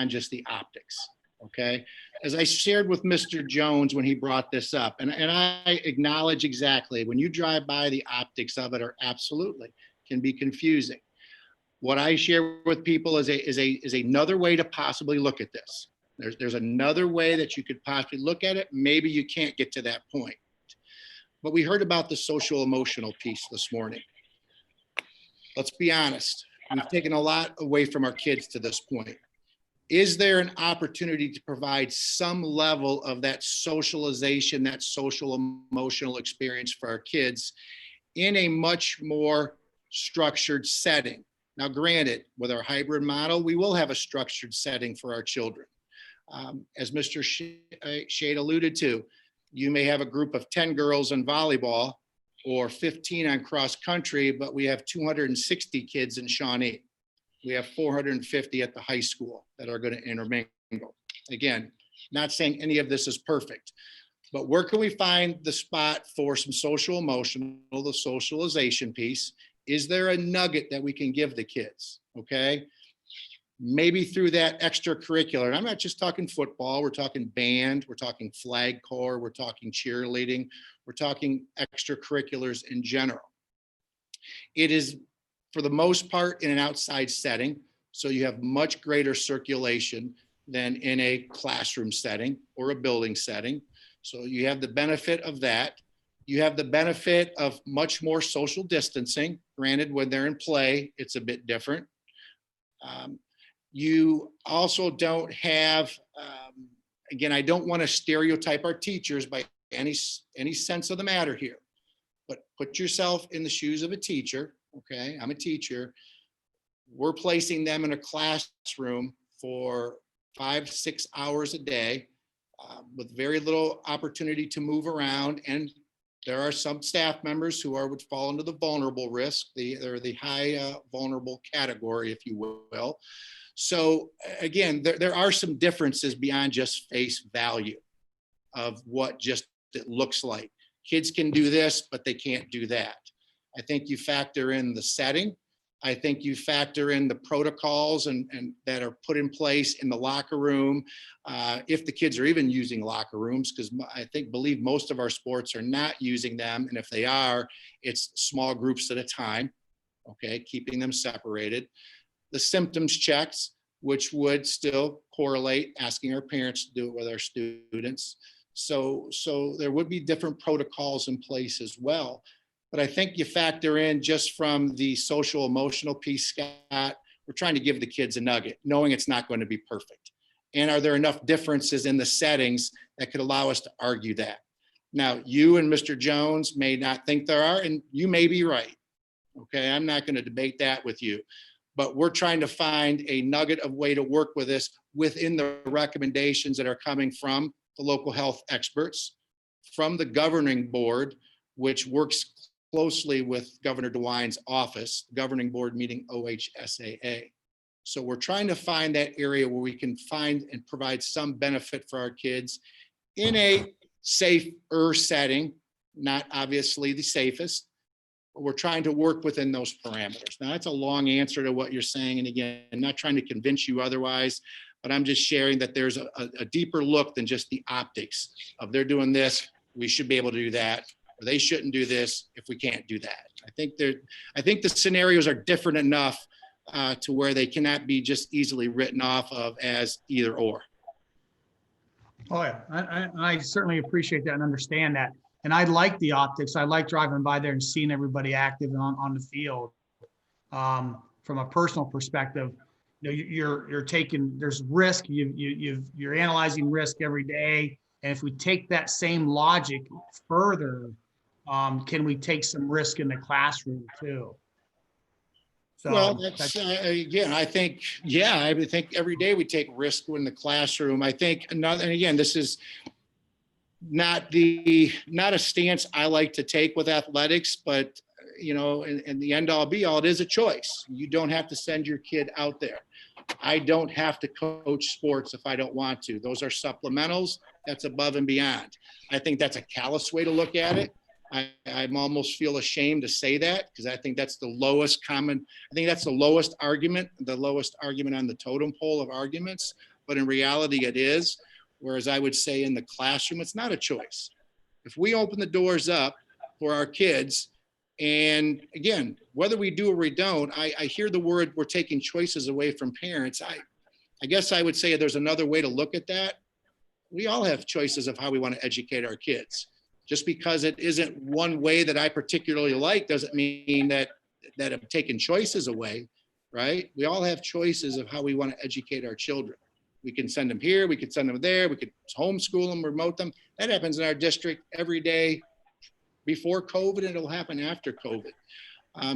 optics. Okay. as I shared with Mr. Jones when he brought this up, and I acknowledge exactly, when you drive by, the optics of it are absolutely can be confusing. What I share with people is another way to possibly look at this. There's another way that you could possibly look at it. Maybe you can't get to that point. But we heard about the social emotional piece this morning. Let's be honest. We've taken a lot away from our kids to this point. Is there an opportunity to provide some level of that socialization, that social emotional experience for our kids in a much more structured setting? Now, granted, with our hybrid model, we will have a structured setting for our children. As Mr. Shade alluded to, you may have a group of 10 girls in volleyball or 15 on cross country, but we have 260 kids in Shawnee. We have 450 at the high school that are going to intermingle. Again, not saying any of this is perfect, but where can we find the spot for some social emotional, the socialization piece? Is there a nugget that we can give the kids? Okay. Maybe through that extracurricular. And I'm not just talking football, we're talking band, we're talking flag corps, we're talking cheerleading, we're talking extracurriculars in general. It is, for the most part, in an outside setting, so you have much greater circulation than in a classroom setting or a building setting. So you have the benefit of that. You have the benefit of much more social distancing. Granted, when they're in play, it's a bit different. You also don't have, again, I don't want to stereotype our teachers by any sense of the matter here, but put yourself in the shoes of a teacher. Okay, I'm a teacher. We're placing them in a classroom for 5-6 hours a day with very little opportunity to move around. And there are some staff members who would fall into the vulnerable risk, they're the high vulnerable category, if you will. So again, there are some differences beyond just face value of what just it looks like. Kids can do this, but they can't do that. I think you factor in the setting. I think you factor in the protocols and that are put in place in the locker room, if the kids are even using locker rooms, because believe most of our sports are not using them. And if they are, it's small groups at a time, okay, keeping them separated. The symptoms checks, which would still correlate, asking our parents to do it with our students. So there would be different protocols in place as well. But I think you factor in just from the social emotional piece, Scott, we're trying to give the kids a nugget, knowing it's not going to be perfect. And are there enough differences in the settings that could allow us to argue that? Now, you and Mr. Jones may not think there are, and you may be right. Okay, I'm not going to debate that with you. But we're trying to find a nugget of way to work with this within the recommendations that are coming from the local health experts, from the governing board, which works closely with Governor DeWine's office, governing board meeting OHSAA. So we're trying to find that area where we can find and provide some benefit for our kids in a safer setting, not obviously the safest, but we're trying to work within those parameters. Now that's a long answer to what you're saying. And again, I'm not trying to convince you otherwise, but I'm just sharing that there's a deeper look than just the optics of they're doing this, we should be able to do that, or they shouldn't do this if we can't do that. I think the scenarios are different enough to where they cannot be just easily written off of as either or. Oh yeah, I certainly appreciate that and understand that. And I like the optics. I like driving by there and seeing everybody active on the field. From a personal perspective, you know, you're taking, there's risk. You're analyzing risk every day. And if we take that same logic further, can we take some risk in the classroom too? So well, that's again, I think every day we take risk in the classroom. I think another, and again, this is not a stance I like to take with athletics, but you know, in the end all be all, it is a choice. You don't have to send your kid out there. I don't have to coach sports if I don't want to. Those are supplementals. That's above and beyond. I think that's a callous way to look at it. I almost feel ashamed to say that because I think that's the lowest common, I think that's the lowest argument on the totem pole of arguments. But in reality, it is. Whereas I would say in the classroom, it's not a choice. If we open the doors up for our kids, and again, whether we do or we don't, I hear the word, we're taking choices away from parents. I guess I would say there's another way to look at that. We all have choices of how we want to educate our kids. Just because it isn't one way that I particularly like doesn't mean that I'm taking choices away, right? We all have choices of how we want to educate our children. We can send them here, we could send them there, we could homeschool them, remote them. That happens in our district every day before COVID, and it'll happen after COVID.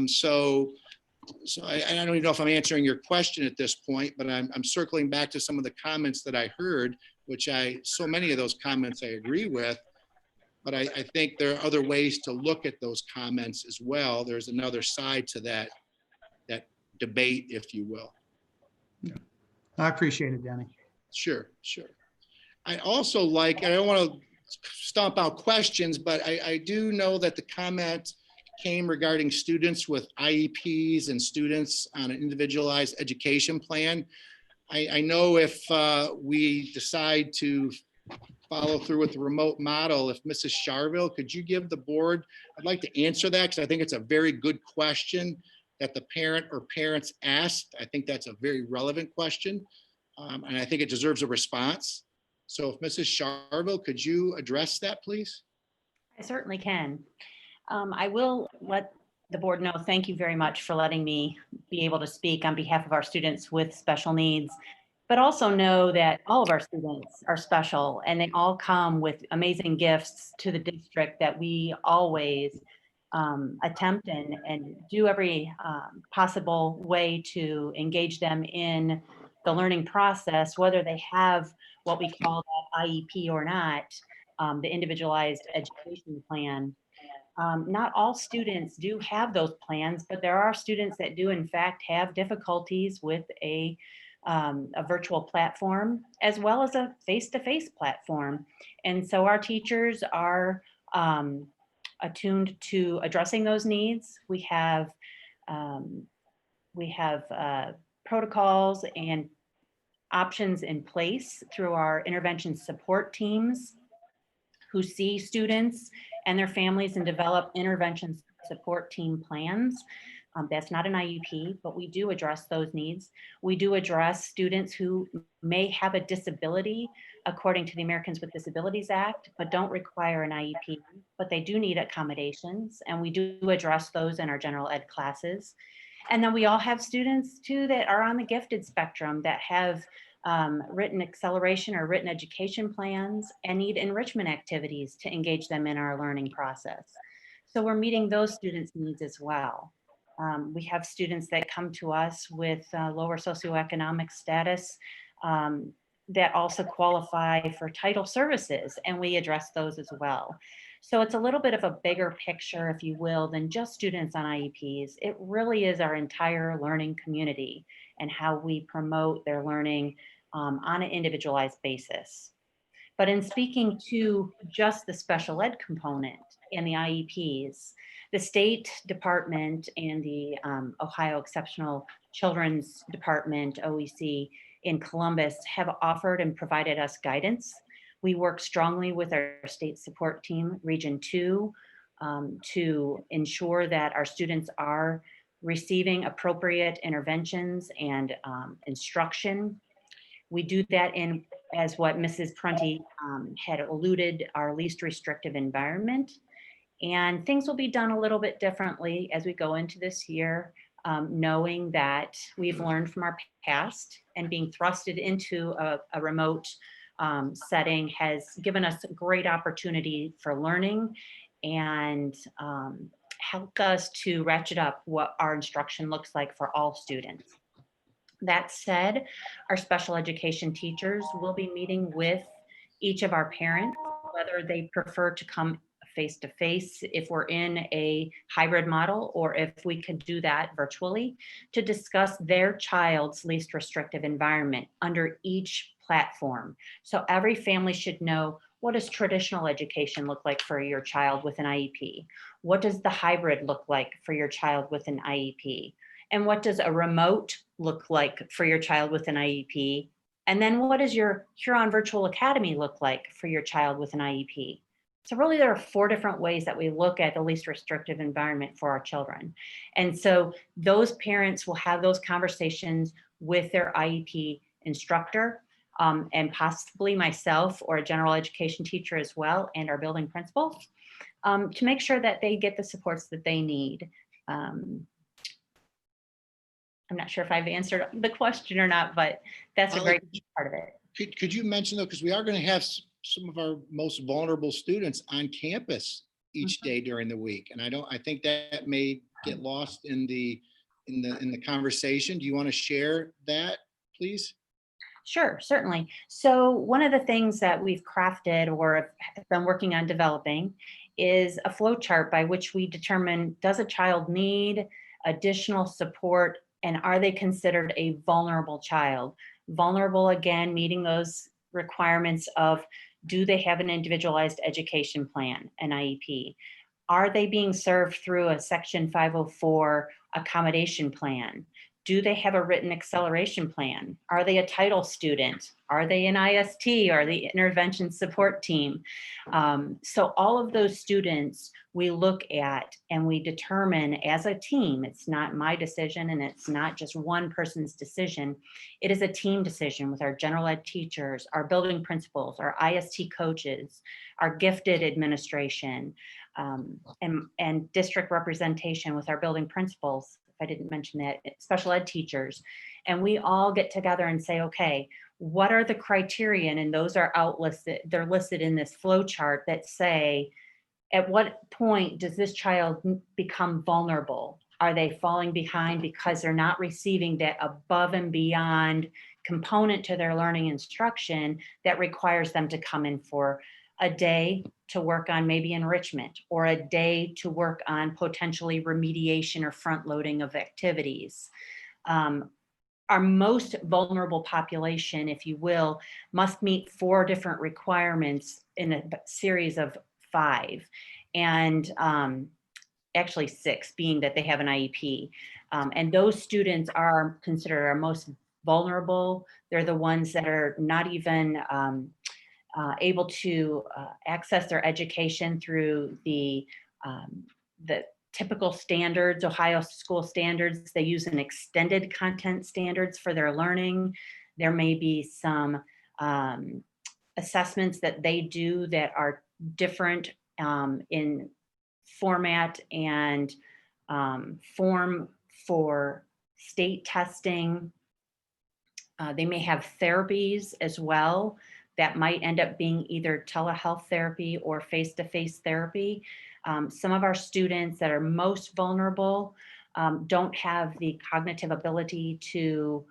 So I don't even know if I'm answering your question at this point, but I'm circling back to some of the comments that I heard, which so many of those comments I agree with, but I think there are other ways to look at those comments as well. There's another side to that debate, if you will. I appreciate it, Danny. Sure. I also like, and I don't want to stomp out questions, but I do know that the comment came regarding students with IEPs and students on an individualized education plan. I know if we decide to follow through with the remote model, if Mrs. Charville, could you give the board, I'd like to answer that because I think it's a very good question that the parent or parents asked. I think that's a very relevant question. And I think it deserves a response. So if Mrs. Charville, could you address that, please? I certainly can. I will let the board know, thank you very much for letting me be able to speak on behalf of our students with special needs, but also know that all of our students are special and they all come with amazing gifts to the district that we always attempt and do every possible way to engage them in the learning process, whether they have what we call that IEP or not, the individualized education plan. Not all students do have those plans, but there are students that do in fact have difficulties with a virtual platform as well as a face-to-face platform. And so our teachers are attuned to addressing those needs. We have protocols and options in place through our intervention support teams who see students and their families and develop intervention support team plans. That's not an IEP, but we do address those needs. We do address students who may have a disability according to the Americans with Disabilities Act, but don't require an IEP, but they do need accommodations. And we do address those in our general ed classes. And then we all have students too that are on the gifted spectrum that have written acceleration or written education plans and need enrichment activities to engage them in our learning process. So we're meeting those students' needs as well. We have students that come to us with lower socioeconomic status that also qualify for title services, and we address those as well. So it's a little bit of a bigger picture, if you will, than just students on IEPs. It really is our entire learning community and how we promote their learning on an individualized basis. But in speaking to just the special ed component and the IEPs, the State Department and the Ohio Exceptional Children's Department, OEC, in Columbus have offered and provided us guidance. We work strongly with our state support team, Region 2, to ensure that our students are receiving appropriate interventions and instruction. We do that in, as what Mrs. Prunty had alluded, our least restrictive environment. And things will be done a little bit differently as we go into this year, knowing that we've learned from our past and being thrusted into a remote setting has given us a great opportunity for learning and helped us to ratchet up what our instruction looks like for all students. That said, our special education teachers will be meeting with each of our parents, whether they prefer to come face-to-face if we're in a hybrid model, or if we could do that virtually, to discuss their child's least restrictive environment under each platform. So every family should know, what does traditional education look like for your child with an IEP? What does the hybrid look like for your child with an IEP? And what does a remote look like for your child with an IEP? And then what does your Huron Virtual Academy look like for your child with an IEP? So really there are 4 different ways that we look at the least restrictive environment for our children. And so those parents will have those conversations with their IEP instructor, and possibly myself or a general education teacher as well, and our building principals, to make sure that they get the supports that they need. I'm not sure if I've answered the question or not, but that's a very big part of it. Could you mention though, because we are going to have some of our most vulnerable students on campus each day during the week, and I think that may get lost in the conversation. Do you want to share that, please? Sure, certainly. So one of the things that we've crafted or have been working on developing is a flow chart by which we determine, does a child need additional support, and are they considered a vulnerable child? Vulnerable, again, meeting those requirements of, do they have an individualized education plan, an IEP? Are they being served through a Section 504 accommodation plan? Do they have a written acceleration plan? Are they a title student? Are they an IST or the intervention support team? So all of those students we look at and we determine as a team. It's not my decision and it's not just one person's decision. It is a team decision with our general ed teachers, our building principals, our IST coaches, our gifted administration, and district representation with our building principals. I didn't mention that, special ed teachers. And we all get together and say, okay, what are the criterion? And those are outlisted, they're listed in this flow chart that say, at what point does this child become vulnerable? Are they falling behind because they're not receiving that above and beyond component to their learning instruction that requires them to come in for a day to work on maybe enrichment, or a day to work on potentially remediation or front loading of activities? Our most vulnerable population, if you will, must meet 4 different requirements in a series of 5. And actually 6, being that they have an IEP. And those students are considered our most vulnerable. They're the ones that are not even able to access their education through the typical standards, Ohio school standards. They use an extended content standards for their learning. There may be some assessments that they do that are different in format and form for state testing. They may have therapies as well that might end up being either telehealth therapy or face-to-face therapy. Some of our students that are most vulnerable don't have the cognitive ability to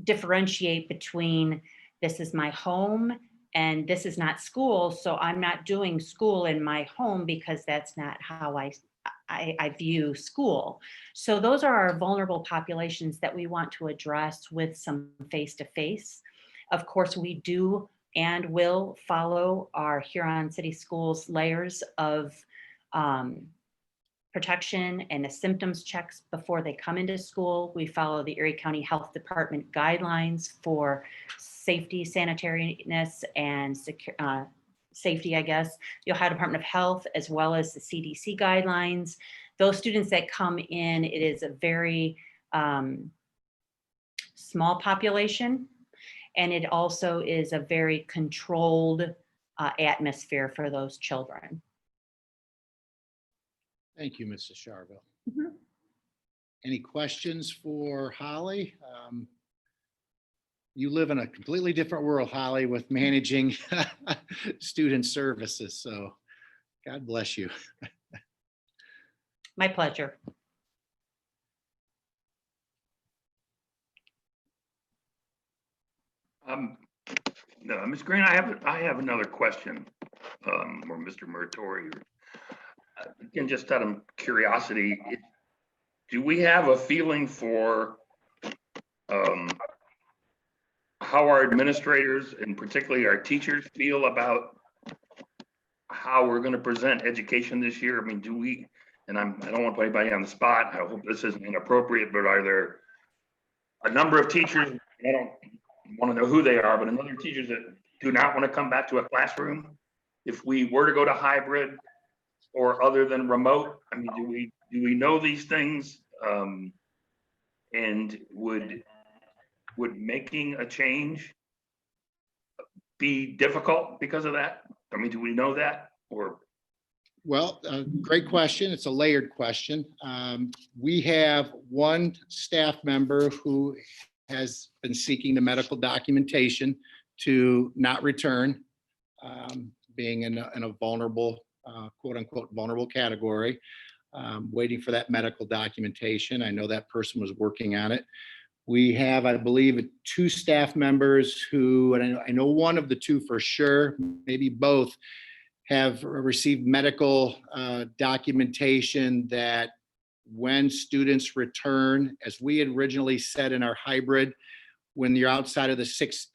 differentiate between, this is my home and this is not school, so I'm not doing school in my home because that's not how I view school. So those are our vulnerable populations that we want to address with some face-to-face. Of course, we do and will follow our Huron City Schools layers of protection and the symptoms checks before they come into school. We follow the Erie County Health Department guidelines for safety, sanitariness, and safety, I guess, the Ohio Department of Health, as well as the CDC guidelines. Those students that come in, it is a very small population, and it also is a very controlled atmosphere for those children. Thank you, Mrs. Charville. Any questions for Holly? You live in a completely different world, Holly, with managing student services. So God bless you. My pleasure. No, Ms. Green, I have another question, or Mr. Muratori. Again, just out of curiosity, do we have a feeling for how our administrators and particularly our teachers feel about how we're going to present education this year? I mean, do we, and I don't want to put anybody on the spot, I hope this isn't inappropriate, but are there a number of teachers, I don't want to know who they are, but another teachers that do not want to come back to a classroom. If we were to go to hybrid or other than remote, I mean, do we know these things? And would making a change be difficult because of that? I mean, do we know that or? Well, great question. It's a layered question. We have one staff member who has been seeking the medical documentation to not return, being in a vulnerable, quote unquote, vulnerable category, waiting for that medical documentation. I know that person was working on it. We have, I believe, 2 staff members who, and I know one of the 2 for sure, maybe both, have received medical documentation that when students return, as we had originally said in our hybrid, when you're outside of the 6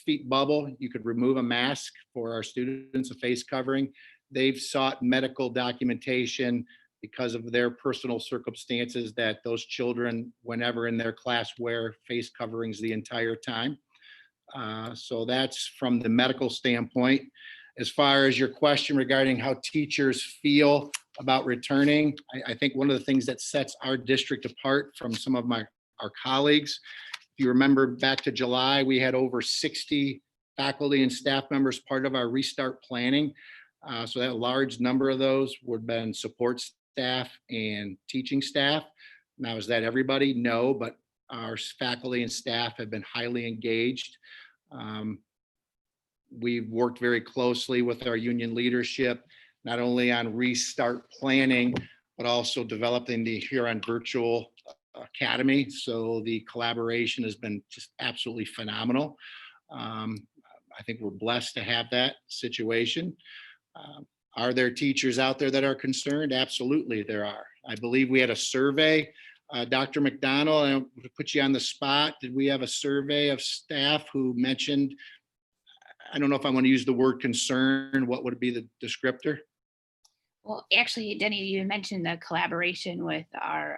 feet bubble, you could remove a mask for our students, a face covering. They've sought medical documentation because of their personal circumstances that those children, whenever in their class, wear face coverings the entire time. So that's from the medical standpoint. As far as your question regarding how teachers feel about returning, I think one of the things that sets our district apart from some of our colleagues, if you remember back to July, we had over 60 faculty and staff members part of our restart planning. So that large number of those would have been support staff and teaching staff. Now, is that everybody? No, but our faculty and staff have been highly engaged. We've worked very closely with our union leadership, not only on restart planning, but also developing the Huron Virtual Academy. So the collaboration has been just absolutely phenomenal. I think we're blessed to have that situation. Are there teachers out there that are concerned? Absolutely, there are. I believe we had a survey. Dr. McDonald, I don't put you on the spot. Did we have a survey of staff who mentioned, I don't know if I want to use the word concern, what would be the descriptor? Well, actually, Denny, you mentioned the collaboration with our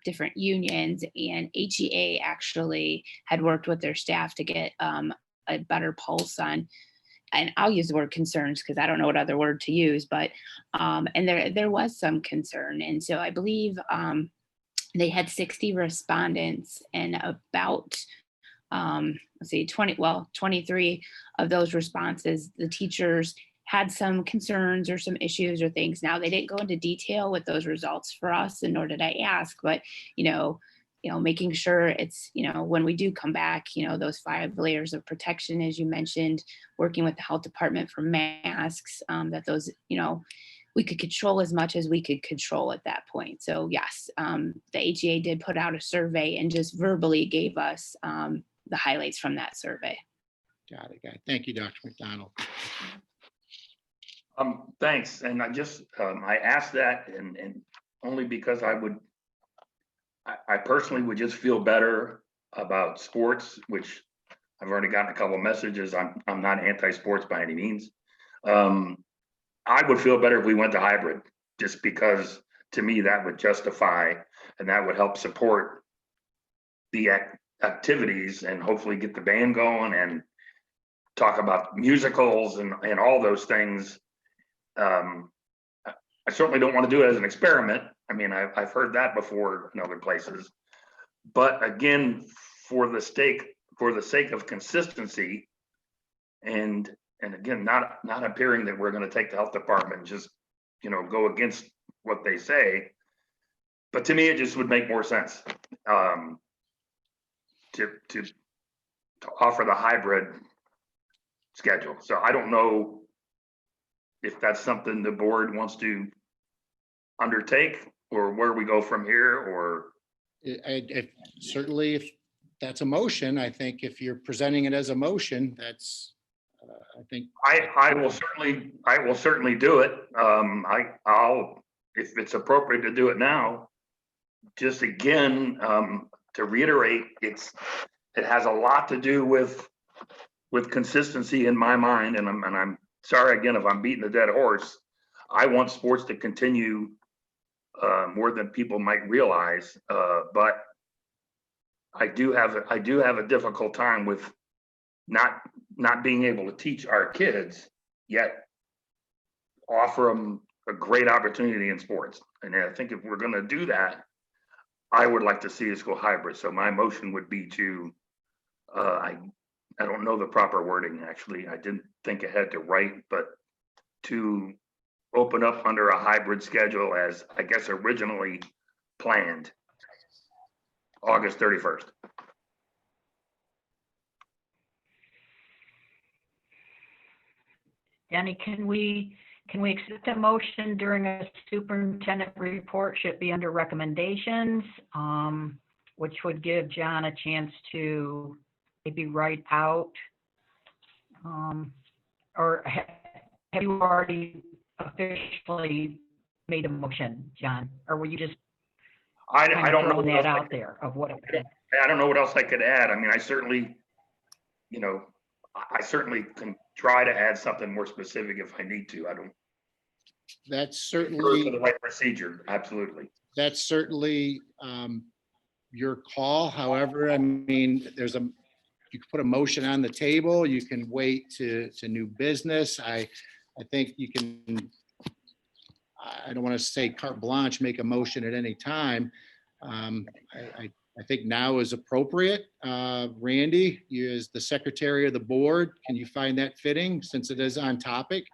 different unions, and HEA actually had worked with their staff to get a better pulse on, and I'll use the word concerns because I don't know what other word to use, but and there was some concern. And so I believe they had 60 respondents, and about let's see, 23 of those responses, the teachers had some concerns or some issues or things. Now, they didn't go into detail with those results for us, and nor did I ask, but making sure it's, when we do come back, those 5 layers of protection, as you mentioned, working with the health department for masks, that those, we could control as much as we could control at that point. So yes, the HEA did put out a survey and just verbally gave us the highlights from that survey. Got it. Thank you, Dr. McDonald. Thanks. And I just, I asked that and only because I personally would just feel better about sports, which I've already gotten a couple of messages. I'm not anti-sports by any means. I would feel better if we went to hybrid, just because to me that would justify and that would help support the activities and hopefully get the band going and talk about musicals and all those things. I certainly don't want to do it as an experiment. I mean, I've heard that before in other places, but again, for the sake of consistency, and again, not appearing that we're going to take the health department and just, go against what they say, but to me, it just would make more sense to offer the hybrid schedule. So I don't know if that's something the board wants to undertake or where we go from here, or. Certainly, if that's a motion, I think if you're presenting it as a motion, that's, I think. I will certainly do it. I'll, if it's appropriate to do it now, just again, to reiterate, it has a lot to do with consistency in my mind. And I'm sorry again, if I'm beating a dead horse. I want sports to continue more than people might realize, but I do have a difficult time with not being able to teach our kids, yet offer them a great opportunity in sports. And I think if we're going to do that, I would like to see us go hybrid. So my motion would be to, I don't know the proper wording, actually. I didn't think ahead to write, but to open up under a hybrid schedule as I guess originally planned, August 31st. Danny, can we accept a motion during a superintendent report? Should be under recommendations, which would give John a chance to maybe write out, or have you already officially made a motion, John? Or were you just I don't know throwing what that else out there of what? I don't know what else I could add. I mean, I certainly, I certainly can try to add something more specific if I need to. I don't. That's For certainly, the right procedure, absolutely. that's certainly your call. However, I mean, you can put a motion on the table. You can wait to new business. I think you can, I don't want to say carte blanche, make a motion at any time. I think now is appropriate. Randy, you as the secretary of the board, can you find that fitting since it is on topic?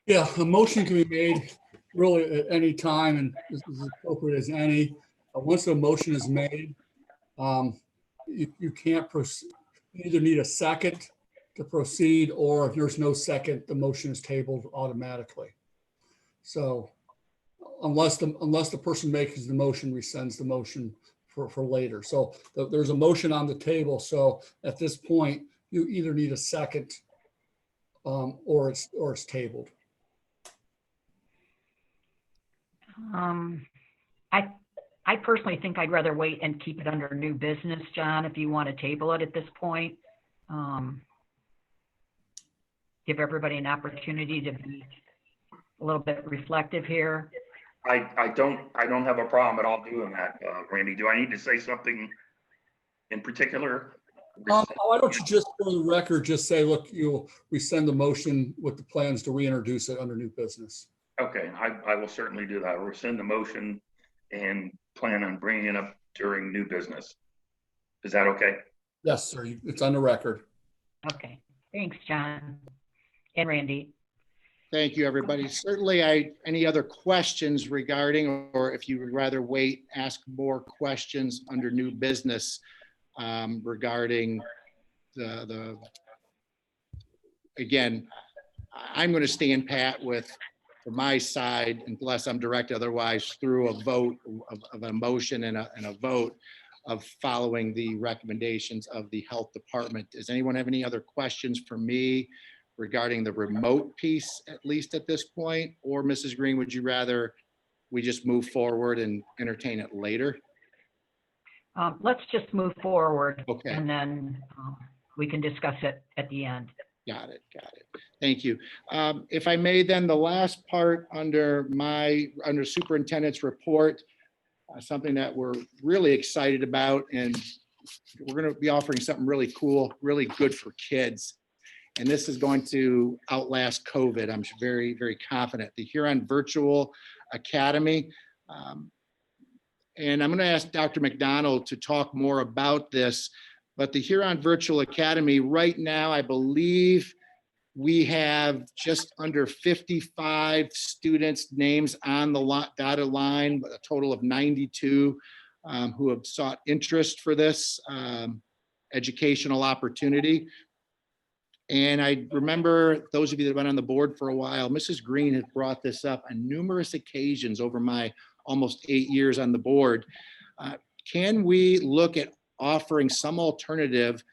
Yeah, a motion can be made really at any time, and this is as appropriate as any. Once a motion is made, you can't proceed. You either need a second to proceed, or if there's no second, the motion is tabled automatically. So unless the person making the motion rescinds the motion for later. So there's a motion on the table. So at this point, you either need a second or it's tabled. I personally think I'd rather wait and keep it under new business, John, if you want to table it at this point. Give everybody an opportunity to be a little bit reflective here. I don't have a problem at all doing that, Randy. Do I need to say something in particular? Why don't you just, for the record, just say, look, you'll rescind the motion with the plans to reintroduce it under new business. Okay, I will certainly do that. Rescind the motion and plan on bringing it up during new business. Is that okay? Yes, sir. It's on the record. Okay, thanks, John and Randy. Thank you, everybody. Certainly, any other questions regarding, or if you would rather wait, ask more questions under new business regarding again, I'm going to stand pat for my side unless I'm directed otherwise through a vote of a motion and a vote of following the recommendations of the health department. Does anyone have any other questions for me regarding the remote piece, at least at this point? Or Mrs. Green, would you rather we just move forward and entertain it later? Let's just move forward. Okay. And then we can discuss it at the end. Got it. Thank you. If I may, then the last part under superintendent's report, something that we're really excited about, and we're going to be offering something really cool, really good for kids. And this is going to outlast COVID. I'm very, very confident. The Huron Virtual Academy. And I'm going to ask Dr. McDonald to talk more about this, but the Huron Virtual Academy right now, I believe we have just under 55 students' names on the dotted line, a total of 92 who have sought interest for this educational opportunity. And I remember those of you that have been on the board for a while, Mrs. Green has brought this up on numerous occasions over my almost 8 years on the board. Can we look at offering some alternative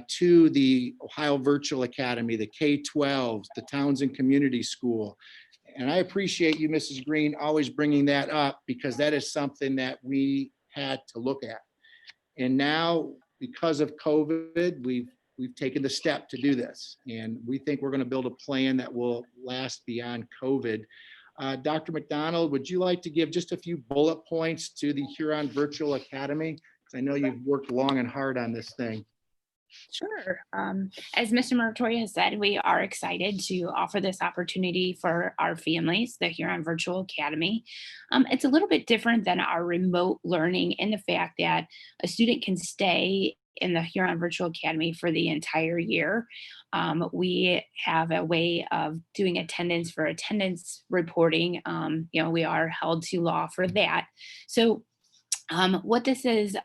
to the Ohio Virtual Academy, the K-12s, the Townsend Community School? And I appreciate you, Mrs. Green, always bringing that up because that is something that we had to look at. And now, because of COVID, we've taken the step to do this. And we think we're going to build a plan that will last beyond COVID. Dr. McDonald, would you like to give just a few bullet points to the Huron Virtual Academy? I know you've worked long and hard on this thing. Sure. As Mr. Muratori has said, we are excited to offer this opportunity for our families, the Huron Virtual Academy. It's a little bit different than our remote learning in the fact that a student can stay in the Huron Virtual Academy for the entire year. We have a way of doing attendance for attendance reporting. We are held to law for that. So what this is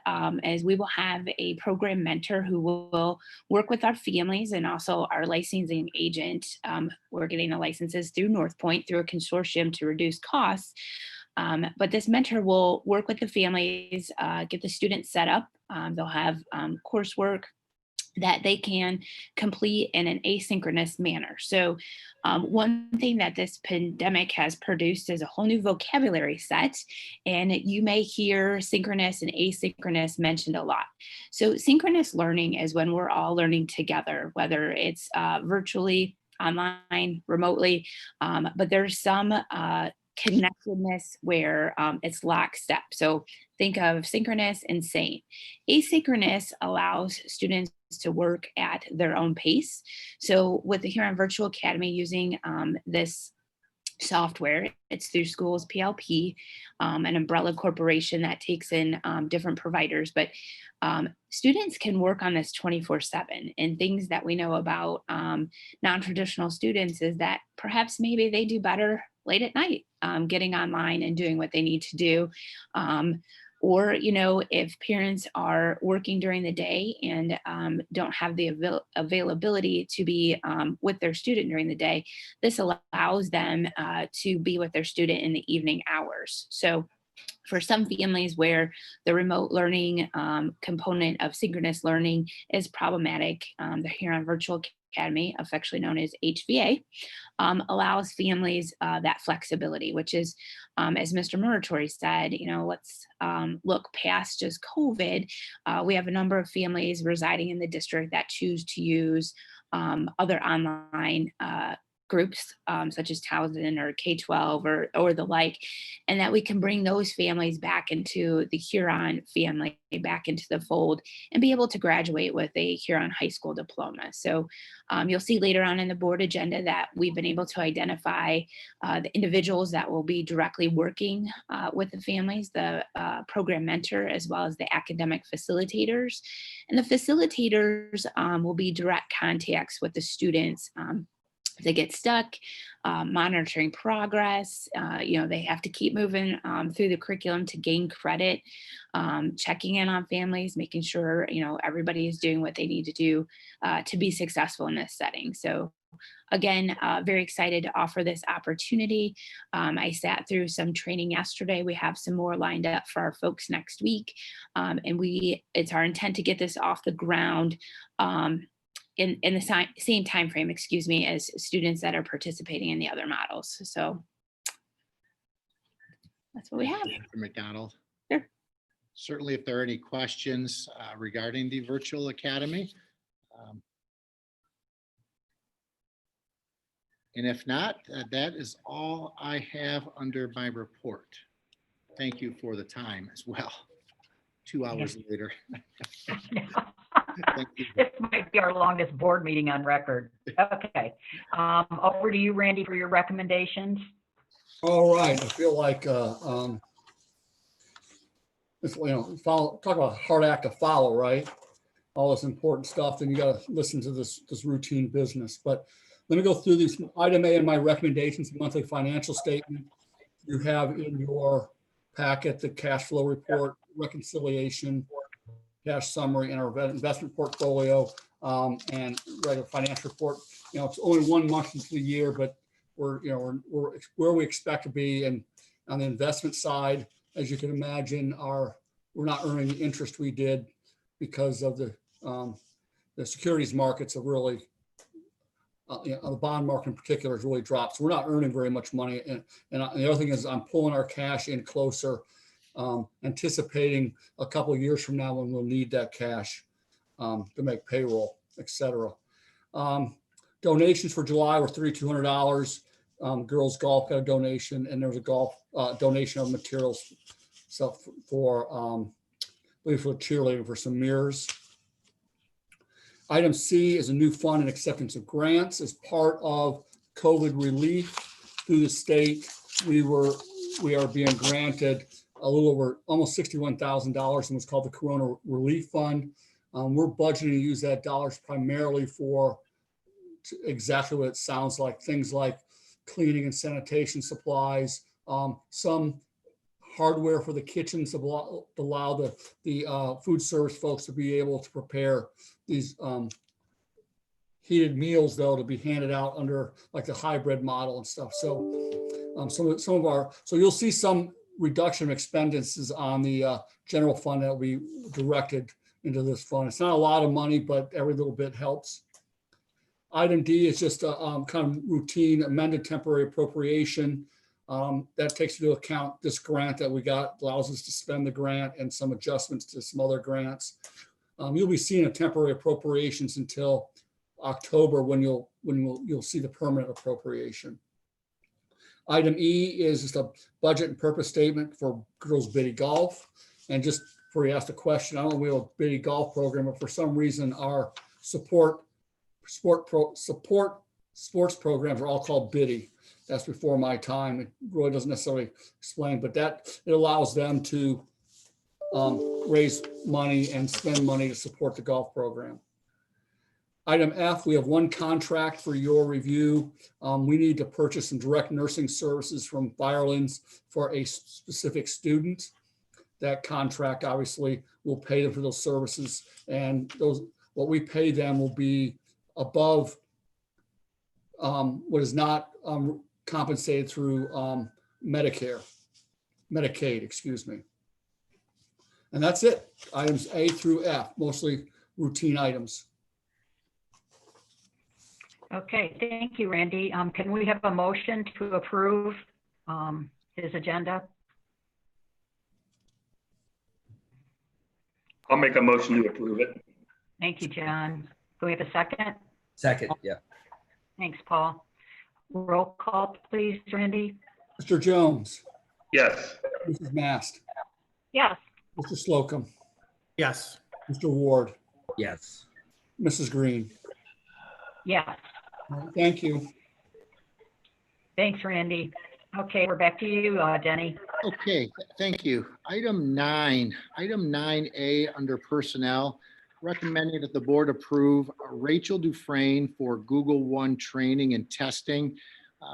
we will have a program mentor who will work with our families and also our licensing agent. We're getting the licenses through North Point through a consortium to reduce costs. But this mentor will work with the families, get the students set up. They'll have coursework that they can complete in an asynchronous manner. So one thing that this pandemic has produced is a whole new vocabulary set, and you may hear synchronous and asynchronous mentioned a lot. So synchronous learning is when we're all learning together, whether it's virtually, online, remotely, but there's some connectedness where it's lockstep. So think of synchronous and sane. Asynchronous allows students to work at their own pace. So with the Huron Virtual Academy using this software, it's through schools PLP, an umbrella corporation that takes in different providers, but students can work on this 24/7. And things that we know about non-traditional students is that perhaps maybe they do better late at night, getting online and doing what they need to do. Or, if parents are working during the day and don't have the availability to be with their student during the day, this allows them to be with their student in the evening hours. So for some families where the remote learning component of synchronous learning is problematic, the Huron Virtual Academy, affectionately known as HVA, allows families that flexibility, which is, as Mr. Muratori said, let's look past just COVID. We have a number of families residing in the district that choose to use other online groups such as Towson or K-12 or the like, and that we can bring those families back into the Huron family, back into the fold, and be able to graduate with a Huron high school diploma. So you'll see later on in the board agenda that we've been able to identify the individuals that will be directly working with the families, the program mentor, as well as the academic facilitators. And the facilitators will be direct contacts with the students. If they get stuck, monitoring progress, they have to keep moving through the curriculum to gain credit, checking in on families, making sure, everybody is doing what they need to do to be successful in this setting. So again, very excited to offer this opportunity. I sat through some training yesterday. We have some more lined up for our folks next week. And it's our intent to get this off the ground in the same time frame, as students that are participating in the other models. So that's what we have. Dr. McDonald. Sure. Certainly, if there are any questions regarding the virtual academy. And if not, that is all I have under my report. Thank you for the time as well. 2 hours later. Thank you. This might be our longest board meeting on record. Okay. Over to you, Randy, for your recommendations. All right, I feel like, talk about a hard act to follow, right? All this important stuff, then you got to listen to this routine business. But let me go through these. Item A in my recommendations, monthly financial statement. You have in your packet the cash flow report, reconciliation, cash summary, and our investment portfolio, and regular financial report. It's only 1 month into the year, but we're where we expect to be. And on the investment side, as you can imagine, we're not earning the interest we did because of the securities markets have really, the bond market in particular has really dropped. So we're not earning very much money. And the other thing is I'm pulling our cash in closer, anticipating a couple of years from now when we'll need that cash to make payroll, et cetera. Donations for July were $3,200. Girls golf got a donation, and there was a golf donation of materials. So for believe for cheerleading, for some mirrors. Item C is a new fund and acceptance of grants as part of COVID relief through the state. We are being granted a little over almost $61,000 in what's called the Corona Relief Fund. We're budgeting to use that dollars primarily for exactly what it sounds like, things like cleaning and sanitation supplies, some hardware for the kitchens to allow the food service folks to be able to prepare these heated meals, though, to be handed out under like the hybrid model and stuff. So some of our, so you'll see some reduction of expenses on the general fund that will be directed into this fund. It's not a lot of money, but every little bit helps. Item D is just a kind of routine amended temporary appropriation. That takes into account this grant that we got, allows us to spend the grant and some adjustments to some other grants. You'll be seeing a temporary appropriations until October when you'll see the permanent appropriation. Item E is just a budget and purpose statement for girls biddy golf. And just before you ask the question, I don't know if we have a biddy golf program, but for some reason our sports programs are all called biddy. That's before my time. It really doesn't necessarily explain, but that it allows them to raise money and spend money to support the golf program. Item F, we have one contract for your review. We need to purchase some direct nursing services from Firelands for a specific student. That contract obviously will pay them for those services, and what we pay them will be above what is not compensated through Medicaid, excuse me. And that's it. Items A through F, mostly routine items. Okay, thank you, Randy. Can we have a motion to approve his agenda? I'll make a motion to approve it. Thank you, John. Can we have a second? Second, yeah. Thanks, Paul. Roll call, please, Randy. Mr. Jones. Yes. Mrs. Mast. Yes. Mr. Slocum. Yes. Mr. Ward. Yes. Mrs. Green. Yes. Thank you. Thanks, Randy. Okay, we're back to you, Denny. Okay, thank you. Item 9A under personnel, recommending that the board approve Rachel Dufresne for Google One training and testing.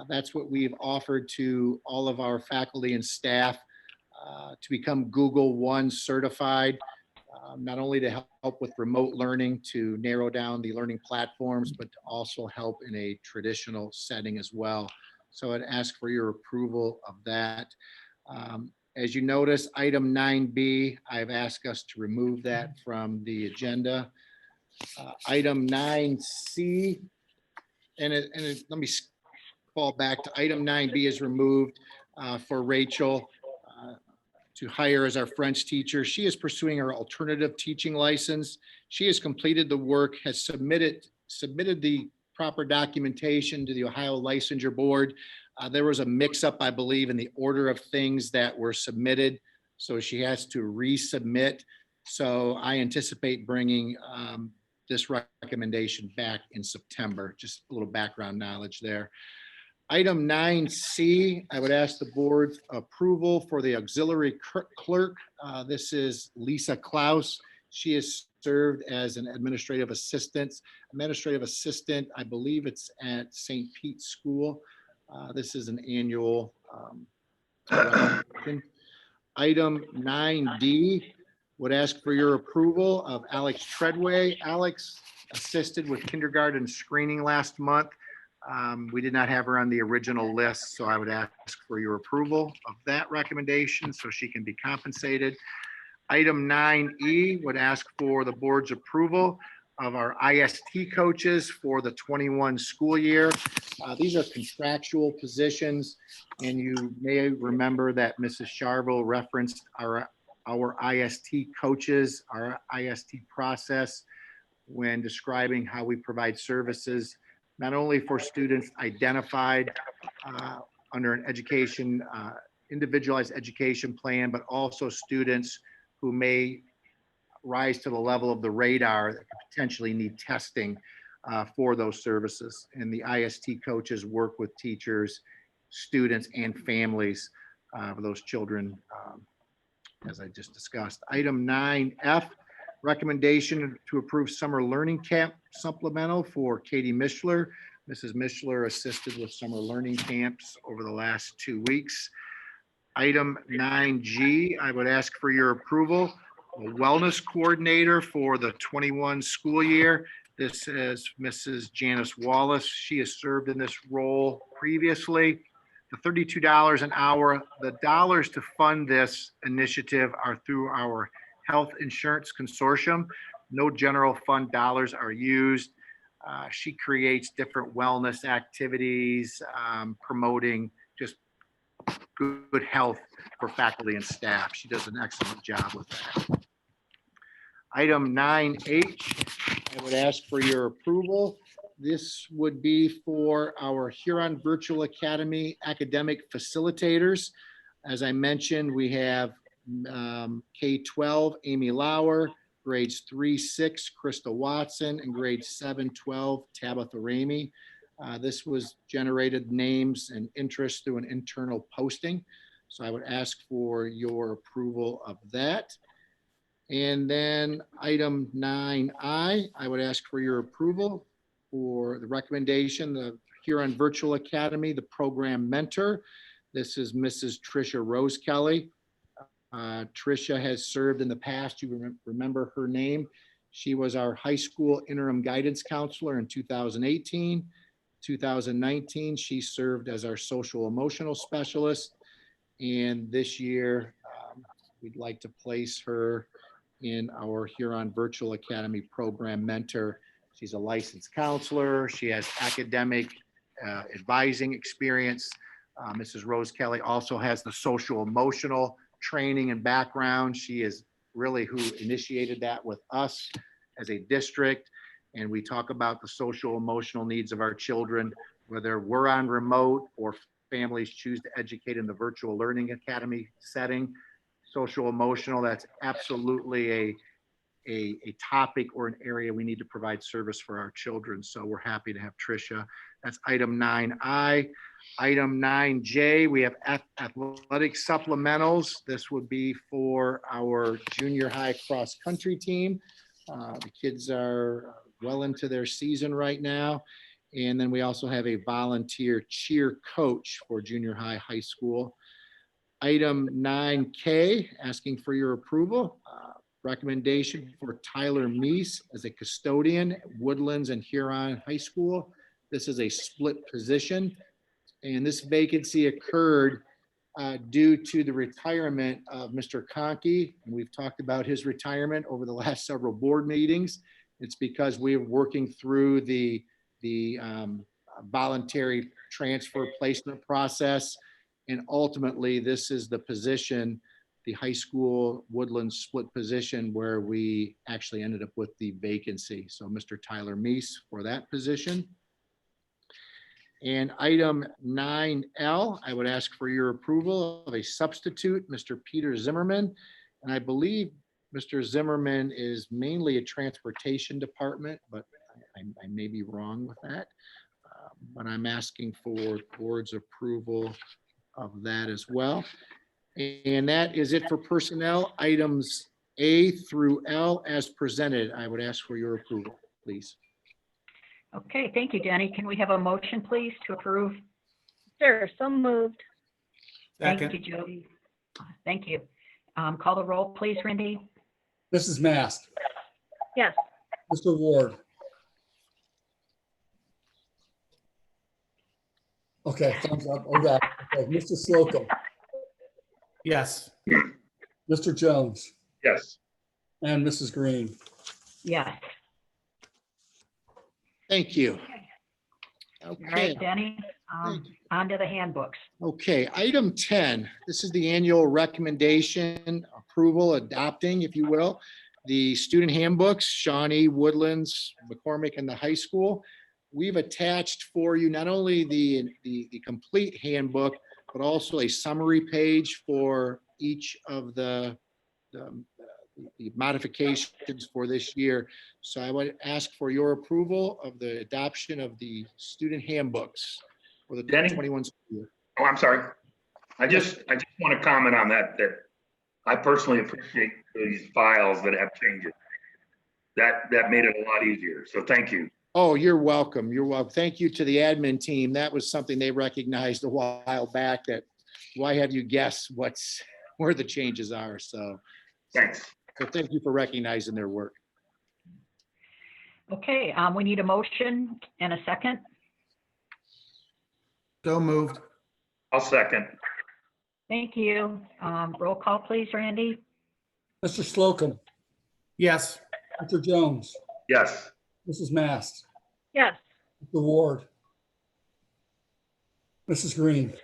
That's what we've offered to all of our faculty and staff to become Google One certified, not only to help with remote learning to narrow down the learning platforms, but to also help in a traditional setting as well. So I'd ask for your approval of that. As you notice, item 9B, I've asked us to remove that from the agenda. Item 9C, let me fall back to item 9B is removed for Rachel to hire as our French teacher. She is pursuing her alternative teaching license. She has completed the work, has submitted the proper documentation to the Ohio Licensure Board. There was a mix-up, I believe, in the order of things that were submitted, so she has to resubmit. So I anticipate bringing this recommendation back in September. Just a little background knowledge there. Item 9C, I would ask the board's approval for the auxiliary clerk. This is Lisa Klaus. She has served as an administrative assistant. I believe it's at St. Pete's School. This is an annual Item 9D, would ask for your approval of Alex Treadway. Alex assisted with kindergarten screening last month. We did not have her on the original list, so I would ask for your approval of that recommendation so she can be compensated. Item 9E would ask for the board's approval of our IST coaches for the 21 school year. These are contractual positions, and you may remember that Mrs. Charvel referenced our IST coaches, our IST process when describing how we provide services, not only for students identified under an individualized education plan, but also students who may rise to the level of the radar that could potentially need testing for those services. And the IST coaches work with teachers, students, and families for those children, as I just discussed. Item 9F, recommendation to approve summer learning camp supplemental for Katie Mishler. Mrs. Mishler assisted with summer learning camps over the last 2 weeks. Item 9G, I would ask for your approval. A wellness coordinator for the 21 school year. This is Mrs. Janice Wallace. She has served in this role previously. The $32 an hour, the dollars to fund this initiative are through our health insurance consortium. No general fund dollars are used. She creates different wellness activities, promoting just good health for faculty and staff. She does an excellent job with that. Item 9H, I would ask for your approval. This would be for our Huron Virtual Academy academic facilitators. As I mentioned, we have K-12, Amy Lauer, grades 3-6, Krista Watson, and grades 7-12, Tabitha Ramey. This was generated names and interest through an internal posting. So I would ask for your approval of that. And then item 9I, I would ask for your approval for the recommendation, the Huron Virtual Academy, the program mentor. This is Mrs. Tricia Rose Kelly. Tricia has served in the past. You remember her name. She was our high school interim guidance counselor in 2018. 2019, she served as our social emotional specialist. And this year, we'd like to place her in our Huron Virtual Academy program mentor. She's a licensed counselor. She has academic advising experience. Mrs. Rose Kelly also has the social emotional training and background. She is really who initiated that with us as a district. And we talk about the social emotional needs of our children, whether we're on remote or families choose to educate in the virtual learning academy setting. Social emotional, that's absolutely a topic or an area we need to provide service for our children. So we're happy to have Tricia. That's item 9I. Item 9J, we have athletic supplementals. This would be for our junior high cross country team. The kids are well into their season right now. And then we also have a volunteer cheer coach for junior high, high school. Item 9K, asking for your approval. Recommendation for Tyler Meese as a custodian at Woodlands and Huron High School. This is a split position. And this vacancy occurred due to the retirement of Mr. Conkey. And we've talked about his retirement over the last several board meetings. It's because we're working through the voluntary transfer placement process. And ultimately, this is the position, the high school Woodlands split position, where we actually ended up with the vacancy. So Mr. Tyler Meese for that position. And item 9L, I would ask for your approval of a substitute, Mr. Peter Zimmerman. And I believe Mr. Zimmerman is mainly a transportation department, but I may be wrong with that. But I'm asking for board's approval of that as well. And that is it for personnel. Items A through L as presented. I would ask for your approval, please. Okay, thank you, Denny. Can we have a motion, please, to approve? Sure, so moved. Thank Second. you, Jody. Thank you. Call the roll, please, Randy. Mrs. Mast, Yes. Mr. Ward. Okay, thumbs up. Okay, Mr. Slocum, Yes. Mr. Jones, Yes. and Mrs. Green. Yes. Thank you. All Okay. right, Denny, on to the handbooks. Okay, item 10, this is the annual recommendation, approval, adopting, if you will, the student handbooks, Shawnee, Woodlands, McCormick, and the high school. We've attached for you not only the complete handbook, but also a summary page for each of the the modifications for this year. So I would ask for your approval of the adoption of the student handbooks for the Denny? 21 school year. Oh, I'm sorry. I just want to comment on that I personally appreciate these files that have changes. That made it a lot easier. So thank you. Oh, you're welcome. You're welcome. Thank you to the admin team. That was something they recognized a while back, that why have you guess where the changes are? So Thanks. So thank you for recognizing their work. Okay, we need a motion and a second. So moved. I'll second. Thank you. Roll call, please, Randy. Mr. Slocum, Yes. Mr. Jones, Yes. Mrs. Mast, Yes. Mr. Ward, Mrs. Green,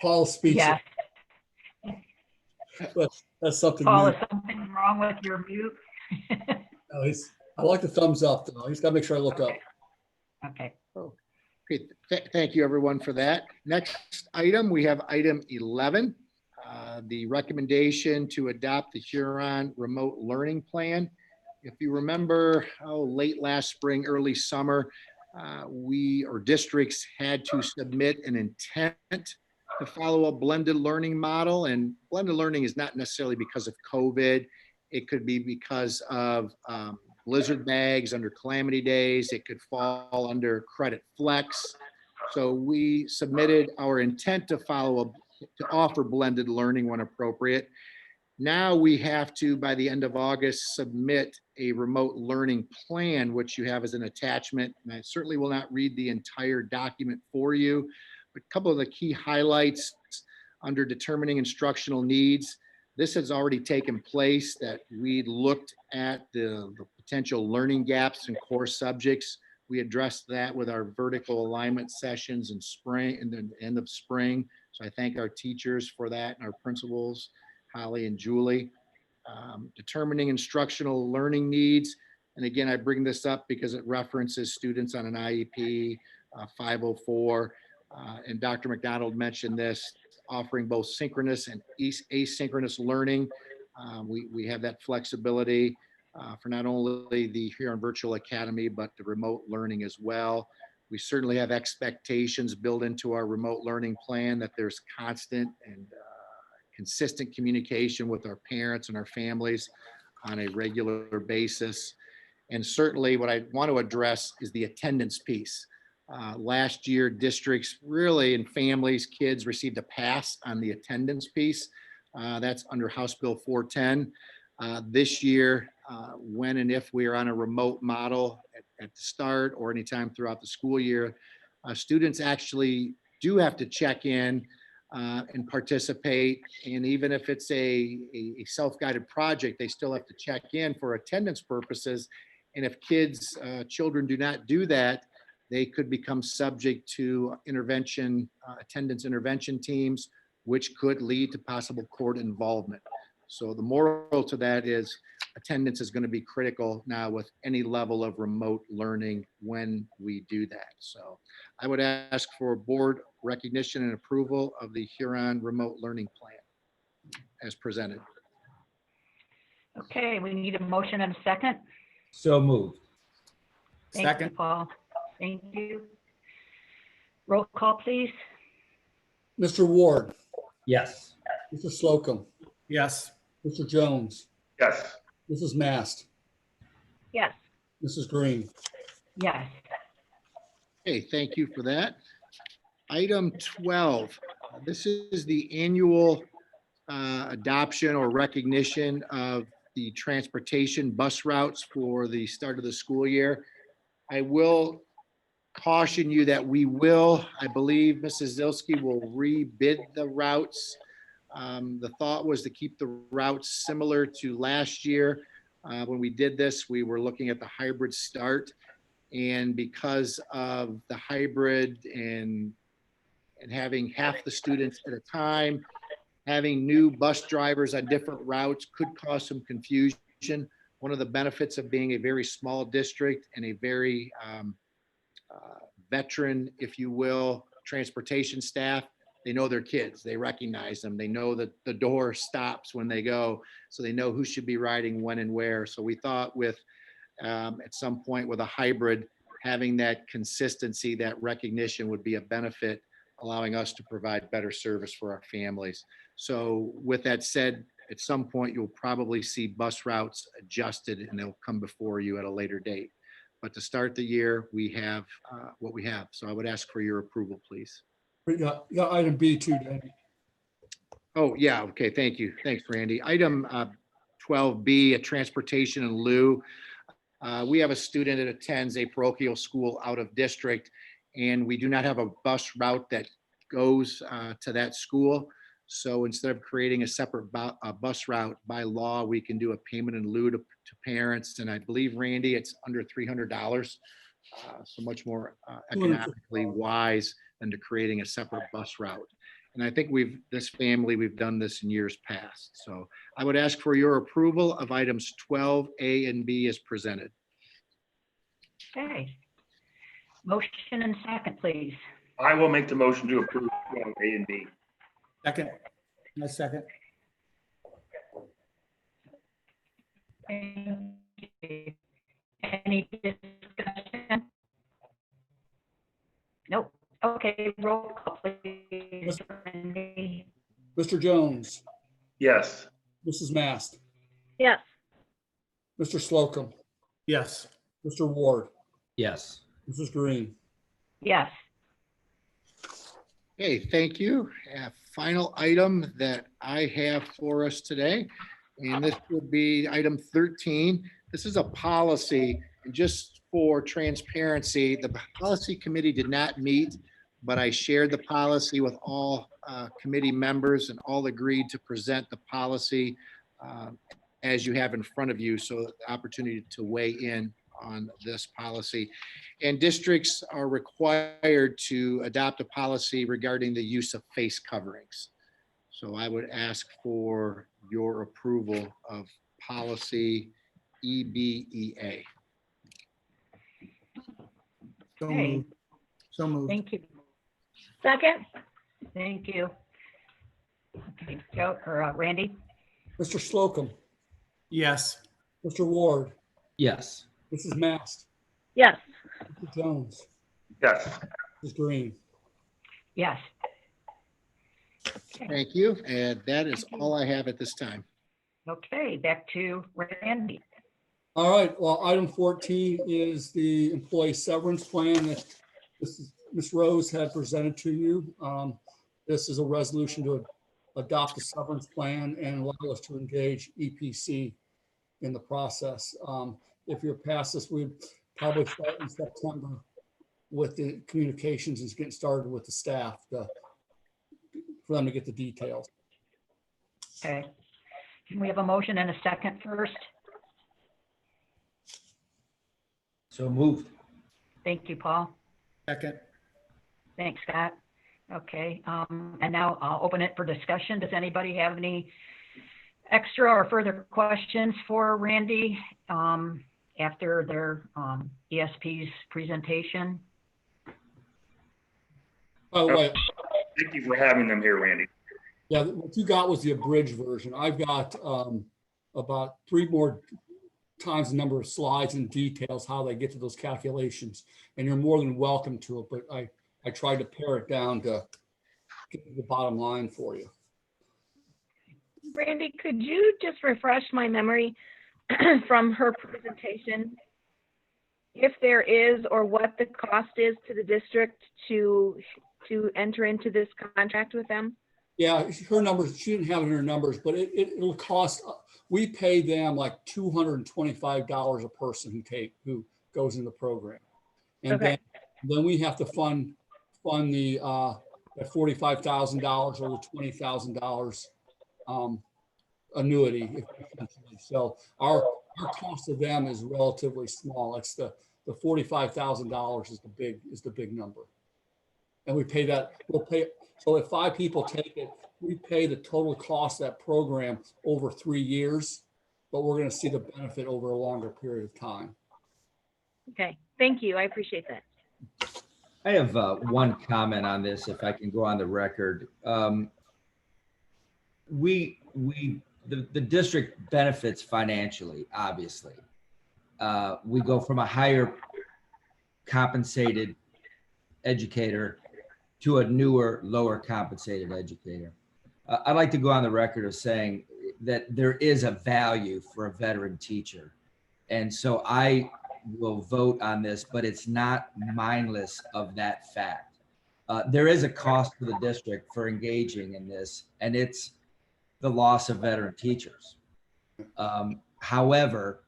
Paul speechless. Yes. That's something Paul, new. is something wrong with your mute? No, I like the thumbs up though. He's got to make sure I look up. Okay. Okay, thank you everyone for that. Next item, we have item 11, the recommendation to adopt the Huron Remote Learning Plan. If you remember, late last spring, early summer, districts had to submit an intent to follow a blended learning model, and blended learning is not necessarily because of COVID. It could be because of blizzard bags under calamity days. It could fall under credit flex. So we submitted our intent to offer blended learning when appropriate. Now we have to, by the end of August, submit a remote learning plan, which you have as an attachment. And I certainly will not read the entire document for you, but a couple of the key highlights under determining instructional needs. This has already taken place, that we looked at the potential learning gaps in core subjects. We addressed that with our vertical alignment sessions in spring and the end of spring. So I thank our teachers for that and our principals, Holly and Julie. Determining instructional learning needs. And again, I bring this up because it references students on an IEP 504. And Dr. McDonald mentioned this, offering both synchronous and asynchronous learning. We have that flexibility for not only the Huron Virtual Academy, but the remote learning as well. We certainly have expectations built into our remote learning plan that there's constant and consistent communication with our parents and our families on a regular basis. And certainly what I want to address is the attendance piece. Last year, districts really and families, kids received a pass on the attendance piece. That's under House Bill 410. This year, when and if we are on a remote model at the start or anytime throughout the school year, students actually do have to check in and participate. And even if it's a self-guided project, they still have to check in for attendance purposes. And if children do not do that, they could become subject to attendance intervention teams, which could lead to possible court involvement. So the moral to that is attendance is going to be critical now with any level of remote learning when we do that. So I would ask for board recognition and approval of the Huron Remote Learning Plan as presented. Okay, we need a motion and a second. So moved. Thank you, Second. Paul. Thank you. Roll call, please. Mr. Ward, Yes. Mr. Slocum, Yes. Mr. Jones, Yes. Mrs. Mast, Yes. Mrs. Green. Yes. Okay, thank you for that. Item 12, this is the annual adoption or recognition of the transportation bus routes for the start of the school year. I will caution you that I believe Mrs. Zilski will rebid the routes. The thought was to keep the routes similar to last year. When we did this, we were looking at the hybrid start. And because of the hybrid and having half the students at a time, having new bus drivers on different routes could cause some confusion. One of the benefits of being a very small district and a very veteran, if you will, transportation staff they know their kids, they recognize them, they know that the door stops when they go, so they know who should be riding when and where. So we thought with, at some point with a hybrid, having that consistency, that recognition would be a benefit, allowing us to provide better service for our families. So with that said, at some point, you'll probably see bus routes adjusted and they'll come before you at a later date. But to start the year, we have what we have. So I would ask for your approval, please. You got item B too, Danny. Oh, yeah, okay, thank you. Thanks, Randy. Item 12B, a transportation in lieu. We have a student that attends a parochial school out of district, and we do not have a bus route that goes to that school. So instead of creating a separate bus route, by law, we can do a payment in lieu to parents. And I believe, Randy, it's under $300. So much more economically wise than to creating a separate bus route. And I think this family, we've done this in years past. So I would ask for your approval of items 12A and B as presented. Okay. Motion and second, please. I will make the motion to approve 12A and B. Second. No second. Any discussion? Nope. Okay, roll call, please. Mr. Jones, Yes. Mrs. Mast, Yes. Mr. Slocum, Yes. Mr. Ward, Yes. Mrs. Green. Yes. Okay, thank you. Final item that I have for us today, and this would be item 13. This is a policy, and just for transparency, the policy committee did not meet, but I shared the policy with all committee members and all agreed to present the policy as you have in front of you, so the opportunity to weigh in on this policy. And districts are required to adopt a policy regarding the use of face coverings. So I would ask for your approval of policy EBEA. So Okay. moved. So moved. Thank you. Second? Thank you. Okay, Joe, or Randy? Mr. Slocum, Yes. Mr. Ward, Yes. Mrs. Mast, Yes. Mr. Jones, Yes. Mrs. Green. Yes. Thank you. And that is all I have at this time. Okay, back to Randy. All right, well, item 14 is the employee severance plan that Ms. Rose had presented to you. This is a resolution to adopt a severance plan and allow us to engage EPC in the process. If you're past this, we'd probably start in September with the communications and getting started with the staff for them to get the details. Okay. Can we have a motion and a second first? So moved. Thank you, Paul. Second. Thanks, Scott. Okay, and now I'll open it for discussion. Does anybody have any extra or further questions for Randy after their ESP's presentation? By the way, Thank you for having them here, Randy. yeah, what you got was the abridged version. I've got about 3 more times the number of slides and details how they get to those calculations, and you're more than welcome to it, but I tried to pare it down to get to the bottom line for you. Randy, could you just refresh my memory from her presentation? If there is, or what the cost is to the district to enter into this contract with them? Yeah, her numbers, she didn't have it in her numbers, but it'll cost, we pay them like $225 a person who goes in the program. And Okay. then we have to fund the at $45,000 or the $20,000 annuity. So our cost of them is relatively small. It's the $45,000 is the big number. And we pay that, we'll pay, so if 5 people take it, we pay the total cost of that program over 3 years, but we're going to see the benefit over a longer period of time. Okay, thank you. I appreciate that. I have one comment on this, if I can go on the record. The district benefits financially, obviously. We go from a higher compensated educator to a newer, lower compensated educator. I'd like to go on the record of saying that there is a value for a veteran teacher. And so I will vote on this, but it's not mindless of that fact. There is a cost to the district for engaging in this, and it's the loss of veteran teachers. However,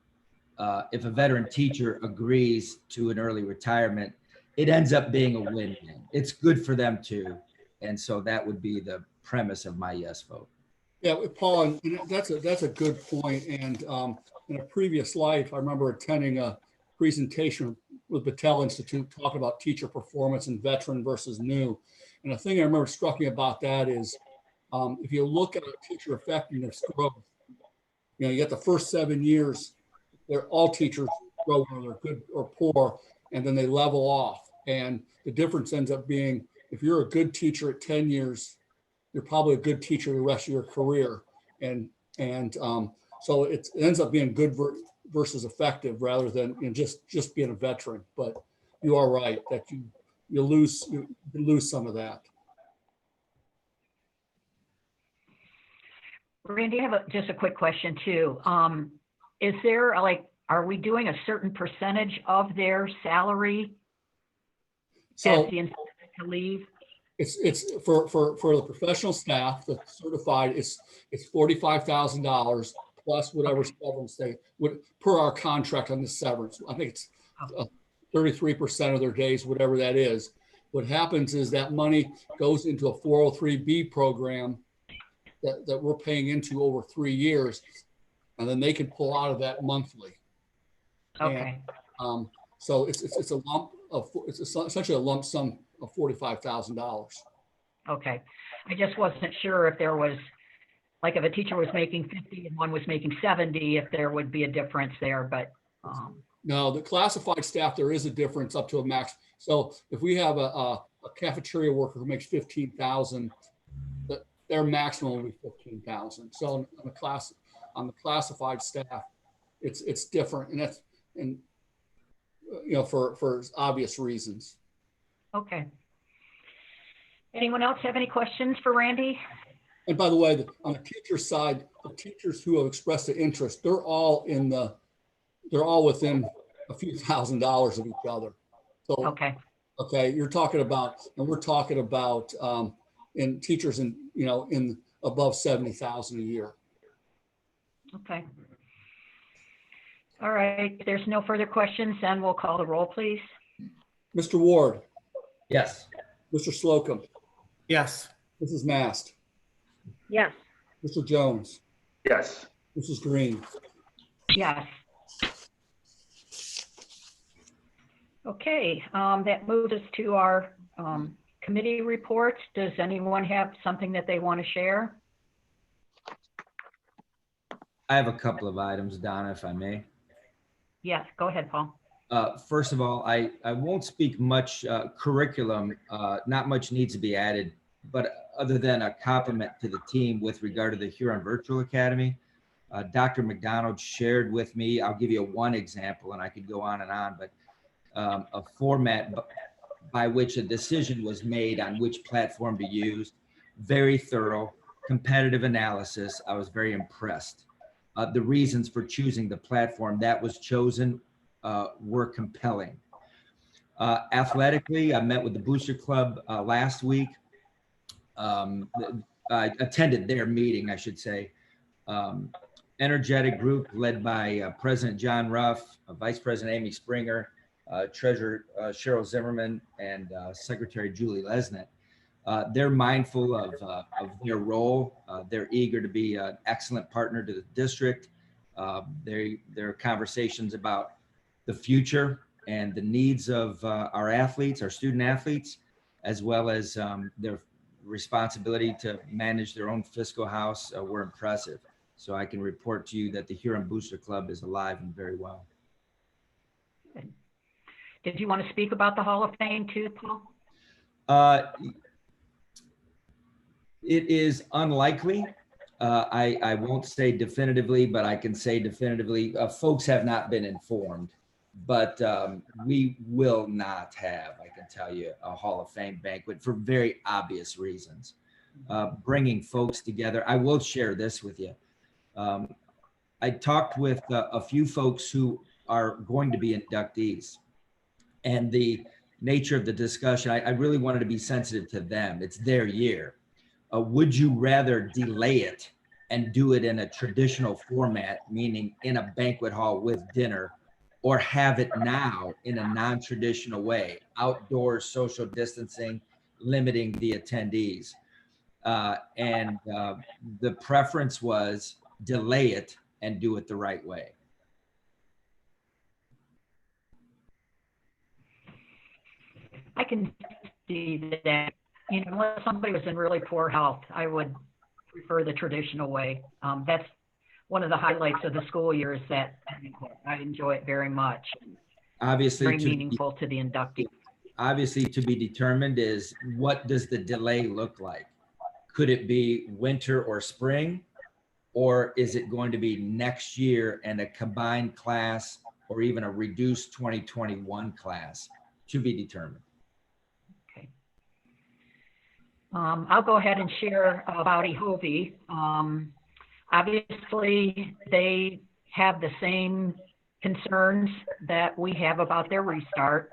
if a veteran teacher agrees to an early retirement, it ends up being a win-win. It's good for them too. And so that would be the premise of my yes vote. Yeah, Paul, and that's a good point. And in a previous life, I remember attending a presentation with Battelle Institute talking about teacher performance and veteran versus new. And the thing I remember struck me about that is if you look at teacher effectiveness growth, you get the first 7 years, they're all teachers grow whether they're good or poor, and then they level off. And the difference ends up being if you're a good teacher at 10 years, you're probably a good teacher the rest of your career. And so it ends up being good versus effective rather than just being a veteran. But you are right that you lose some of that. Randy, I have just a quick question too. Is there are we doing a certain percentage of their salary as the incentive to leave? It's for the professional staff, the certified, it's $45,000 plus whatever severance they would per our contract on the severance. I think it's 33% of their days, whatever that is. What happens is that money goes into a 403B program that we're paying into over 3 years, and then they can pull out of that monthly. Okay. And, so it's essentially a lump sum of $45,000. Okay. I just wasn't sure if there was, like if a teacher was making 50 and one was making 70, if there would be a difference there, but. No, the classified staff, there is a difference up to a max. So if we have a cafeteria worker who makes 15,000, their maximum will be 15,000. So on the classified staff, it's different, and that's for obvious reasons. Okay. Anyone else have any questions for Randy? And by the way, on the teacher side, the teachers who have expressed an interest, they're all within a few $1,000s of each other. So okay, you're talking about, and we're talking about in teachers in above 70,000 a year. Okay. All right. If there's no further questions, then we'll call the roll, please. Mr. Ward. Yes. Mr. Slocum. Yes. Mrs. Mast. Yes. Mr. Jones. Yes. Mrs. Green. Yes. Okay, that moves us to our committee reports. Does anyone have something that they want to share? I have a couple of items, Donna, if I may. Yes, go ahead, Paul. First of all, I won't speak much curriculum. Not much needs to be added, but other than a compliment to the team with regard to the Huron Virtual Academy. Dr. McDonald shared with me, I'll give you one example and I could go on and on, but a format by which a decision was made on which platform to use. Very thorough, competitive analysis. I was very impressed. The reasons for choosing the platform that was chosen were compelling. Athletically, I met with the Booster Club last week. I attended their meeting, I should say. Energetic group led by President John Ruff, Vice President Amy Springer, Treasurer Cheryl Zimmerman, and Secretary Julie Lesnett. They're mindful of their role. They're eager to be an excellent partner to the district. There are conversations about the future and the needs of our athletes, our student athletes, as well as their responsibility to manage their own fiscal house were impressive. So I can report to you that the Huron Booster Club is alive and very well. Did you want to speak about the Hall of Fame too, Paul? It is unlikely. I won't say definitively, but I can say definitively, folks have not been informed. But we will not have, I can tell you, a Hall of Fame banquet for very obvious reasons. Bringing folks together. I will share this with you. I talked with a few folks who are going to be inductees, and the nature of the discussion, I really wanted to be sensitive to them. It's their year. Would you rather delay it and do it in a traditional format, meaning in a banquet hall with dinner, or have it now in a non-traditional way, outdoors, social distancing, limiting the attendees? The preference was delay it and do it the right way. I can see that, you know, unless somebody was in really poor health, I would prefer the traditional way. That's one of the highlights of the school year, is that I enjoy it very much. Obviously, very meaningful to the inductee. Obviously, to be determined is, what does the delay look like? Could it be winter or spring? Or is it going to be next year and a combined class, or even a reduced 2021 class? To be determined. Okay. I'll go ahead and share about EHOVI. Obviously, they have the same concerns that we have about their restart,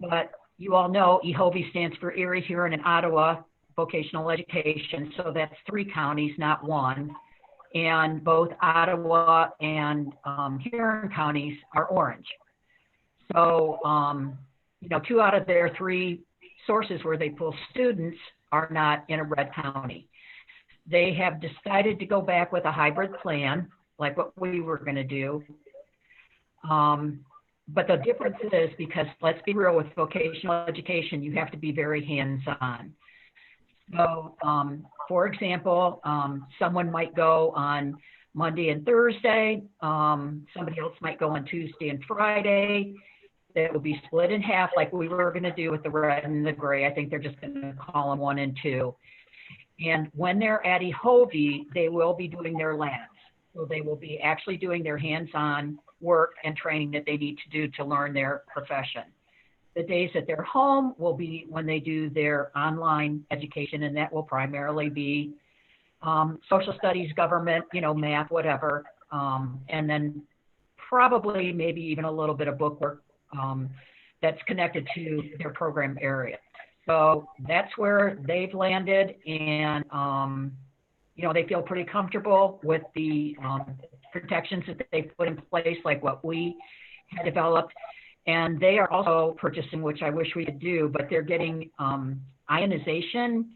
but you all know EHOVI stands for Erie, Huron, and Ottawa Vocational Education, so that's 3 counties, not 1. And both Ottawa and Huron counties are orange. So, you know, 2 out of their 3 sources where they pull students are not in a red county. They have decided to go back with a hybrid plan, like what we were going to do. But the difference is, because let's be real, with vocational education, you have to be very hands-on. So, for example, someone might go on Monday and Thursday. Somebody else might go on Tuesday and Friday. That will be split in half, like we were going to do with the red and the gray. I think they're just going to call them 1 and 2. And when they're at EHOVI, they will be doing their labs. So they will be actually doing their hands-on work and training that they need to do to learn their profession. The days that they're home will be when they do their online education, and that will primarily be social studies, government, you know, math, whatever, and then probably maybe even a little bit of bookwork that's connected to their program area. So that's where they've landed, and you know, they feel pretty comfortable with the protections that they put in place, like what we had developed. And they are also purchasing, which I wish we could do, but they're getting ionization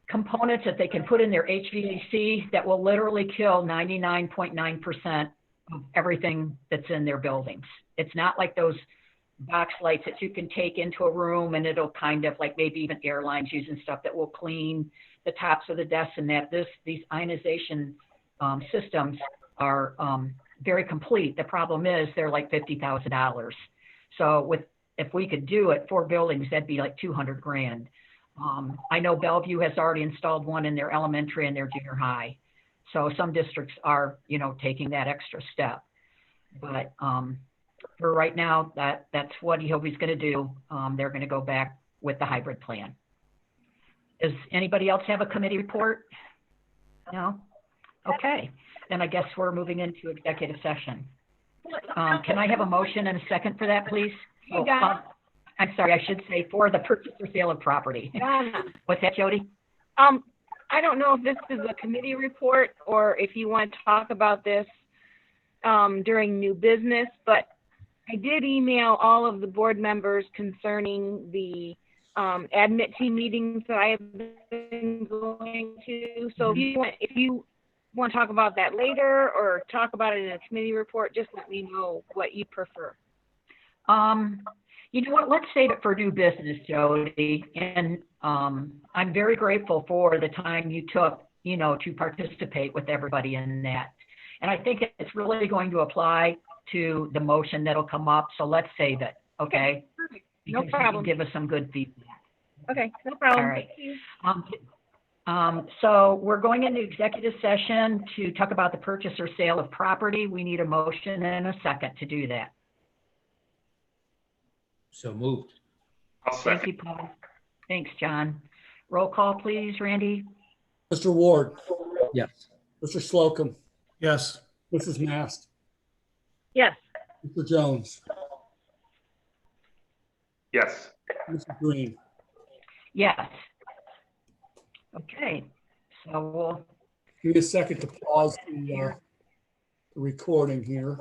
components that they can put in their HVAC that will literally kill 99.9% of everything that's in their buildings. It's not like those box lights that you can take into a room and it'll kind of, like maybe even airlines using stuff that will clean the tops of the desks, and that these ionization systems are very complete. The problem is they're like $50,000. So if we could do it 4 buildings, that'd be like 200 grand. I know Bellevue has already installed one in their elementary and their junior high. So some districts are, you know, taking that extra step. But for right now, that's what EHOVI's going to do. They're going to go back with the hybrid plan. Does anybody else have a committee report? No? Okay. Then I guess we're moving into executive session. Can I have a motion and a second for that, please? Oh, I'm sorry, I should say for the purchase or sale of property. What's that, Jody? I don't know if this is a committee report or if you want to talk about this during new business, but I did email all of the board members concerning the admit team meetings that I have been going to. So if you want to talk about that later or talk about it in a committee report, just let me know what you prefer. You know what, let's save it for new business, Jody. And I'm very grateful for the time you took, you know, to participate with everybody in that. And I think it's really going to apply to the motion that'll come up. So let's save it. okay? No Because you can problem. give us some good feedback. Okay, no problem. All right. Thank you. So we're going into executive session to talk about the purchase or sale of property. We need a motion and a second to do that. So moved. I'll Thank second. you, Paul. Thanks, John. Roll call, please, Randy. Mr. Ward, Yes. Mr. Slocum, Yes. Mrs. Mast, Yes. Mr. Jones, Yes. Mrs. Green. Yes. Okay, so we'll Give me a second to pause the recording here.